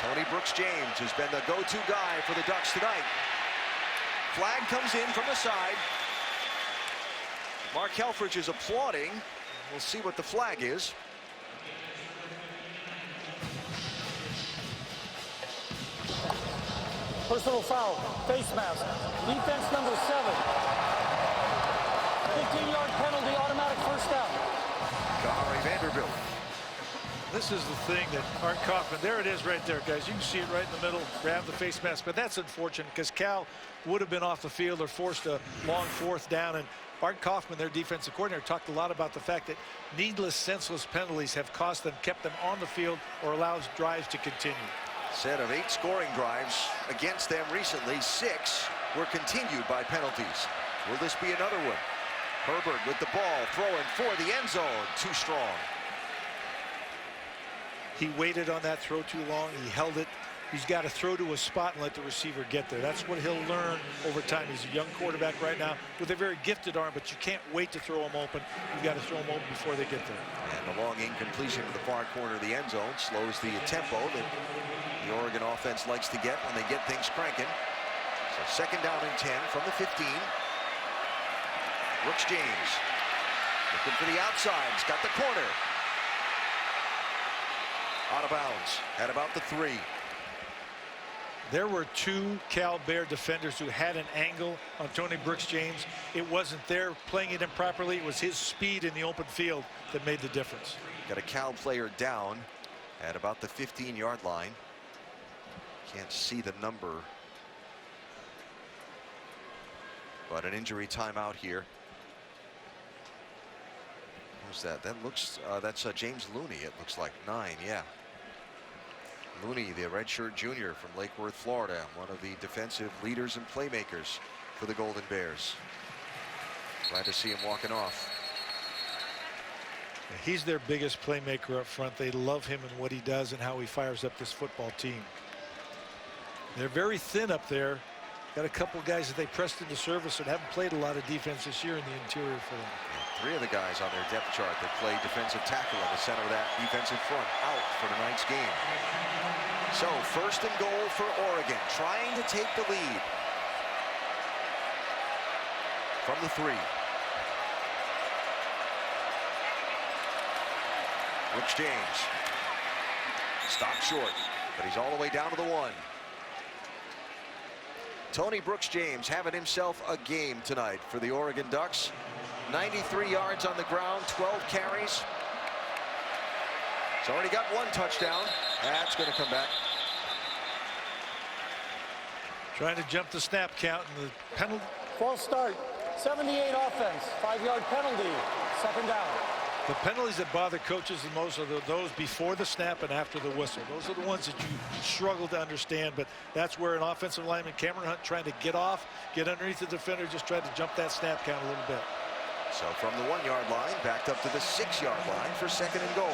Tony Brooks James has been the go-to guy for the Ducks tonight. Flag comes in from the side. Mark Helfrich is applauding. We'll see what the flag is. Personal foul, face mask, defense number 7. 15-yard penalty, automatic 1st down. Kahari Vanderbilt. This is the thing that Art Kaufman, there it is right there, guys. You can see it right in the middle, grab the face mask, but that's unfortunate because Cal would have been off the field or forced a long 4th down, and Art Kaufman, their defensive coordinator, talked a lot about the fact that needless, senseless penalties have cost them, kept them on the field, or allows drives to continue. Set of 8 scoring drives against them recently. 6 were continued by penalties. Will this be another one? Herbert with the ball, throwing for the end zone. Too strong. He waited on that throw too long. He held it. He's got to throw to a spot and let the receiver get there. That's what he'll learn over time. He's a young quarterback right now with a very gifted arm, but you can't wait to throw him open. You've got to throw him open before they get there. And the long incompletion to the far corner of the end zone slows the tempo that the Oregon offense likes to get when they get things cranking. So 2nd down and 10 from the 15. Brooks James looking for the outside. He's got the corner. Out of bounds at about the 3. There were 2 Cal Bear defenders who had an angle on Tony Brooks James. It wasn't there playing it improperly. It was his speed in the open field that made the difference. Got a Cal player down at about the 15-yard line. Can't see the number, but an injury timeout here. Who's that? That looks that's James Looney. It looks like 9. Yeah. Looney, the redshirt junior from Lake Worth, Florida, one of the defensive leaders and playmakers for the Golden Bears. Glad to see him walking off. He's their biggest playmaker up front. They love him and what he does and how he fires up this football team. They're very thin up there. Got a couple guys that they pressed into service that haven't played a lot of defense this year in the interior for them. 3 of the guys on their depth chart that play defensive tackle in the center of that defensive front out for tonight's game. So 1st and goal for Oregon, trying to take the lead from the 3. Brooks James stopped short, but he's all the way down to the 1. Tony Brooks James having himself a game tonight for the Oregon Ducks. 93 yards on the ground, 12 carries. He's already got 1 touchdown. That's going to come back. Trying to jump the snap count and the penalty. False start. 78 offense. 5-yard penalty. 2nd down. The penalties that bother coaches the most are those before the snap and after the whistle. Those are the ones that you struggle to understand, but that's where an offensive lineman, Cameron Hunt, trying to get off, get underneath the defender, just tried to jump that snap count a little bit. So from the 1-yard line, backed up to the 6-yard line for 2nd and goal.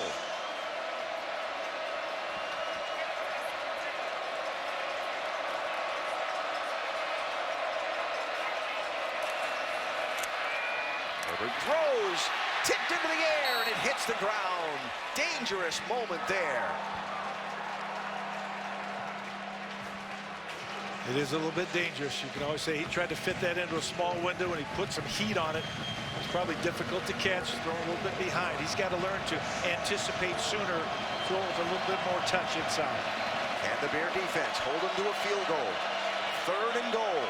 Herbert throws, tipped into the air, and it hits the ground. Dangerous moment there. It is a little bit dangerous. You can always say he tried to fit that into a small window and he put some heat on it. It's probably difficult to catch, thrown a little bit behind. He's got to learn to anticipate sooner, throw with a little bit more touch inside. And the Bear defense hold him to a field goal. 3rd and goal.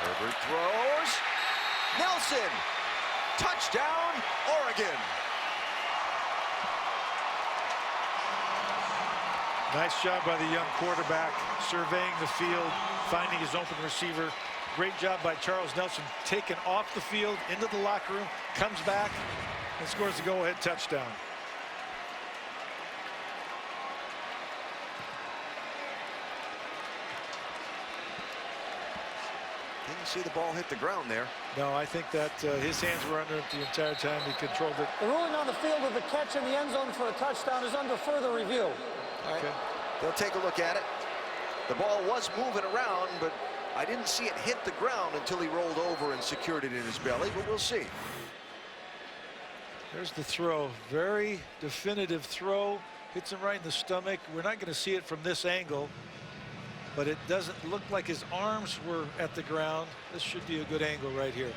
Herbert throws. Nelson. Touchdown, Oregon. Nice job by the young quarterback, surveying the field, finding his open receiver. Great job by Charles Nelson, taken off the field, into the locker room, comes back, and scores the go-ahead touchdown. Didn't see the ball hit the ground there. No, I think that his hands were under it the entire time. He controlled it. The ruling on the field of the catch in the end zone for a touchdown is under further review. All right. Okay. They'll take a look at it. The ball was moving around, but I didn't see it hit the ground until he rolled over and secured it in his belly, but we'll see. There's the throw. Very definitive throw. Hits him right in the stomach. We're not going to see it from this angle, but it doesn't look like his arms were at the ground. This should be a good angle right here.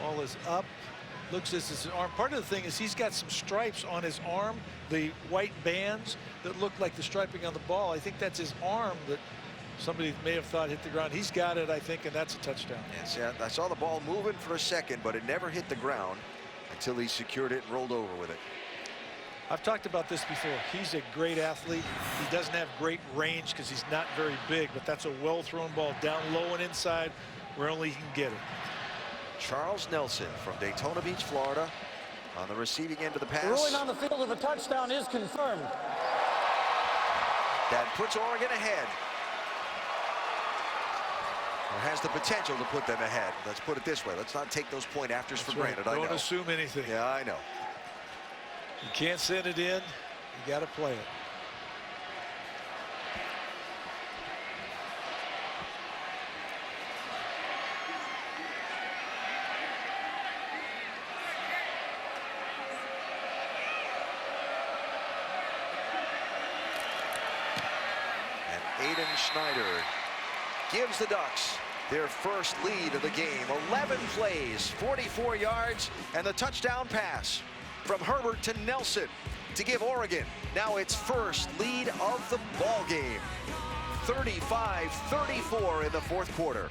Ball is up. Looks as his arm. Part of the thing is he's got some stripes on his arm, the white bands that look like the striping on the ball. I think that's his arm that somebody may have thought hit the ground. He's got it, I think, and that's a touchdown. Yes, yeah, I saw the ball moving for a second, but it never hit the ground until he secured it and rolled over with it. I've talked about this before. He's a great athlete. He doesn't have great range because he's not very big, but that's a well-thrown ball down low and inside where only he can get it. Charles Nelson from Daytona Beach, Florida, on the receiving end of the pass. The ruling on the field of a touchdown is confirmed. That puts Oregon ahead. Or has the potential to put them ahead. Let's put it this way. Let's not take those point afters for granted. Don't assume anything. Yeah, I know. You can't send it in. You got to play it. And Aiden Schneider gives the Ducks their first lead of the game. 11 plays, 44 yards, and the touchdown pass from Herbert to Nelson to give Oregon now its first lead of the ball game. 35-34 in the fourth quarter.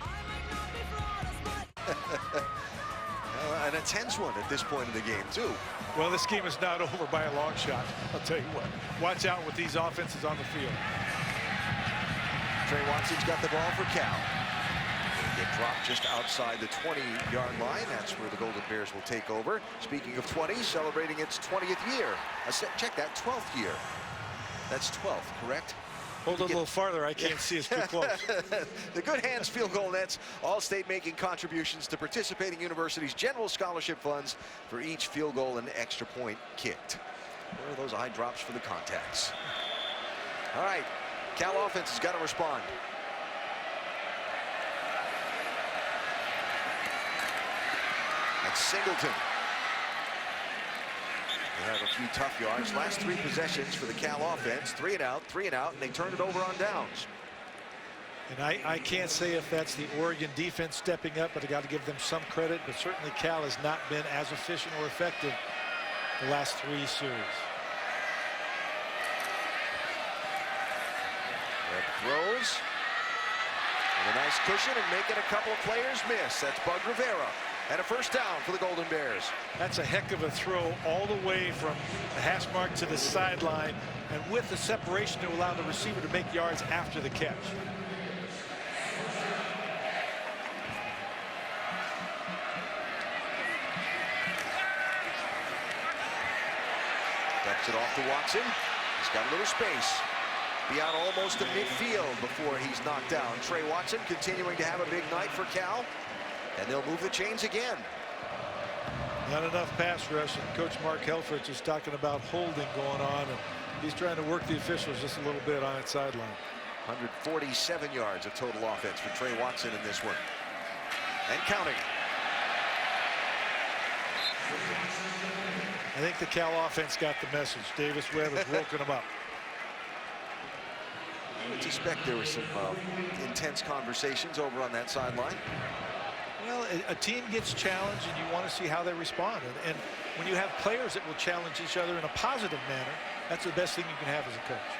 An intense one at this point in the game, too. Well, this game is not over by a long shot. I'll tell you what. Watch out with these offenses on the field. Trey Watson's got the ball for Cal. Get dropped just outside the 20-yard line. That's where the Golden Bears will take over. Speaking of 20, celebrating its 20th year. Check that, 12th year. That's 12th, correct? Hold it a little farther. I can't see us too close. The Good Hands Field Goal Nets, All-State making contributions to participating universities' general scholarship funds for each field goal and extra point kicked. Where are those eye drops for the contacts? All right, Cal offense has got to respond. That's Singleton. They have a few tough yards. Last 3 possessions for the Cal offense. 3 and out, and they turned it over on downs. And I can't say if that's the Oregon defense stepping up, but I got to give them some credit. But certainly Cal has not been as efficient or effective the last 3 series. Webb throws. With a nice cushion and making a couple of players miss. That's Bud Rivera. And a first down for the Golden Bears. That's a heck of a throw all the way from the hash mark to the sideline, and with the separation to allow the receiver to make yards after the catch. Ducks it off to Watson. He's got a little space. Beyond almost the midfield before he's knocked down. Trey Watson continuing to have a big night for Cal. And they'll move the chains again. Not enough pass rush, and Coach Mark Helfrich is talking about holding going on, and he's trying to work the officials just a little bit on that sideline. 147 yards of total offense for Trey Watson in this one. And counting. I think the Cal offense got the message. Davis Webb has woken them up. I would suspect there were some intense conversations over on that sideline. Well, a team gets challenged, and you want to see how they respond. And when you have players that will challenge each other in a positive manner, that's the best thing you can have as a coach.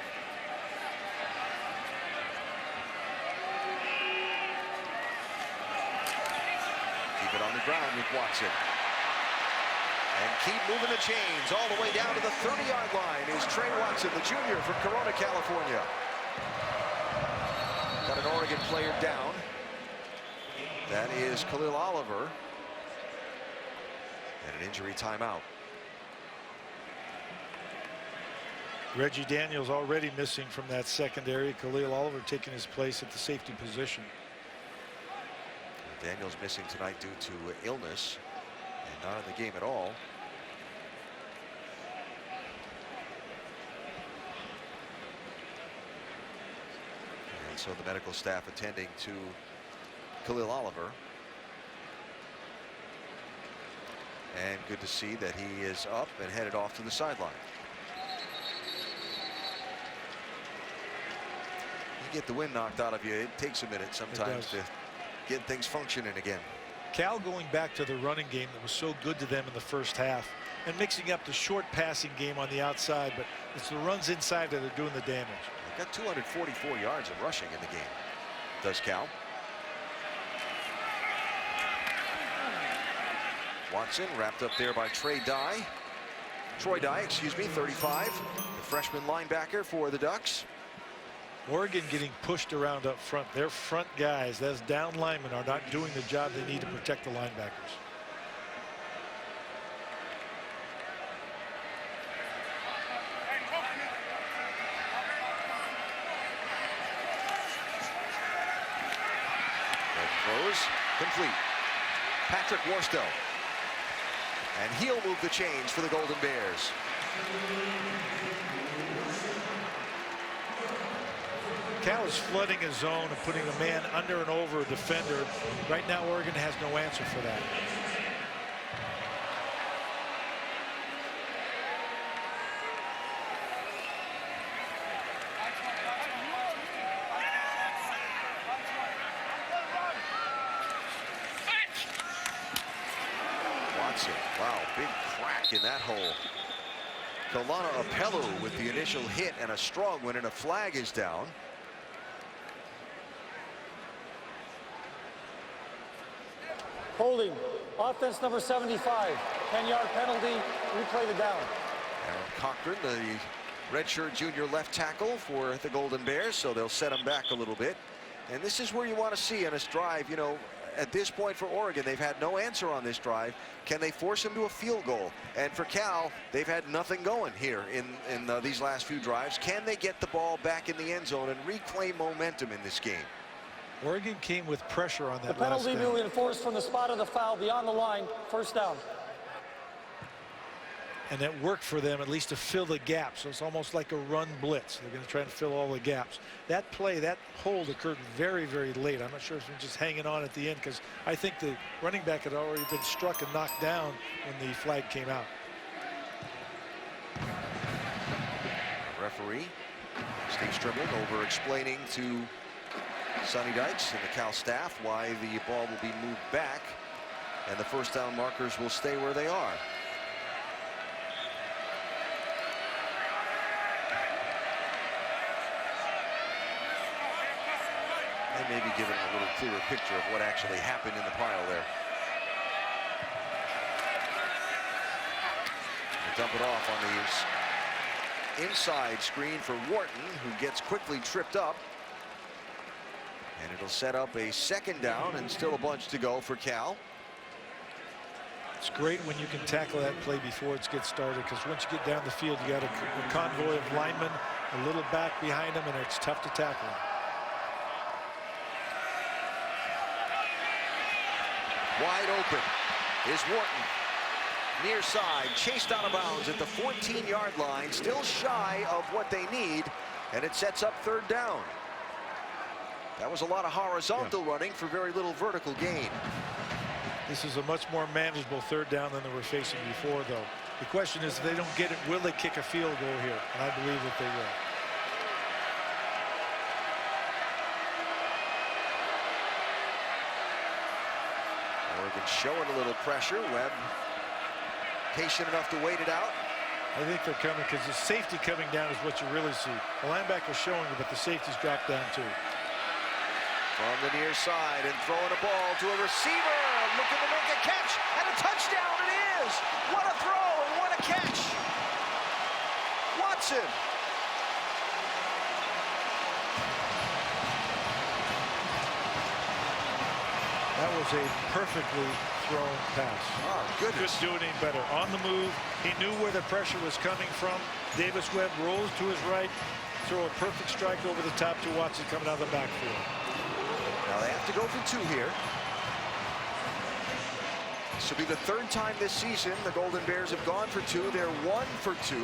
Keep it on the ground with Watson. And keep moving the chains all the way down to the 30-yard line is Trey Watson, the junior from Corona, California. Got an Oregon player down. That is Khalil Oliver. And an injury timeout. Reggie Daniels already missing from that secondary. Khalil Oliver taking his place at the safety position. Daniels missing tonight due to illness and not in the game at all. And so the medical staff attending to Khalil Oliver. And good to see that he is up and headed off to the sideline. You get the wind knocked out of you, it takes a minute sometimes to get things functioning again. Cal going back to the running game that was so good to them in the first half and mixing up the short passing game on the outside, but it's the runs inside that are doing the damage. They've got 244 yards of rushing in the game, does Cal. Watson wrapped up there by Trey Dye. Troy Dye, excuse me, 35, the freshman linebacker for the Ducks. Oregon getting pushed around up front. Their front guys, those down linemen, are not doing the job they need to protect the linebackers. Throws complete. Patrick Warstow. And he'll move the chains for the Golden Bears. Cal is flooding his zone and putting a man under and over a defender. Right now, Oregon has no answer for that. Watson, wow, big crack in that hole. Kelana Apello with the initial hit and a strong one, and a flag is down. Holding. Offense number 75. 10-yard penalty. Replay the down. Aaron Cochran, the redshirt junior left tackle for the Golden Bears, so they'll set him back a little bit. And this is where you want to see in this drive, you know, at this point for Oregon, they've had no answer on this drive. Can they force him to a field goal? And for Cal, they've had nothing going here in these last few drives. Can they get the ball back in the end zone and reclaim momentum in this game? Oregon came with pressure on that. The penalty last will down. be enforced from the spot of the foul beyond the line. First down. And that worked for them, at least to fill the gaps. So it's almost like a run blitz. They're going to try and fill all the gaps. That play, that hold occurred very, very late. I'm not sure if it's just hanging on at the end, because I think the running back had already been struck and knocked down when the flag came out. Referee Steve Strimland over explaining to Sonny Dykes and the Cal staff why the ball will be moved back and the first down markers will stay where they are. And maybe give it a little clearer picture of what actually happened in the pile there. They dump it off on the inside screen for Wharton, who gets quickly tripped up. And it'll set up a second down and still a bunch to go for Cal. It's great when you can tackle that play before it gets started, because once you get down the field, you got a convoy of linemen a little back behind them, and it's tough to tackle them. Wide open is Wharton. Near side, chased out of bounds at the 14-yard line, still shy of what they need, and it sets up third down. That was a lot of horizontal running for very little vertical gain. This is a much more manageable third down than they were facing before, though. The question is, if they don't get it, will they kick a field goal here? And I believe that they will. Oregon showing a little pressure. Webb patient enough to wait it out. I think they're coming, because the safety coming down is what you really see. The linebacker's showing it, but the safety's dropped down too. From the near side and throwing a ball to a receiver, looking to make a catch, and a touchdown it is! What a throw and what a catch! Watson. That was a perfectly thrown pass. Oh, goodness. Couldn't do it any better. On the move, he knew where the pressure was coming from. Davis Webb rolls to his right, throw a perfect strike over the top to Watson coming out of the backfield. Now they have to go for two here. This will be the third time this season the Golden Bears have gone for two. They're 1 for 2.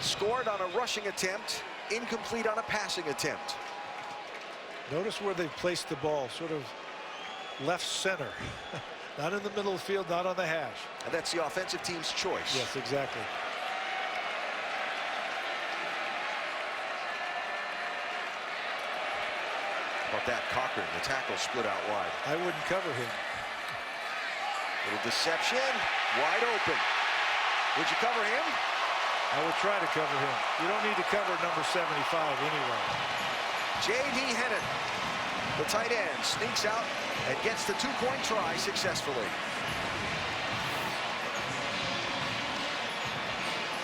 Scored on a rushing attempt, incomplete on a passing attempt. Notice where they placed the ball, sort of left center. Not in the middle of the field, not on the hash. And that's the offensive team's choice. Yes, exactly. How about that? Cochran, the tackle split out wide. I wouldn't cover him. Little deception, wide open. Would you cover him? I would try to cover him. You don't need to cover number 75 anyway. J.D. Hennon, the tight end, sneaks out and gets the two-point try successfully.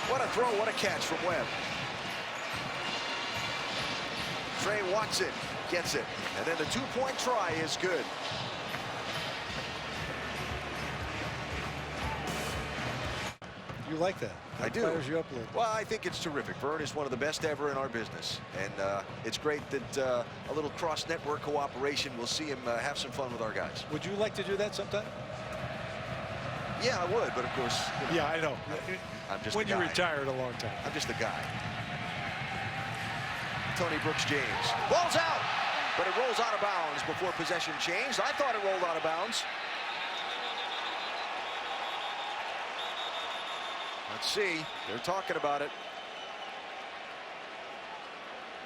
What a throw, what a catch from Webb. Trey Watson gets it, and then the two-point try is good. You like that? I do. Fires you up a little. Well, I think it's terrific. Vern is one of the best ever in our business, and it's great that a little cross-network cooperation will see him have some fun with our guys. Would you like to do that sometime? Yeah, I would, but of course, you know, Yeah, I know. I'm just when the you guy. retired a long time. I'm just a guy. Tony Brooks-James. Ball's out, but it rolls out of bounds before possession changed. I thought it rolled out of bounds. Let's see. They're talking about it.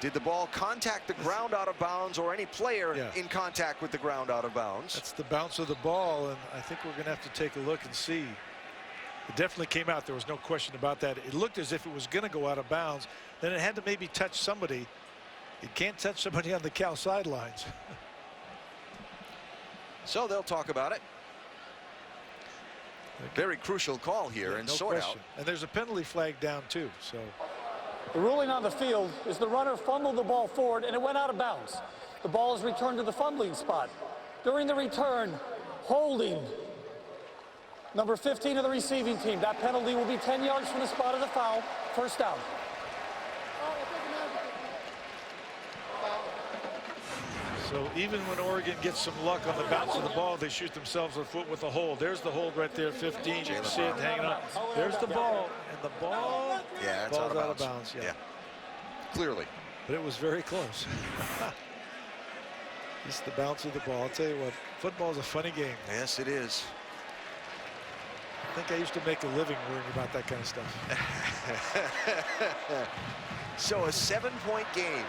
Did the ball contact the ground out of bounds, or any player in contact with the ground out of bounds? That's the bounce of the ball, and I think we're going to have to take a look and see. It definitely came out. There was no question about that. It looked as if it was going to go out of bounds. Then it had to maybe touch somebody. It can't touch somebody on the Cal sidelines. So they'll talk about it. Very crucial call here, and no sort question. out. And there's a penalty flag down too. So The ruling on the field is the runner fumbled the ball forward and it went out of bounds. The ball is returned to the fumbling spot. During the return, holding number 15 of the receiving team. That penalty will be 10 yards from the spot of the foul. First down. So even when Oregon gets some luck on the bounce of the ball, they shoot themselves in the foot with a hold. There's the hold right there, 15. You can see it hanging on. There's the ball, and the ball, Yeah, it's ball's out of bounds. Yeah. Clearly. But it was very close. It's the bounce of the ball. I'll tell you what, football is a funny game. Yes, it is. I think I used to make a living worrying about that kind of stuff. So a 7-point game.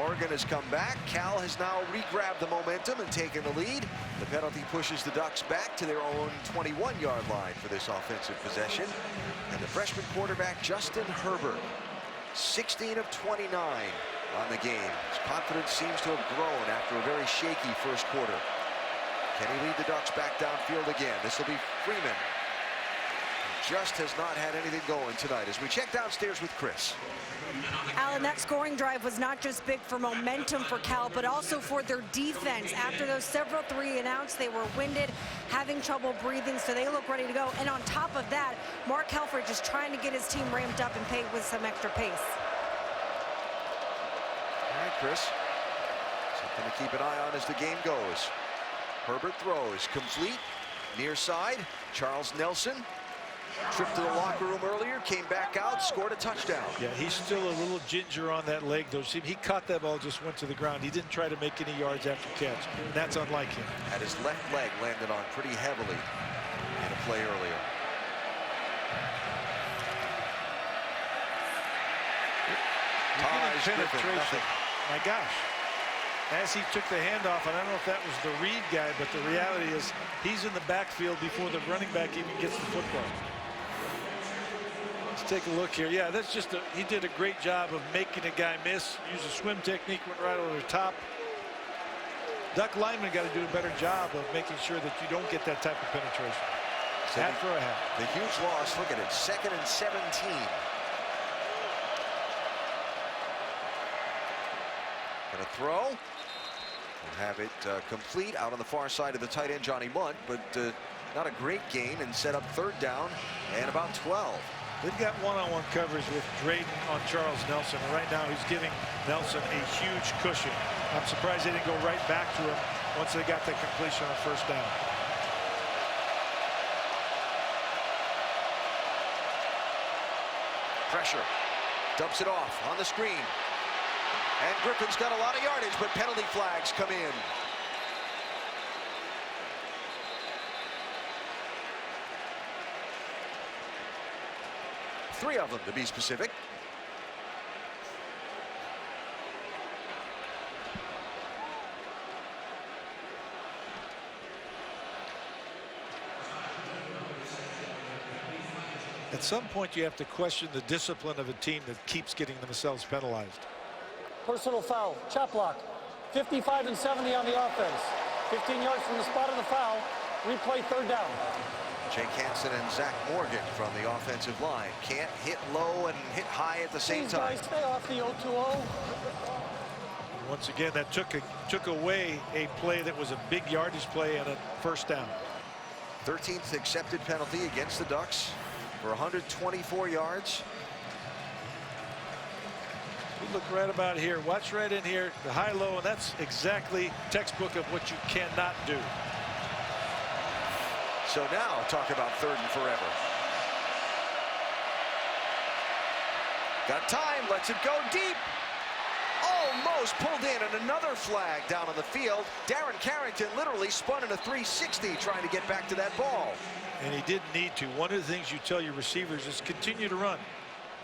Oregon has come back. Cal has now re-grabbed the momentum and taken the lead. The penalty pushes the Ducks back to their own 21-yard line for this offensive possession. And the freshman quarterback, Justin Herbert, 16 of 29 on the game. His confidence seems to have grown after a very shaky first quarter. Can he lead the Ducks back downfield again? This will be Freeman. Just has not had anything going tonight as we check downstairs with Chris. Alan, that scoring drive was not just big for momentum for Cal, but also for their defense. After those several 3-and-outs, they were winded, having trouble breathing, so they look ready to go. And on top of that, Mark Helfrich is trying to get his team ramped up and paid with some extra pace. All right, Chris. Something to keep an eye on as the game goes. Herbert throws complete, near side. Charles Nelson tripped to the locker room earlier, came back out, scored a touchdown. Yeah, he's still a little ginger on that leg, though. See, he caught that ball, just went to the ground. He didn't try to make any yards after catch. That's unlike him. Had his left leg landed on pretty heavily in a play earlier. Ties Griffin, nothing. My gosh. As he took the handoff, and I don't know if that was the read guy, but the reality is he's in the backfield before the running back even gets the football. Let's take a look here. Yeah, that's just he did a great job of making a guy miss. Used a swim technique, went right over the top. Duck linemen got to do a better job of making sure that you don't get that type of penetration. So Hat for a hat. The huge loss, look at it, 2nd and 17. Gonna throw. We'll have it complete out on the far side of the tight end, Johnny Munt, but not a great gain, and set up 3rd down and about 12. They've got one-on-one coverage with Drayden on Charles Nelson, and right now he's giving Nelson a huge cushion. I'm surprised they didn't go right back to him once they got that completion on 1st down. Pressure. Dumps it off on the screen. And Griffin's got a lot of yardage, but penalty flags come in. Three of them, to be specific. At some point, you have to question the discipline of a team that keeps getting themselves penalized. Personal foul, chop block. 55 and 70 on the offense. 15 yards from the spot of the foul. Replay 3rd down. Jake Hansen and Zach Morgan from the offensive line. Can't hit low and hit high at the same time. Guys, stay off the 0-2-0. Once again, that took away a play that was a big yardage play and a first down. 13th accepted penalty against the Ducks for 124 yards. We look right about here. Watch right in here, the high-low, and that's exactly textbook of what you cannot do. So now talk about third and forever. Got time, lets it go deep. Almost pulled in, and another flag down on the field. Darren Carrington literally spun in a 360 trying to get back to that ball. And he didn't need to. One of the things you tell your receivers is continue to run.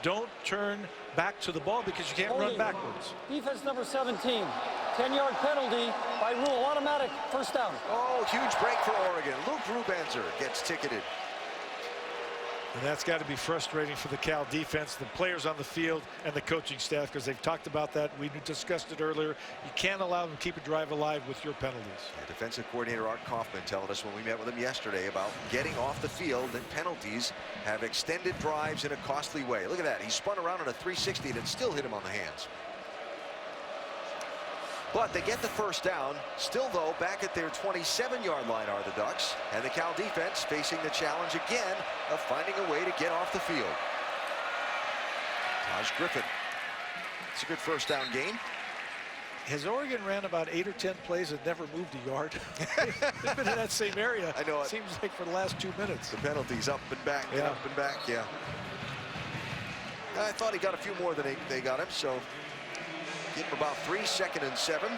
Don't turn back to the ball because you can't run backwards. Defense number 17. 10-yard penalty by rule, automatic first down. Oh, huge break for Oregon. Luke Rubenzer gets ticketed. And that's got to be frustrating for the Cal defense, the players on the field, and the coaching staff, because they've talked about that. We discussed it earlier. You can't allow them to keep a drive alive with your penalties. Yeah, defensive coordinator Art Kaufman telling us when we met with him yesterday about getting off the field, and penalties have extended drives in a costly way. Look at that. He spun around in a 360 and it still hit him on the hands. But they get the first down. Still, though, back at their 27-yard line are the Ducks. And the Cal defense facing the challenge again of finding a way to get off the field. Taj Griffin. It's a good first down game. Has Oregon ran about 8 or 10 plays and never moved a yard? They've been in that same area. I know it. Seems like for the last 2 minutes. The penalties up and back, yeah. up and back, yeah. I thought he got a few more than they got him, so give him about 3, 2nd and 7.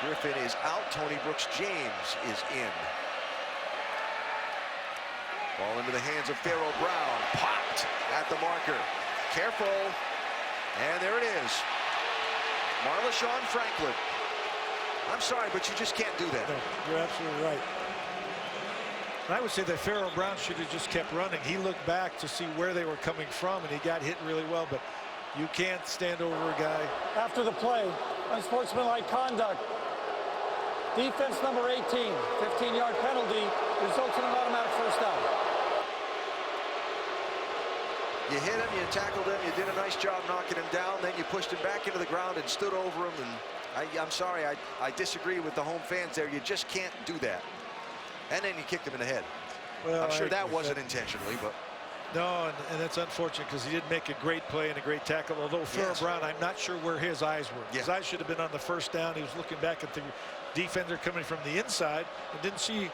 Griffin is out. Tony Brooks-James is in. Ball into the hands of Pharaoh Brown. Popped at the marker. Careful. And there it is. Marleshon Franklin. I'm sorry, but you just can't do that. No, you're absolutely right. I would say that Pharaoh Brown should have just kept running. He looked back to see where they were coming from, and he got hit really well, but you can't stand over a guy. After the play, unsportsmanlike conduct. Defense number 18, 15-yard penalty, results in an automatic first down. You hit him, you tackled him, you did a nice job knocking him down, then you pushed him back into the ground and stood over him, and I'm sorry, I disagree with the home fans there. You just can't do that. And then you kicked him in the head. Well, I'm sure that wasn't intentionally, but. No, and that's unfortunate because he did make a great play and a great tackle. Although Pharaoh Brown, I'm not sure where his eyes were. His eyes should have been on the first down. He was looking back at the defender coming from the inside and didn't see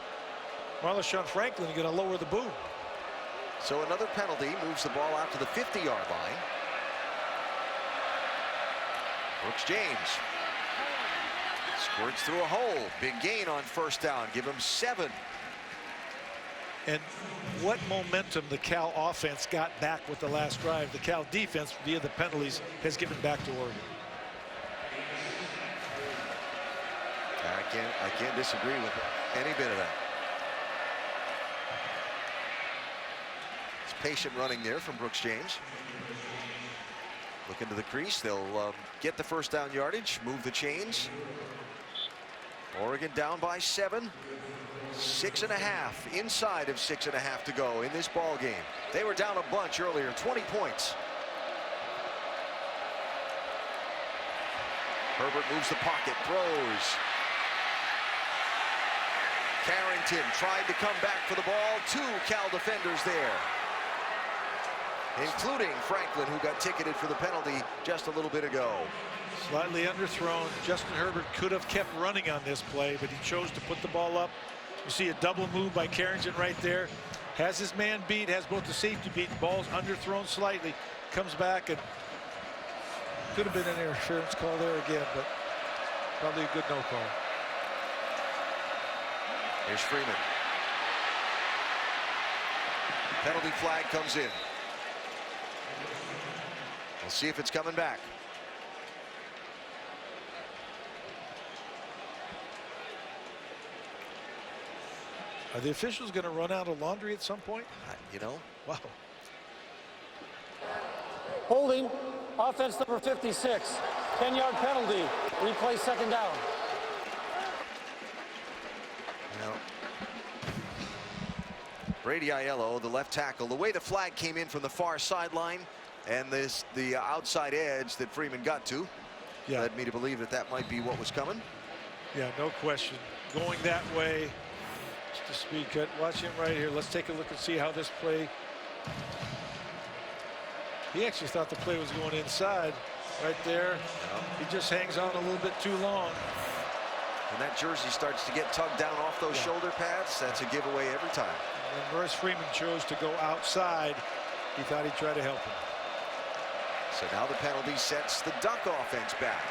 Marleshon Franklin going to lower the boom. So another penalty moves the ball out to the 50-yard line. Brooks-James squirts through a hole. Big gain on first down. Give him 7. And what momentum the Cal offense got back with the last drive, the Cal defense via the penalties has given back to Oregon. I can't disagree with any bit of that. It's patient running there from Brooks-James. Look into the crease. They'll get the first down yardage, move the chains. Oregon down by 7. 6.5, inside of 6.5 to go in this ball game. They were down a bunch earlier, 20 points. Herbert moves the pocket, throws. Carrington tried to come back for the ball. 2 Cal defenders there, including Franklin, who got ticketed for the penalty just a little bit ago. Slightly underthrown. Justin Herbert could have kept running on this play, but he chose to put the ball up. You see a double move by Carrington right there. Has his man beat, has both the safety beat. Ball's underthrown slightly. Comes back and could have been an interference call there again, but probably a good no call. Here's Freeman. Penalty flag comes in. We'll see if it's coming back. Are the officials going to run out of laundry at some point? You know. Wow. Holding, offense number 56, 10-yard penalty, replay second down. Brady Aiello, the left tackle. The way the flag came in from the far sideline and the outside edge that Freeman got to led me to believe that that might be what was coming. Yeah, no question. Going that way. Just a speed cut. Watch him right here. Let's take a look and see how this play. He actually thought the play was going inside right there. He just hangs on a little bit too long. When that jersey starts to get tugged down off those shoulder pads, that's a giveaway every time. When Royce Freeman chose to go outside, he thought he'd try to help him. So now the penalty sets the Duck offense back.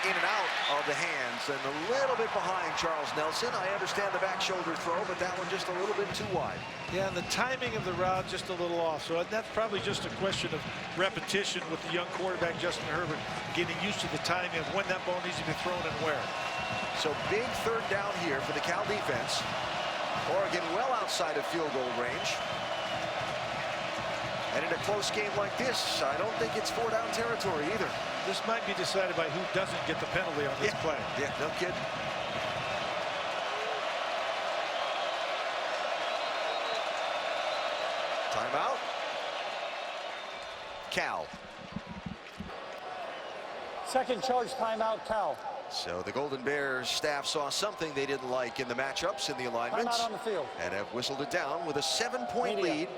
In and out of the hands and a little bit behind Charles Nelson. I understand the back shoulder throw, but that one just a little bit too wide. Yeah, and the timing of the route just a little off. So that's probably just a question of repetition with the young quarterback, Justin Herbert, getting used to the timing of when that ball needs to be thrown and where. So big third down here for the Cal defense. Oregon well outside of field goal range. And in a close game like this, I don't think it's 4-down territory either. This might be decided by who doesn't get the penalty on this play. Yeah, no kidding. Timeout. Cal. Second charge timeout, Cal. So the Golden Bears staff saw something they didn't like in the matchups, in the alignments. Timeout on the field. And have whistled it down with a 7-point lead.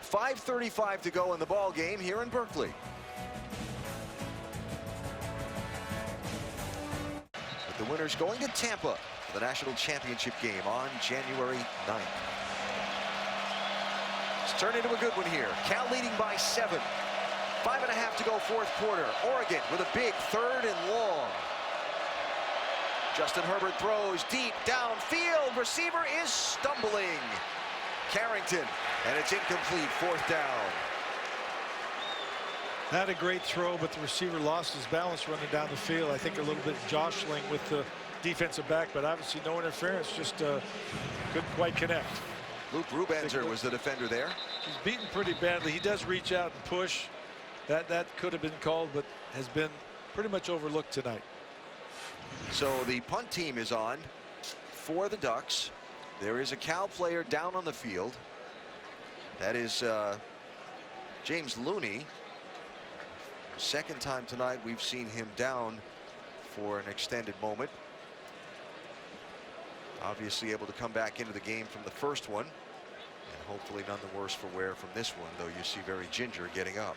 5:35 to go in the ball game here in Berkeley. But the winners going to Tampa for the national championship game on January 9th. It's turned into a good one here. Cal leading by 7. 5.5 to go fourth quarter. Oregon with a big 3rd and long. Justin Herbert throws deep downfield. Receiver is stumbling. Carrington, and it's incomplete. 4th down. Not a great throw, but the receiver lost his balance running down the field. I think a little bit jostling with the defensive back, but obviously no interference. Just couldn't quite connect. Luke Rubenzer was the defender there. He's beaten pretty badly. He does reach out and push. That could have been called, but has been pretty much overlooked tonight. So the punt team is on for the Ducks. There is a Cal player down on the field. That is James Looney. Second time tonight we've seen him down for an extended moment. Obviously able to come back into the game from the first one. And hopefully none the worse for wear from this one, though you see very Ginger getting up.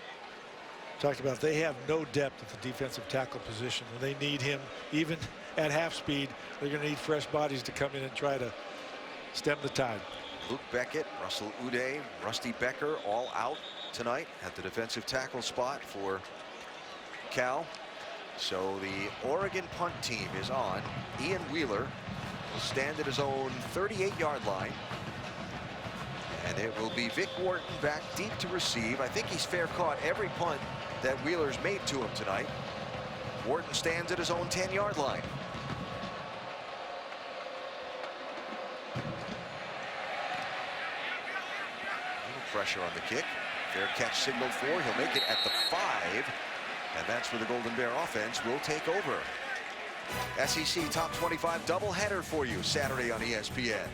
Talked about they have no depth at the defensive tackle position. When they need him, even at half speed, they're going to need fresh bodies to come in and try to stem the tide. Luke Beckett, Russell Uday, Rusty Becker all out tonight at the defensive tackle spot for Cal. So the Oregon punt team is on. Ian Wheeler will stand at his own 38-yard line. And it will be Vic Wharton back deep to receive. I think he's fair caught every punt that Wheeler's made to him tonight. Wharton stands at his own 10-yard line. Pressure on the kick. Fair catch signaled for. He'll make it at the 5. And that's where the Golden Bear offense will take over. SEC Top 25 doubleheader for you Saturday on ESPN.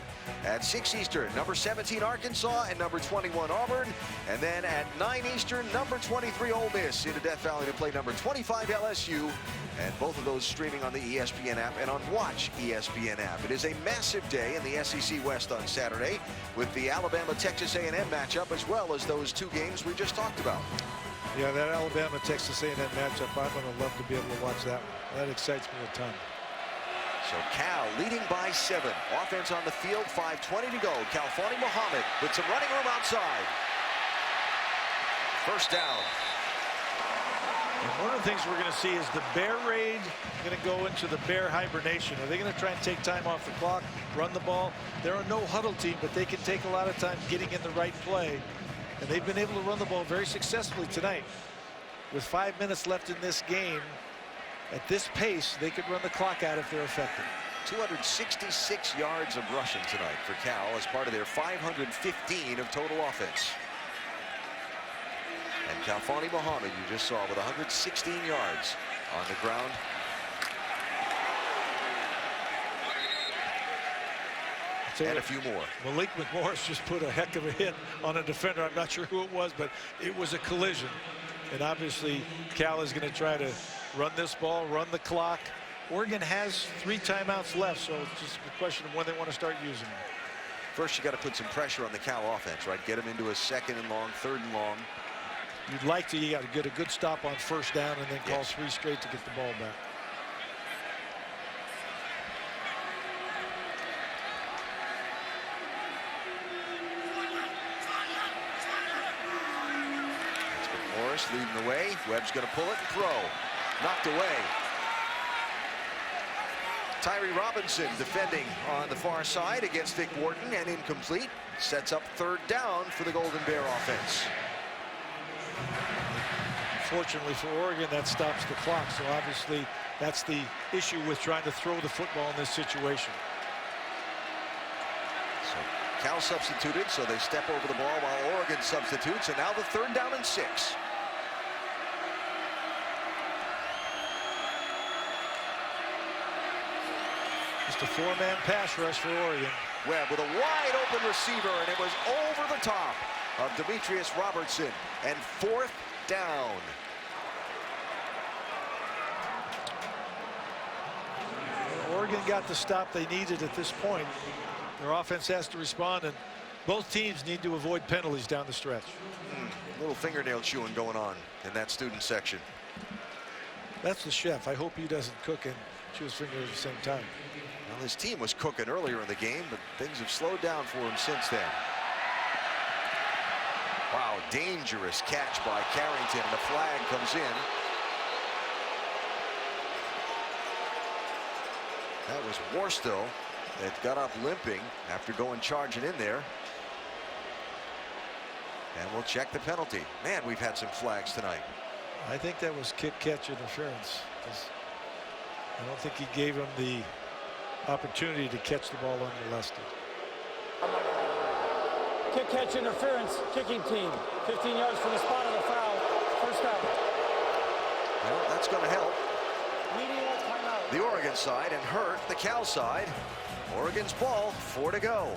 At 6 Eastern, number 17 Arkansas and number 21 Auburn. And then at 9 Eastern, number 23 Ole Miss into Death Valley to play number 25 LSU. And both of those streaming on the ESPN app and on Watch ESPN app. It is a massive day in the SEC West on Saturday with the Alabama-Texas A&M matchup as well as those 2 games we just talked about. Yeah, that Alabama-Texas A&M matchup, I'm going to love to be able to watch that. That excites me a ton. So Cal leading by 7. Offense on the field, 5:20 to go. Kalfani Muhammad with some running room outside. First down. And one of the things we're going to see is the Bear raid going to go into the Bear hibernation. Are they going to try and take time off the clock, run the ball? They're a no huddle team, but they can take a lot of time getting in the right play. And they've been able to run the ball very successfully tonight. With 5 minutes left in this game, at this pace, they could run the clock out if they're effective. 266 yards of rushing tonight for Cal as part of their 515 of total offense. And Kalfani Muhammad, you just saw, with 116 yards on the ground. It's tell and you, a few more. Malik McMorris just put a heck of a hit on a defender. I'm not sure who it was, but it was a collision. And obviously, Cal is going to try to run this ball, run the clock. Oregon has 3 timeouts left, so it's just a question of when they want to start using them. First, you got to put some pressure on the Cal offense, right? Get them into a 2nd and long, 3rd and long. You'd like to. You got to get a good stop on 1st down and then call Yes. 3 straight to get the ball back. Morris leading the way. Webb's going to pull it and throw. Knocked away. Tyree Robinson defending on the far side against Vic Wharton and incomplete. Sets up 3rd down for the Golden Bear offense. Fortunately for Oregon, that stops the clock. So obviously that's the issue with trying to throw the football in this situation. So Cal substituted, so they step over the ball while Oregon substitutes, and now the 3rd down and 6. Just a 4-man pass rush for Oregon. Webb with a wide open receiver, and it was over the top of Demetrius Robertson, and 4th down. Oregon got the stop they needed at this point. Their offense has to respond, and both teams need to avoid penalties down the stretch. Little fingernail chewing going on in that student section. That's the chef. I hope he doesn't cook and chew his fingers at the same time. Well, his team was cooking earlier in the game, but things have slowed down for him since then. Wow, dangerous catch by Carrington, and the flag comes in. That was Warstill that got up limping after going charging in there. And we'll check the penalty. Man, we've had some flags tonight. I think that was kick-catch interference. I don't think he gave him the opportunity to catch the ball unmolested. Kick-catch interference, kicking team. 15 yards from the spot of the foul. 1st down. Well, that's going to help Immediate timeout. the Oregon side and hurt the Cal side. Oregon's ball, 4 to go.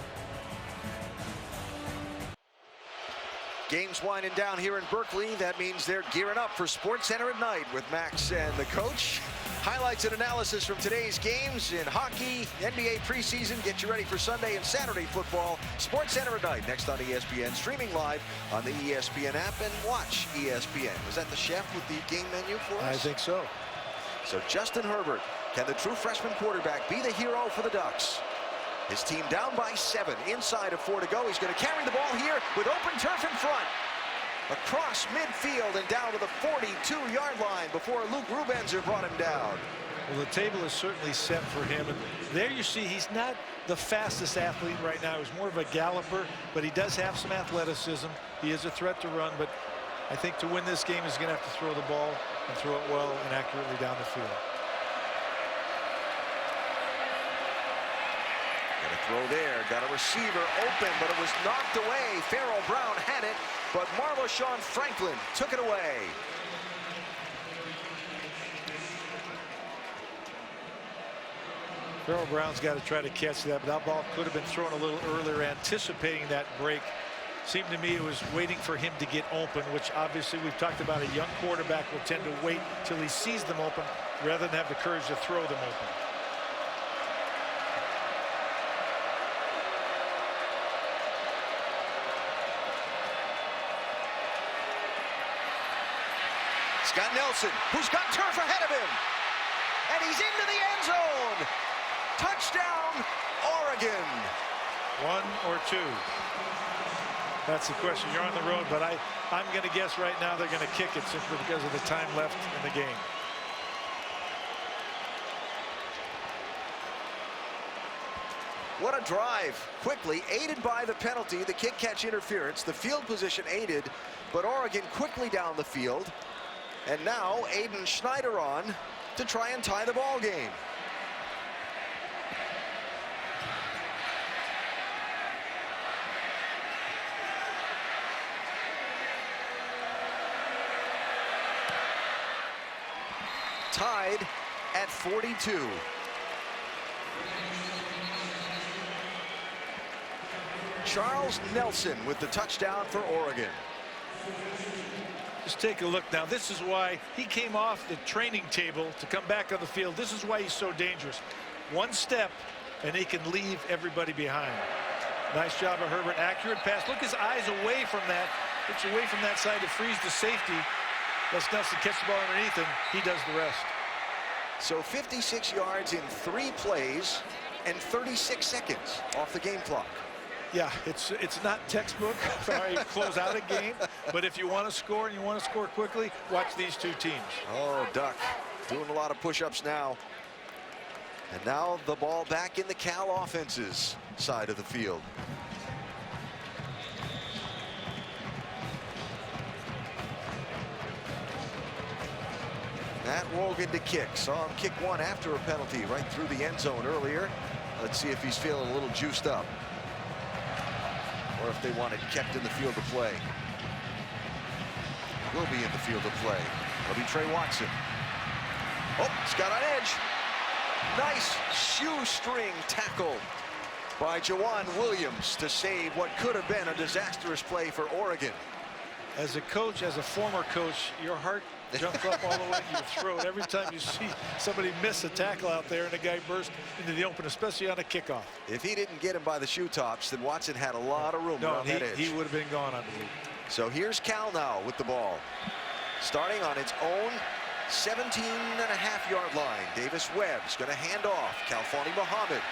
Game's winding down here in Berkeley. That means they're gearing up for SportsCenter at night with Max and the coach. Highlights and analysis from today's games in hockey, NBA preseason. Get you ready for Sunday and Saturday football. SportsCenter at night, next on ESPN. Streaming live on the ESPN app, and watch ESPN. Was that the chef with the game menu for us? I think so. So Justin Herbert, can the true freshman quarterback be the hero for the Ducks? His team down by 7, inside of 4 to go. He's going to carry the ball here with open turf in front. Across midfield and down to the 42-yard line before Luke Rubenzer brought him down. Well, the table is certainly set for him. And there you see he's not the fastest athlete right now. He's more of a galloper, but he does have some athleticism. He is a threat to run, but I think to win this game he's going to have to throw the ball and throw it well and accurately down the field. Throw there, got a receiver open, but it was knocked away. Farrell Brown had it, but Marlon Franklin took it away. Farrell Brown's got to try to catch that, but that ball could have been thrown a little earlier, anticipating that break. Seemed to me it was waiting for him to get open, which obviously we've talked about. A young quarterback will tend to wait till he sees them open rather than have the courage to throw them open. Scott Nelson, who's got turf ahead of him. And he's into the end zone. Touchdown, Oregon. 1 or 2. That's the question. You're on the road, but I'm going to guess right now they're going to kick it simply because of the time left in the game. What a drive. Quickly, aided by the penalty, the kick-catch interference. The field position aided, but Oregon quickly down the field. And now Aiden Schneider on to try and tie the ball game. Tied at 42. Charles Nelson with the touchdown for Oregon. Just take a look now. This is why he came off the training table to come back on the field. This is why he's so dangerous. One step and he can leave everybody behind. Nice job of Herbert. Accurate pass. Look, his eyes away from that. Looks away from that side to freeze the safety. Lets Nelson catch the ball underneath him. He does the rest. So 56 yards in 3 plays and 36 seconds off the game clock. Yeah, it's not textbook how you close out a game, but if you want to score and you want to score quickly, watch these two teams. Oh, Duck doing a lot of push-ups now. And now the ball back in the Cal offense's side of the field. Matt Wogan to kick. Saw him kick one after a penalty right through the end zone earlier. Let's see if he's feeling a little juiced up, or if they want it kept in the field of play. Will be in the field of play. It'll be Trey Watson. Oh, it's got on edge. Nice shoestring tackle by Jawan Williams to save what could have been a disastrous play for Oregon. As a coach, as a former coach, your heart jumps up all the way to your throat every time you see somebody miss a tackle out there and the guy burst into the open, especially on a kickoff. If he didn't get him by the shoe tops, then Watson had a lot of room around that edge. He would have been gone, I believe. So here's Cal now with the ball, starting on its own 17.5-yard line. Davis Webb's going to hand off. Kalfani Muhammad.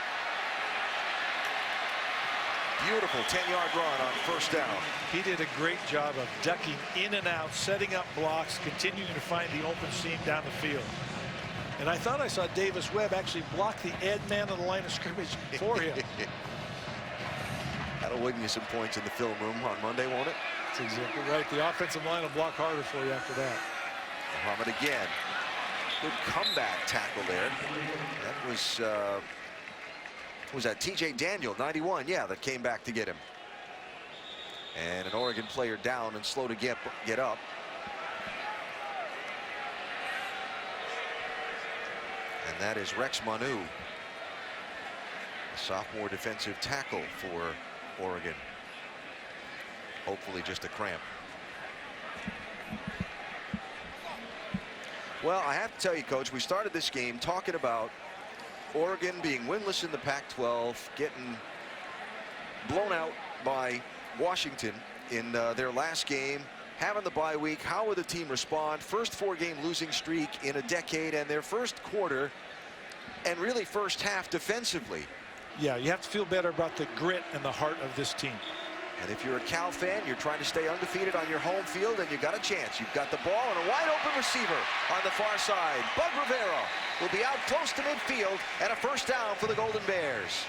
Beautiful 10-yard run on first down. He did a great job of ducking in and out, setting up blocks, continuing to find the open seam down the field. And I thought I saw Davis Webb actually block the Ed man on the line of scrimmage for him. That'll win you some points in the film room on Monday, won't it? That's exactly right. The offensive line will block harder for you after that. Muhammad again. Good comeback tackle there. That was that TJ Daniel, 91, yeah, that came back to get him. And an Oregon player down and slow to get up. And that is Rex Manu, a sophomore defensive tackle for Oregon. Hopefully just a cramp. Well, I have to tell you, Coach, we started this game talking about Oregon being winless in the Pac-12, getting blown out by Washington in their last game, having the bye week. How would the team respond? First 4-game losing streak in a decade, and their first quarter and really first half defensively. Yeah, you have to feel better about the grit and the heart of this team. And if you're a Cal fan, you're trying to stay undefeated on your home field, and you've got a chance. You've got the ball and a wide open receiver on the far side. Bud Rivera will be out close to midfield, and a first down for the Golden Bears.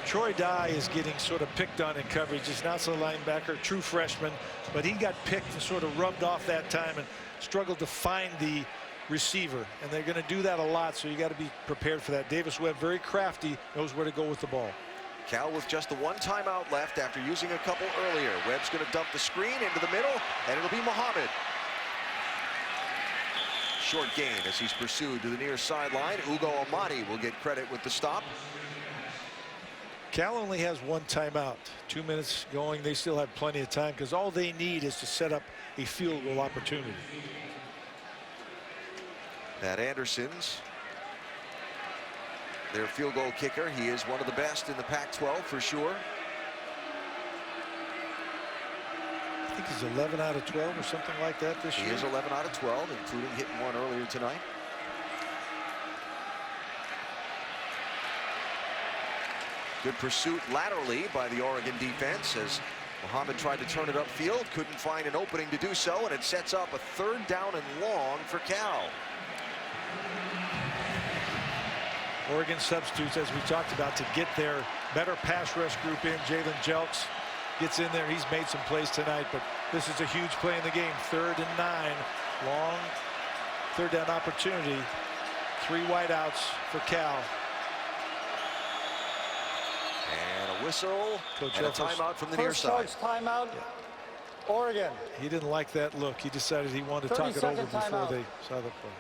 Troy Dye is getting sort of picked on in coverage. He's not a linebacker, true freshman, but he got picked and sort of rubbed off that time and struggled to find the receiver. And they're going to do that a lot, so you got to be prepared for that. Davis Webb, very crafty, knows where to go with the ball. Cal with just the one timeout left after using a couple earlier. Webb's going to dump the screen into the middle, and it'll be Muhammad. Short gain as he's pursued to the near sideline. Ugo Amadi will get credit with the stop. Cal only has one timeout. 2 minutes going. They still have plenty of time because all they need is to set up a field goal opportunity. Matt Anderson's their field goal kicker. He is one of the best in the Pac-12 for sure. I think he's 11 out of 12 or something like that this year. He is 11 out of 12, including hitting one earlier tonight. Good pursuit laterally by the Oregon defense as Muhammad tried to turn it upfield, couldn't find an opening to do so, and it sets up a third down and long for Cal. Oregon substitutes, as we talked about, to get their better pass rush group in. Jalen Jelks gets in there. He's made some plays tonight, but this is a huge play in the game. 3rd and 9. Long third down opportunity. 3 wideouts for Cal. And a whistle. Coach and a timeout from the near First side. charge timeout, Oregon. He didn't like that look. He decided he wanted to talk it over before they saw the play.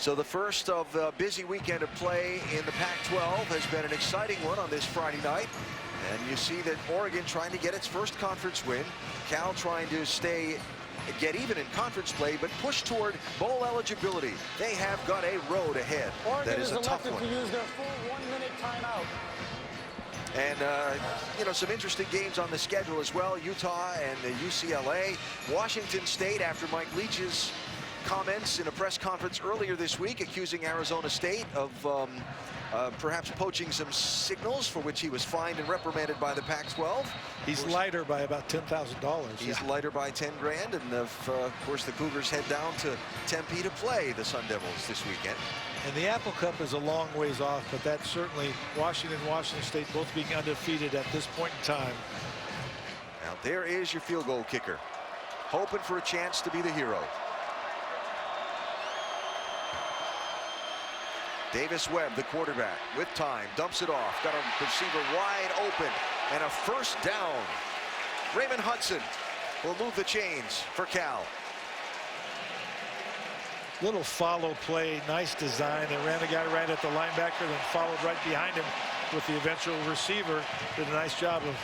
So the first of the busy weekend of play in the Pac-12 has been an exciting one on this Friday night. And you see that Oregon trying to get its first conference win. Cal trying to get even in conference play, but push toward bowl eligibility. They have got a road ahead. Oregon that is a tough one. to use their full 1-minute timeout. And, you know, some interesting games on the schedule as well. Utah and UCLA. Washington State, after Mike Leach's comments in a press conference earlier this week, accusing Arizona State of perhaps poaching some signals, for which he was fined and reprimanded by the Pac-12. He's lighter by about $10,000. He's lighter by 10 grand. And of course, the Cougars head down to Tempe to play the Sun Devils this weekend. And the Apple Cup is a long ways off, but that's certainly Washington State both being undefeated at this point in time. Now there is your field goal kicker, hoping for a chance to be the hero. Davis Webb, the quarterback, with time, dumps it off, got a receiver wide open, and a first down. Raymond Hudson will move the chains for Cal. Little follow play, nice design. They ran the guy right at the linebacker, then followed right behind him with the eventual receiver. Did a nice job of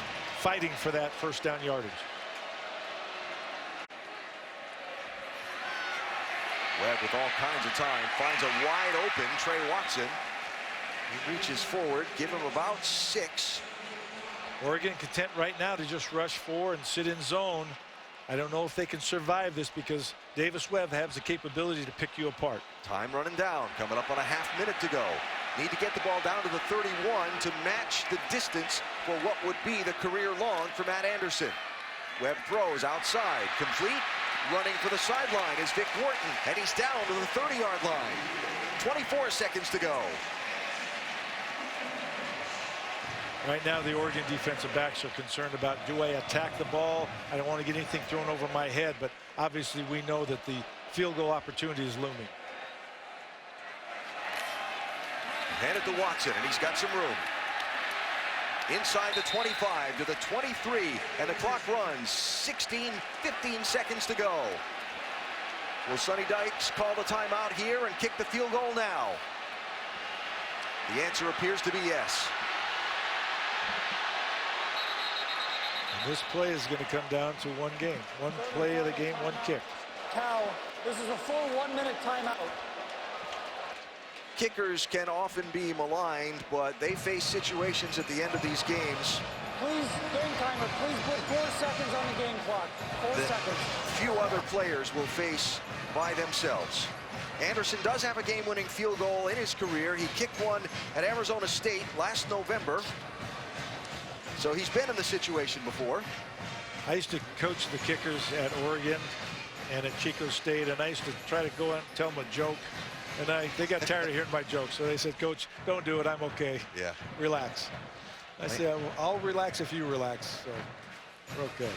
fighting for that first down yardage. Webb with all kinds of time, finds a wide open Trey Watson. He reaches forward, give him about 6. Oregon content right now to just rush 4 and sit in zone. I don't know if they can survive this, because Davis Webb has the capability to pick you apart. Time running down, coming up on a half-minute to go. Need to get the ball down to the 31 to match the distance for what would be the career long for Matt Anderson. Webb throws outside, complete. Running for the sideline is Vic Wharton, and he's down to the 30-yard line. 24 seconds to go. Right now, the Oregon defensive backs are concerned about, do I attack the ball? I don't want to get anything thrown over my head, but obviously we know that the field goal opportunity is looming. Hand it to Watson, and he's got some room. Inside the 25 to the 23, and the clock runs. 15 seconds to go. Will Sonny Dykes call the timeout here and kick the field goal now? The answer appears to be yes. And this play is going to come down to one game. One play of the game, one kick. Cal, this is a full 1-minute timeout. Kickers can often be maligned, but they face situations at the end of these games. Please, game timer, please put 4 seconds on the game clock. 4 seconds. Few other players will face by themselves. Anderson does have a game-winning field goal in his career. He kicked one at Arizona State last November. So he's been in the situation before. I used to coach the kickers at Oregon and at Chico State, and I used to try to go out and tell them a joke. And they got tired of hearing my jokes, so they said, "Coach, don't do it. I'm okay. Yeah. Relax." I said, "I'll relax if you relax." So we're okay.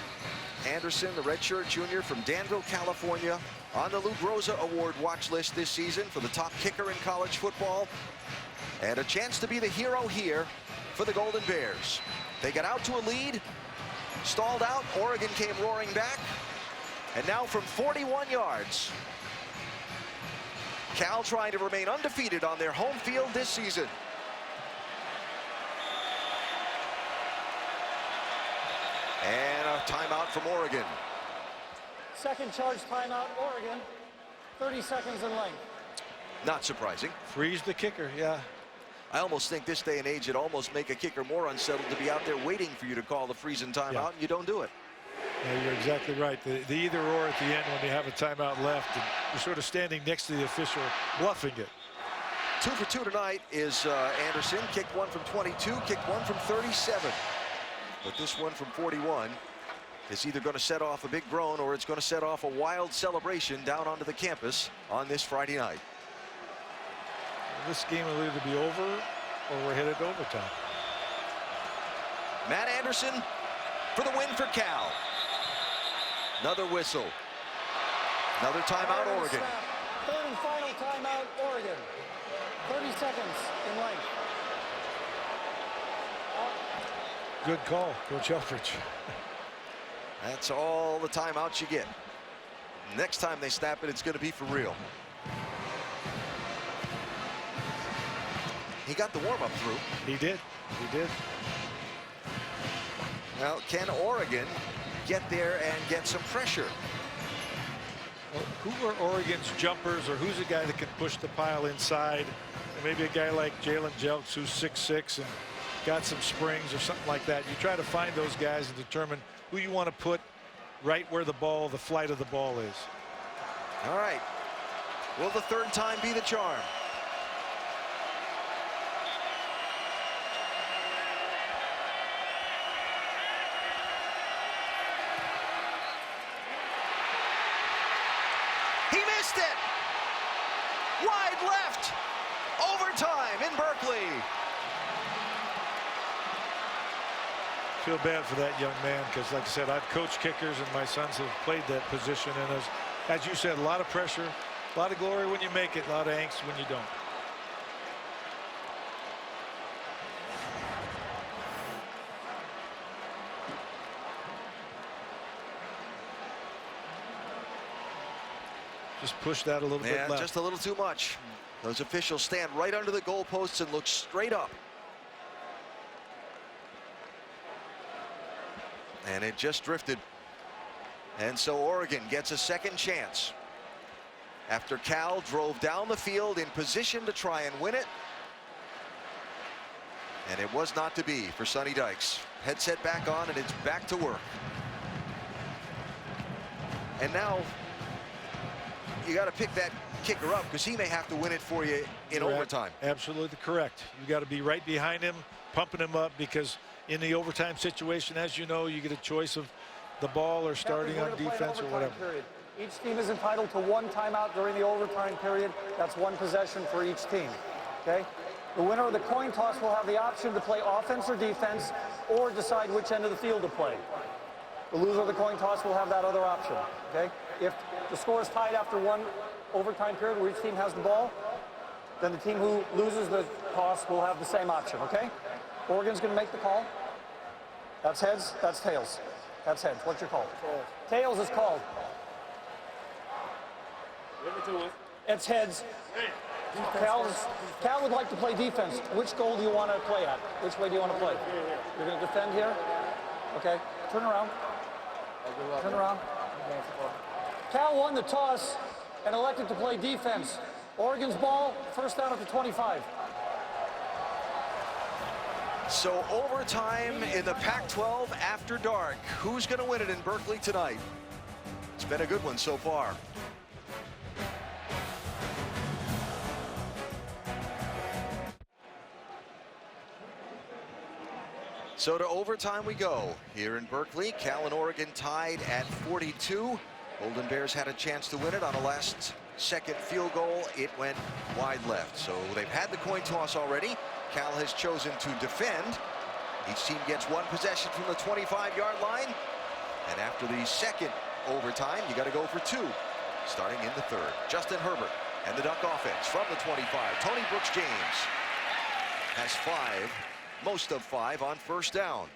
Anderson, the redshirt junior from Danville, California, on the Luke Rosa Award watch list this season for the top kicker in college football. And a chance to be the hero here for the Golden Bears. They got out to a lead, stalled out. Oregon came roaring back. And now from 41 yards, Cal trying to remain undefeated on their home field this season. And a timeout from Oregon. Second charge timeout, Oregon. 30 seconds in length. Not surprising. Freeze the kicker, yeah. I almost think this day and age it'd almost make a kicker more unsettled to be out there waiting for you to call the freezing timeout, and you don't do it. Yeah, you're exactly right. The either or at the end when you have a timeout left, and you're sort of standing next to the official, bluffing it. 2 for 2 tonight is Anderson. Kicked one from 22, kicked one from 37. But this one from 41 is either going to set off a big groan or it's going to set off a wild celebration down onto the campus on this Friday night. This game will either be over or we're headed to overtime. Matt Anderson for the win for Cal. Another whistle. Another timeout, Oregon. Third and final timeout, Oregon. 30 seconds in length. Good call, Coach Elfridge. That's all the timeouts you get. Next time they snap it, it's going to be for real. he got the warm-up through. He did. He did. Now, can Oregon get there and get some pressure? Well, who are Oregon's jumpers, or who's a guy that can push the pile inside? And maybe a guy like Jalen Jelks, who's 6'6" and got some springs or something like that. You try to find those guys and determine who you want to put right where the flight of the ball is. All right. Will the third time be the charm? He missed it. Wide left. Overtime in Berkeley. Feel bad for that young man, because like I said, I've coached kickers and my sons have played that position, and as you said, a lot of pressure, a lot of glory when you make it, a lot of angst when you don't. Just push that a little bit left. Just a little too much. Those officials stand right under the goalposts and look straight up. And it just drifted. And so Oregon gets a second chance after Cal drove down the field in position to try and win it. And it was not to be for Sonny Dykes. Headset back on, and it's back to work. And now you got to pick that kicker up, because he may have to win it for you in overtime. Absolutely correct. You got to be right behind him, pumping him up, because in the overtime situation, as you know, you get a choice of the ball or starting on defense or whatever. Period. Each team is entitled to one timeout during the overtime period. That's one possession for each team. Okay? The winner of the coin toss will have the option to play offense or defense, or decide which end of the field to play. The loser of the coin toss will have that other option. Okay? If the score is tied after one overtime period where each team has the ball, then the team who loses the toss will have the same option. Okay? Oregon's going to make the call. That's heads. That's tails. That's heads. What's your call? Tails is called. It's heads. Cal would like to play defense. Which goal do you want to play at? Which way do you want to play? You're going to defend here? Okay. Turn around. Turn around. Cal won the toss and elected to play defense. Oregon's ball, first down at the 25. So overtime in the Pac-12 after dark. Who's going to win it in Berkeley tonight? It's been a good one so far. So to overtime we go here in Berkeley. Cal and Oregon tied at 42. Golden Bears had a chance to win it on a last-second field goal. It went wide left. So they've had the coin toss already. Cal has chosen to defend. Each team gets one possession from the 25-yard line. And after the second overtime, you got to go for two, starting in the third. Justin Herbert and the Duck offense from the 25. Tony Brooks-James has most of five on first down.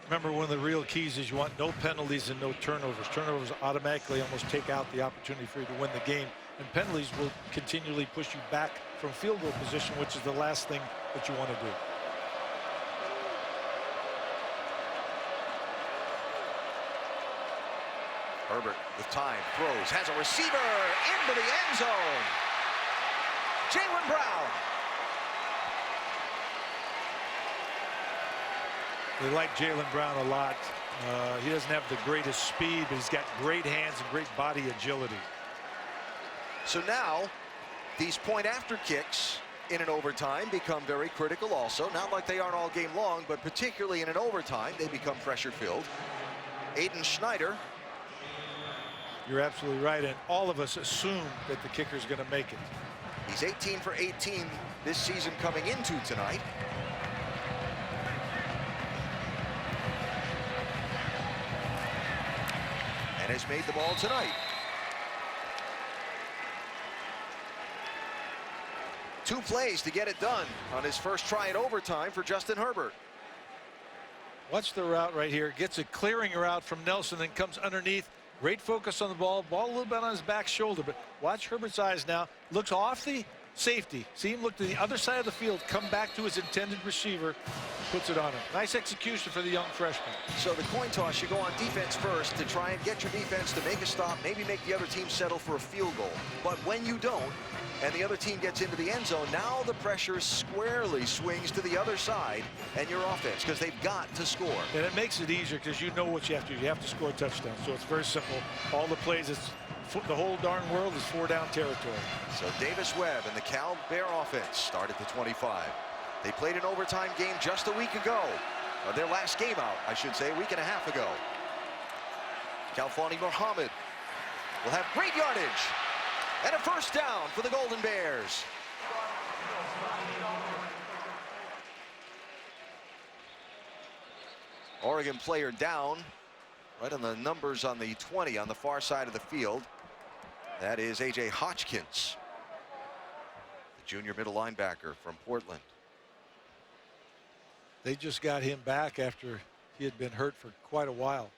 Remember, one of the real keys is you want no penalties and no turnovers. Turnovers automatically almost take out the opportunity for you to win the game, and penalties will continually push you back from field goal position, which is the last thing that you want to do. Herbert with time, throws, has a receiver into the end zone. Jalen Brown. They like Jalen Brown a lot. He doesn't have the greatest speed, but he's got great hands and great body agility. So now these point after kicks in an overtime become very critical also. Not like they aren't all game long, but particularly in an overtime, they become pressure filled. Aiden Schneider. You're absolutely right, and all of us assume that the kicker's going to make it. He's 18 for 18 this season coming into tonight. And has made the ball tonight. Two plays to get it done on his first try at overtime for Justin Herbert. Watch the route right here. Gets a clearing route from Nelson, then comes underneath. Great focus on the ball. Ball a little bit on his back shoulder, but watch Herbert's eyes now. Looks off the safety. See him look to the other side of the field, come back to his intended receiver, puts it on him. Nice execution for the young freshman. So the coin toss, you go on defense first to try and get your defense to make a stop, maybe make the other team settle for a field goal. But when you don't, and the other team gets into the end zone, now the pressure squarely swings to the other side and your offense, because they've got to score. And it makes it easier because you know what you have to do. You have to score a touchdown. So it's very simple. All the plays, the whole darn world is 4-down territory. So Davis Webb and the Cal Bear offense start at the 25. They played an overtime game just a week ago. Their last game out, I should say, a week and a half ago. Khalfani Muhammad will have great yardage. And a first down for the Golden Bears. Oregon player down right on the numbers on the 20 on the far side of the field. That is A.J. Hotchkiss, the junior middle linebacker from Portland. They just got him back after he had been hurt for quite a while.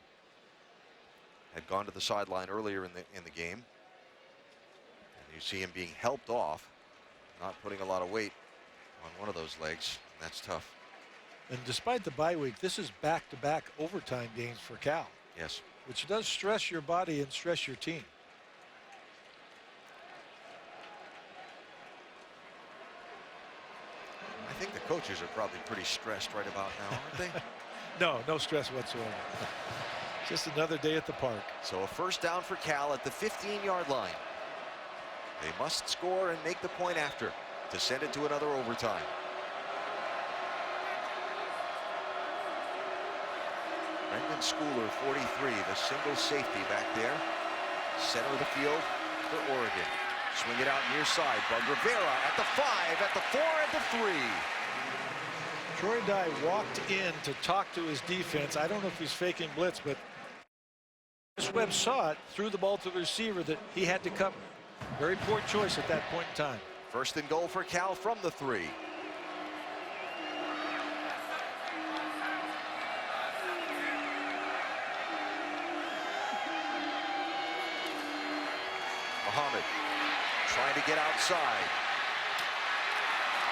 Had gone to the sideline earlier in the game. And you see him being helped off, not putting a lot of weight on one of those legs. That's tough. And despite the bye week, this is back-to-back overtime games for Cal. Yes. Which does stress your body and stress your team. I think the coaches are probably pretty stressed right about now, aren't they? No stress whatsoever. Just another day at the park. So a first down for Cal at the 15-yard line. They must score and make the point after to send it to another overtime. Brendan Schooler, 43, the single safety back there. Center of the field for Oregon. Swing it out near side. Bug Rivera at the 5, at the 4, at the 3. Troy Dye walked in to talk to his defense. I don't know if he's faking blitz, but Webb saw it, threw the ball to the receiver that he had to cover. Very poor choice at that point in time. First and goal for Cal from the 3. Muhammad trying to get outside.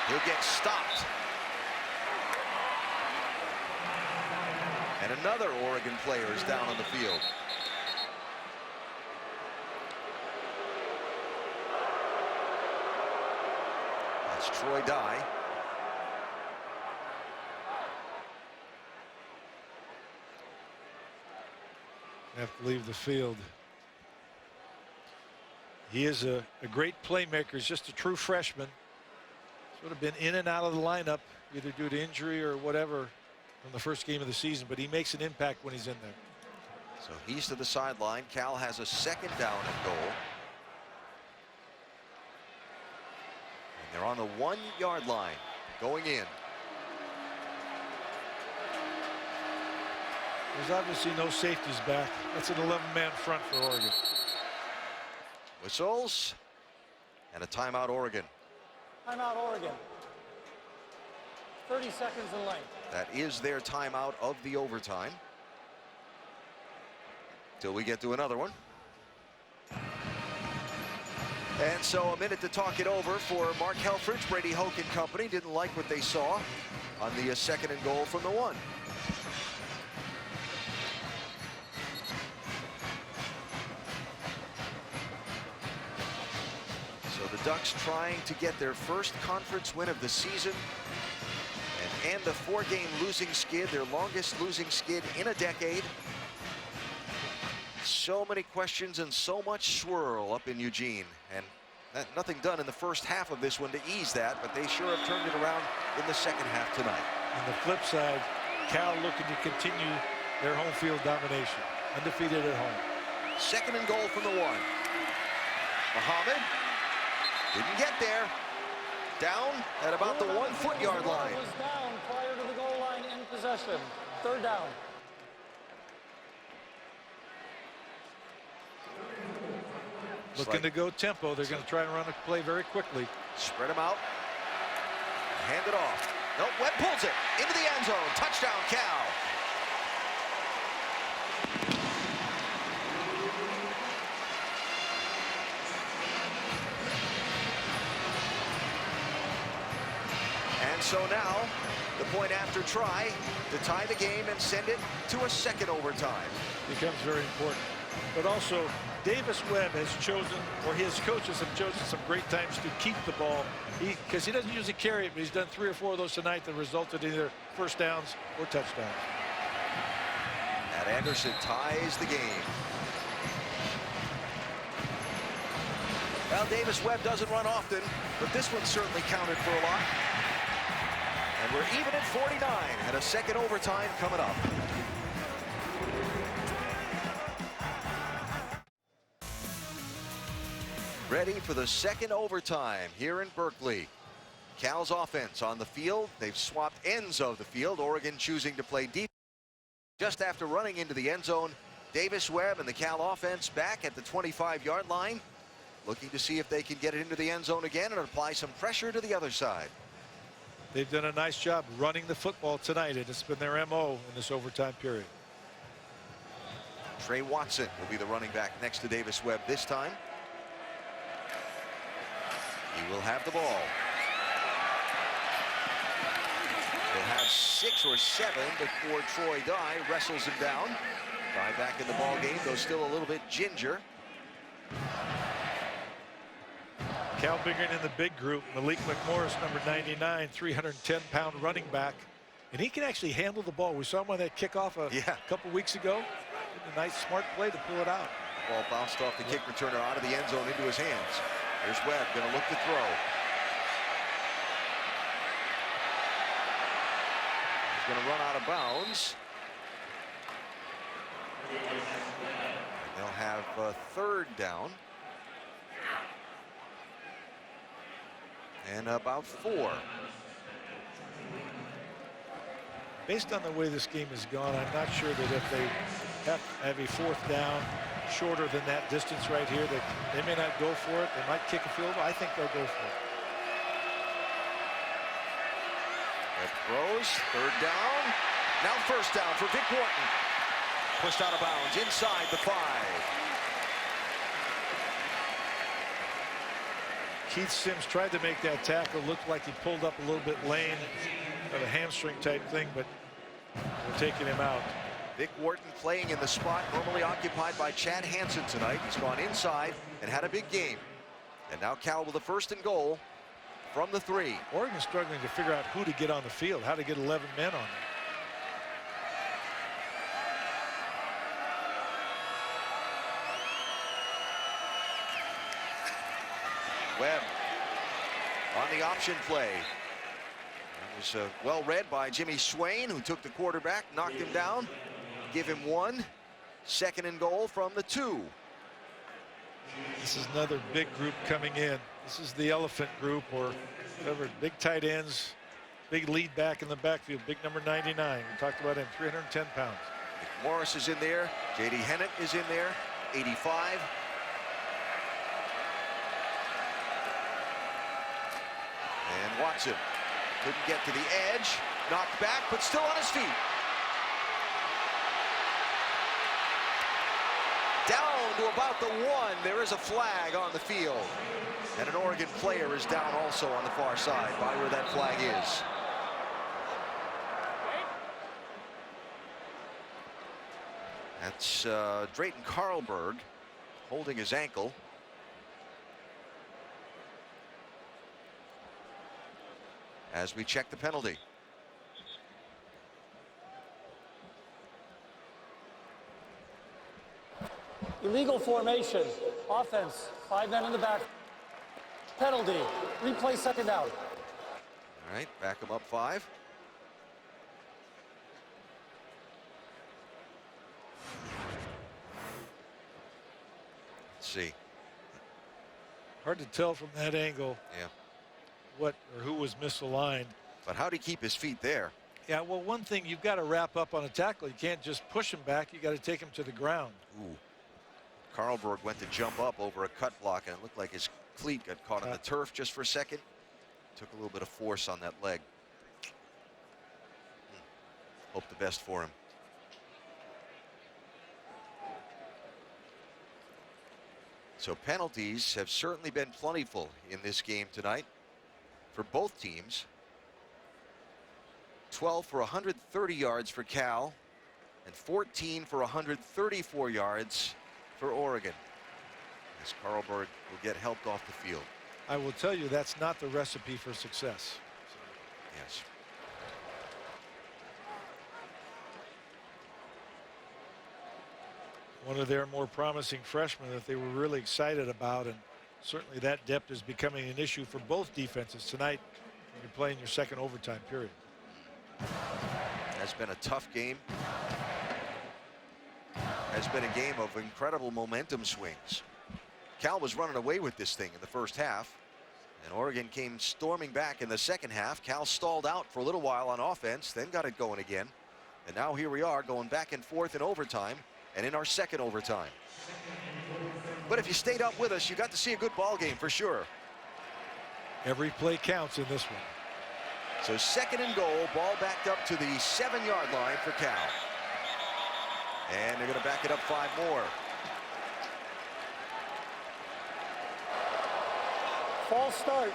He'll get stopped. And another Oregon player is down on the field. That's Troy Dye. Have to leave the field. He is a great playmaker. He's just a true freshman. Sort of been in and out of the lineup, either due to injury or whatever, from the first game of the season, but he makes an impact when he's in there. So he's to the sideline. Cal has a second down and goal. And they're on the 1-yard line going in. There's obviously no safeties back. That's an 11-man front for Oregon. Whistles and a timeout, Oregon. Timeout, Oregon. 30 seconds in length. That is their timeout of the overtime. Till we get to another one. And so a minute to talk it over for Mark Helfrich. Brady Hoke and company didn't like what they saw on the second and goal from the 1. So the Ducks trying to get their first conference win of the season and end a 4-game losing skid, their longest losing skid in a decade. So many questions and so much swirl up in Eugene, and nothing done in the first half of this one to ease that, but they sure have turned it around in the second half tonight. On the flip side, Cal looking to continue their home field domination, undefeated at home. Second and goal from the 1. Muhammad didn't get there. Down at about the 1-foot-yard line. Was down prior to the goal line in possession. Third down. Looking to go tempo. They're going to try and run a play very quickly. Spread them out. Hand it off. Nope, Webb pulls it into the end zone. Touchdown, Cal. And so now the point after try to tie the game and send it to a second overtime. Becomes very important. But also, Davis Webb has chosen, or his coaches have chosen some great times to keep the ball. Because he doesn't usually carry it, but he's done 3 or 4 of those tonight that resulted in either first downs or touchdowns. Matt Anderson ties the game. Well, Davis Webb doesn't run often, but this one certainly counted for a lot. And we're even at 49 and a second overtime coming up. Ready for the second overtime here in Berkeley. Cal's offense on the field. They've swapped ends of the field. Oregon choosing to play deep. Just after running into the end zone, Davis Webb and the Cal offense back at the 25-yard line, looking to see if they can get it into the end zone again and apply some pressure to the other side. They've done a nice job running the football tonight. It's been their MO in this overtime period. Trey Watson will be the running back next to Davis Webb this time. He will have the ball. They'll have 6 or 7 before Troy Dye wrestles him down. Dye back in the ball game, though still a little bit ginger. Cal bigger in the big group. Malik McMorris, number 99, 310-pound running back. And he can actually handle the ball. We saw him on that kickoff a couple weeks ago. Did a nice, smart play to pull it out. Ball bounced off the kick returner out of the end zone into his hands. Here's Webb, going to look to throw. He's going to run out of bounds. And they'll have a third down. And about 4. Based on the way this game has gone, I'm not sure that if they have a 4th down shorter than that distance right here, that they may not go for it. They might kick a field goal. I think they'll go for it. Webb throws, 3rd down. Now 1st down for Vic Wharton. Pushed out of bounds inside the 5. Keith Sims tried to make that tackle. Looked like he pulled up a little bit lame of a hamstring type thing, but we're taking him out. Vic Wharton playing in the spot normally occupied by Chad Hansen tonight. He's gone inside and had a big game. And now Cal with a 1st and goal from the 3. Oregon's struggling to figure out who to get on the field, how to get 11 men on them. Webb on the option play. It was well read by Jimmy Swain, who took the quarterback, knocked him down, give him 1. 2nd and goal from the 2. This is another big group coming in. This is the elephant group, or whatever. Big tight ends, big lead back in the backfield, big number 99. We talked about him, 310 pounds. Morris is in there. J.D. Hennett is in there, 85. And Watson couldn't get to the edge, knocked back, but still on his feet. Down to about the 1. There is a flag on the field. And an Oregon player is down also on the far side by where that flag is. That's Drayton Carlberg holding his ankle. As we check the penalty. Illegal formation. Offense. 5 men in the back. Penalty. Replay 2nd down. All right, back him up 5. Let's see. Hard to tell from that angle. Yeah. What or who was misaligned. But how'd he keep his feet there? Yeah, well, one thing, you've got to wrap up on a tackle. You can't just push him back. You got to take him to the ground. Ooh. Carlberg went to jump up over a cut block, and it looked like his cleat got caught on the turf just for a second. Took a little bit of force on that leg. Hope the best for him. So penalties have certainly been plentiful in this game tonight for both teams. 12 for 130 yards for Cal, and 14 for 134 yards for Oregon, as Carlberg will get helped off the field. I will tell you, that's not the recipe for success. Yes. One of their more promising freshmen that they were really excited about, and certainly that depth is becoming an issue for both defenses tonight when you're playing your second overtime period. Has been a tough game. Has been a game of incredible momentum swings. Cal was running away with this thing in the first half, and Oregon came storming back in the second half. Cal stalled out for a little while on offense, then got it going again, and now here we are going back and forth in overtime and in our second overtime. But if you stayed up with us, you got to see a good ball game for sure. Every play counts in this one. So second and goal, ball backed up to the 7-yard line for Cal. And they're going to back it up 5 more. False start.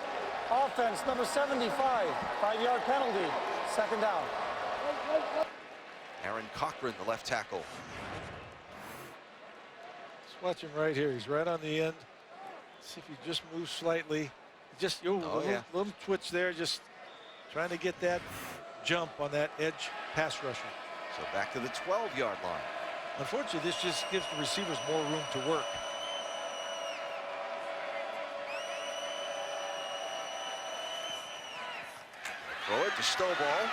Offense, number 75. 5-yard penalty. Second down. Aaron Cochran, the left tackle. Just watch him right here. He's right on the end. See if he just moves slightly. Just little twitch there. Just trying to get that jump on that edge pass rusher. So back to the 12-yard line. Unfortunately, this just gives the receivers more room to work. Throw it to Stovall.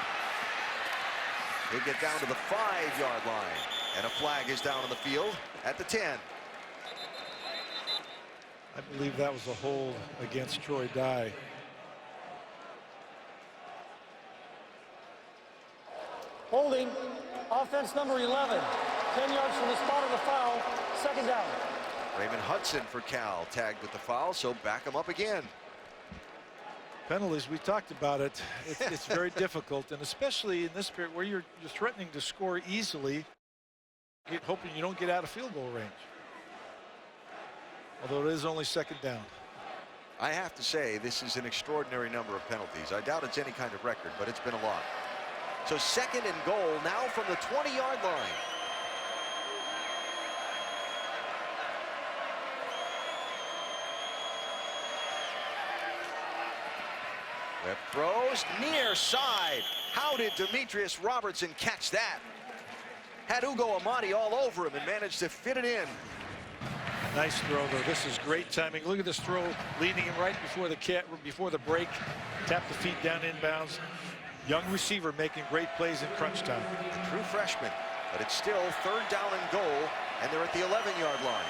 He'll get down to the 5-yard line. And a flag is down on the field at the 10. I believe that was a hold against Troy Dye. Holding. Offense number 11. 10 yards from the spot of the foul. Second down. Raymond Hudson for Cal tagged with the foul, so back him up again. Penalties, we talked about it. It's very difficult, and especially in this period where you're threatening to score easily, hoping you don't get out of field goal range. Although it is only second down. I have to say, this is an extraordinary number of penalties. I doubt it's any kind of record, but it's been a lot. So second and goal now from the 20-yard line. Webb throws near side. How did Demetrius Robertson catch that? Had Ugo Amadi all over him and managed to fit it in. Nice throw, though. This is great timing. Look at this throw, leading him right before the break. Tap the feet down inbounds. Young receiver making great plays in crunch time. A true freshman, but it's still third down and goal, and they're at the 11-yard line.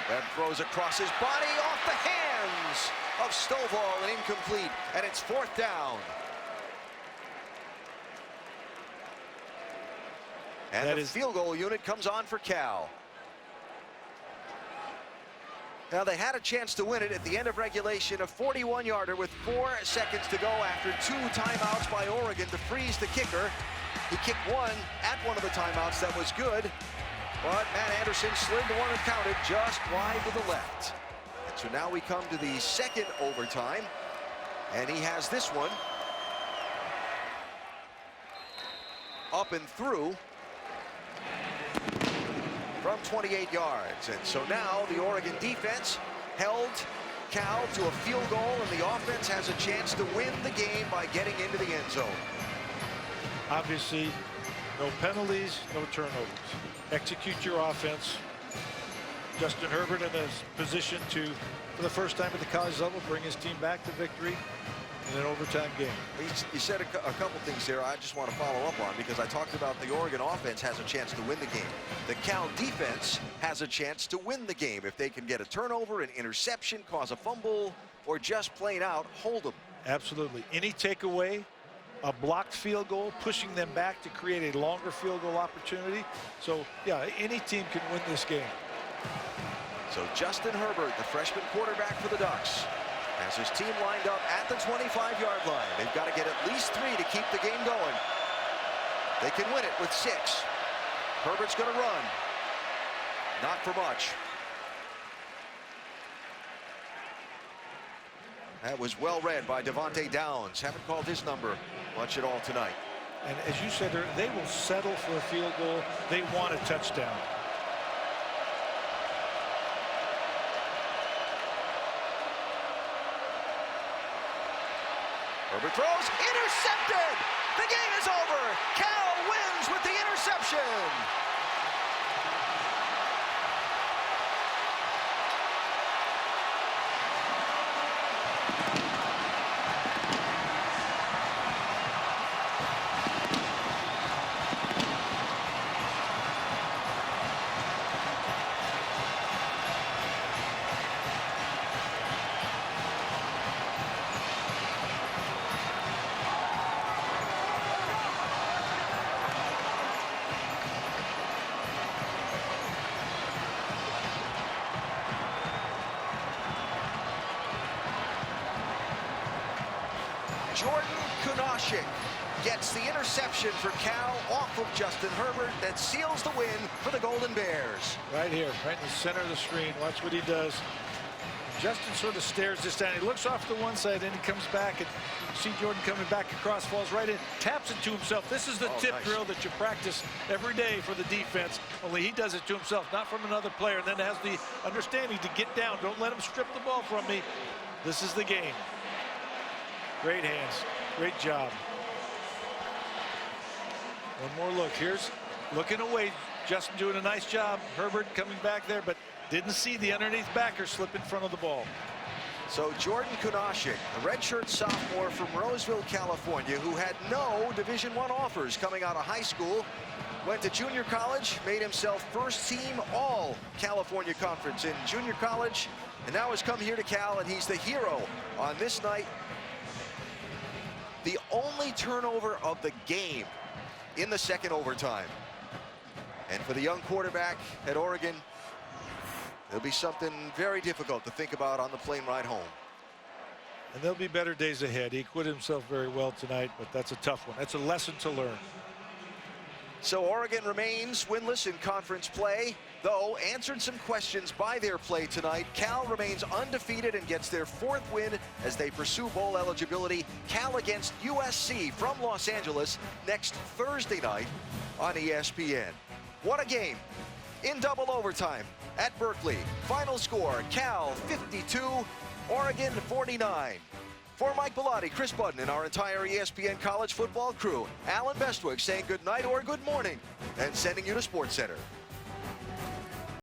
Webb throws across his body off the hands of Stovall and incomplete, and it's fourth down. And the field goal unit comes on for Cal. Now they had a chance to win it at the end of regulation, a 41-yarder with 4 seconds to go after 2 timeouts by Oregon to freeze the kicker. He kicked one at one of the timeouts that was good, but Matt Anderson slid the one and counted just wide to the left. And so now we come to the second overtime, and he has this one up and through from 28 yards. And so now the Oregon defense held Cal to a field goal, and the offense has a chance to win the game by getting into the end zone. Obviously, no penalties, no turnovers. Execute your offense. Justin Herbert in a position to, for the first time at the college level, bring his team back to victory in an overtime game. You said a couple things there I just want to follow up on, because I talked about the Oregon offense has a chance to win the game. The Cal defense has a chance to win the game if they can get a turnover, an interception, cause a fumble, or just plain out hold them. Absolutely. Any takeaway, a blocked field goal, pushing them back to create a longer field goal opportunity. So, yeah, any team can win this game. So Justin Herbert, the freshman quarterback for the Ducks, has his team lined up at the 25-yard line. They've got to get at least 3 to keep the game going. They can win it with 6. Herbert's going to run. Not for much. That was well read by Devontae Downs. Haven't called his number much at all tonight. And as you said, they will settle for a field goal. They want a touchdown. Herbert throws, intercepted! The game is over! Cal wins with the interception! Jordan Kunashik gets the interception for Cal off of Justin Herbert that seals the win for the Golden Bears. Right here, right in the center of the screen. Watch what he does. Justin sort of stares this down. He looks off to one side, and he comes back, and you see Jordan coming back across, falls right in, taps it to himself. This is the tip drill that you practice every day for the defense, only he does it to himself, not from another player, and then has the understanding to get down. Don't let him strip the ball from me. This is the game. Great hands. Great job. One more look. Here's looking away. Justin doing a nice job. Herbert coming back there, but didn't see the underneath backer slip in front of the ball. So Jordan Kunashik, a redshirt sophomore from Roseville, California, who had no Division I offers coming out of high school, went to junior college, made himself first team all California Conference in junior college, and now has come here to Cal, and he's the hero on this night. The only turnover of the game in the second overtime. And for the young quarterback at Oregon, it'll be something very difficult to think about on the plane ride home. And there'll be better days ahead. He acquitted himself very well tonight, but that's a tough one. That's a lesson to learn. So Oregon remains winless in conference play, though answered some questions by their play tonight. Cal remains undefeated and gets their 4th win as they pursue bowl eligibility. Cal against USC from Los Angeles next Thursday night on ESPN. What a game in double overtime at Berkeley. Final score, Cal 52, Oregon 49. For Mike Bellotti, Chris Budden, and our entire ESPN college football crew, Alan Bestwick saying good night or good morning and sending you to SportsCenter.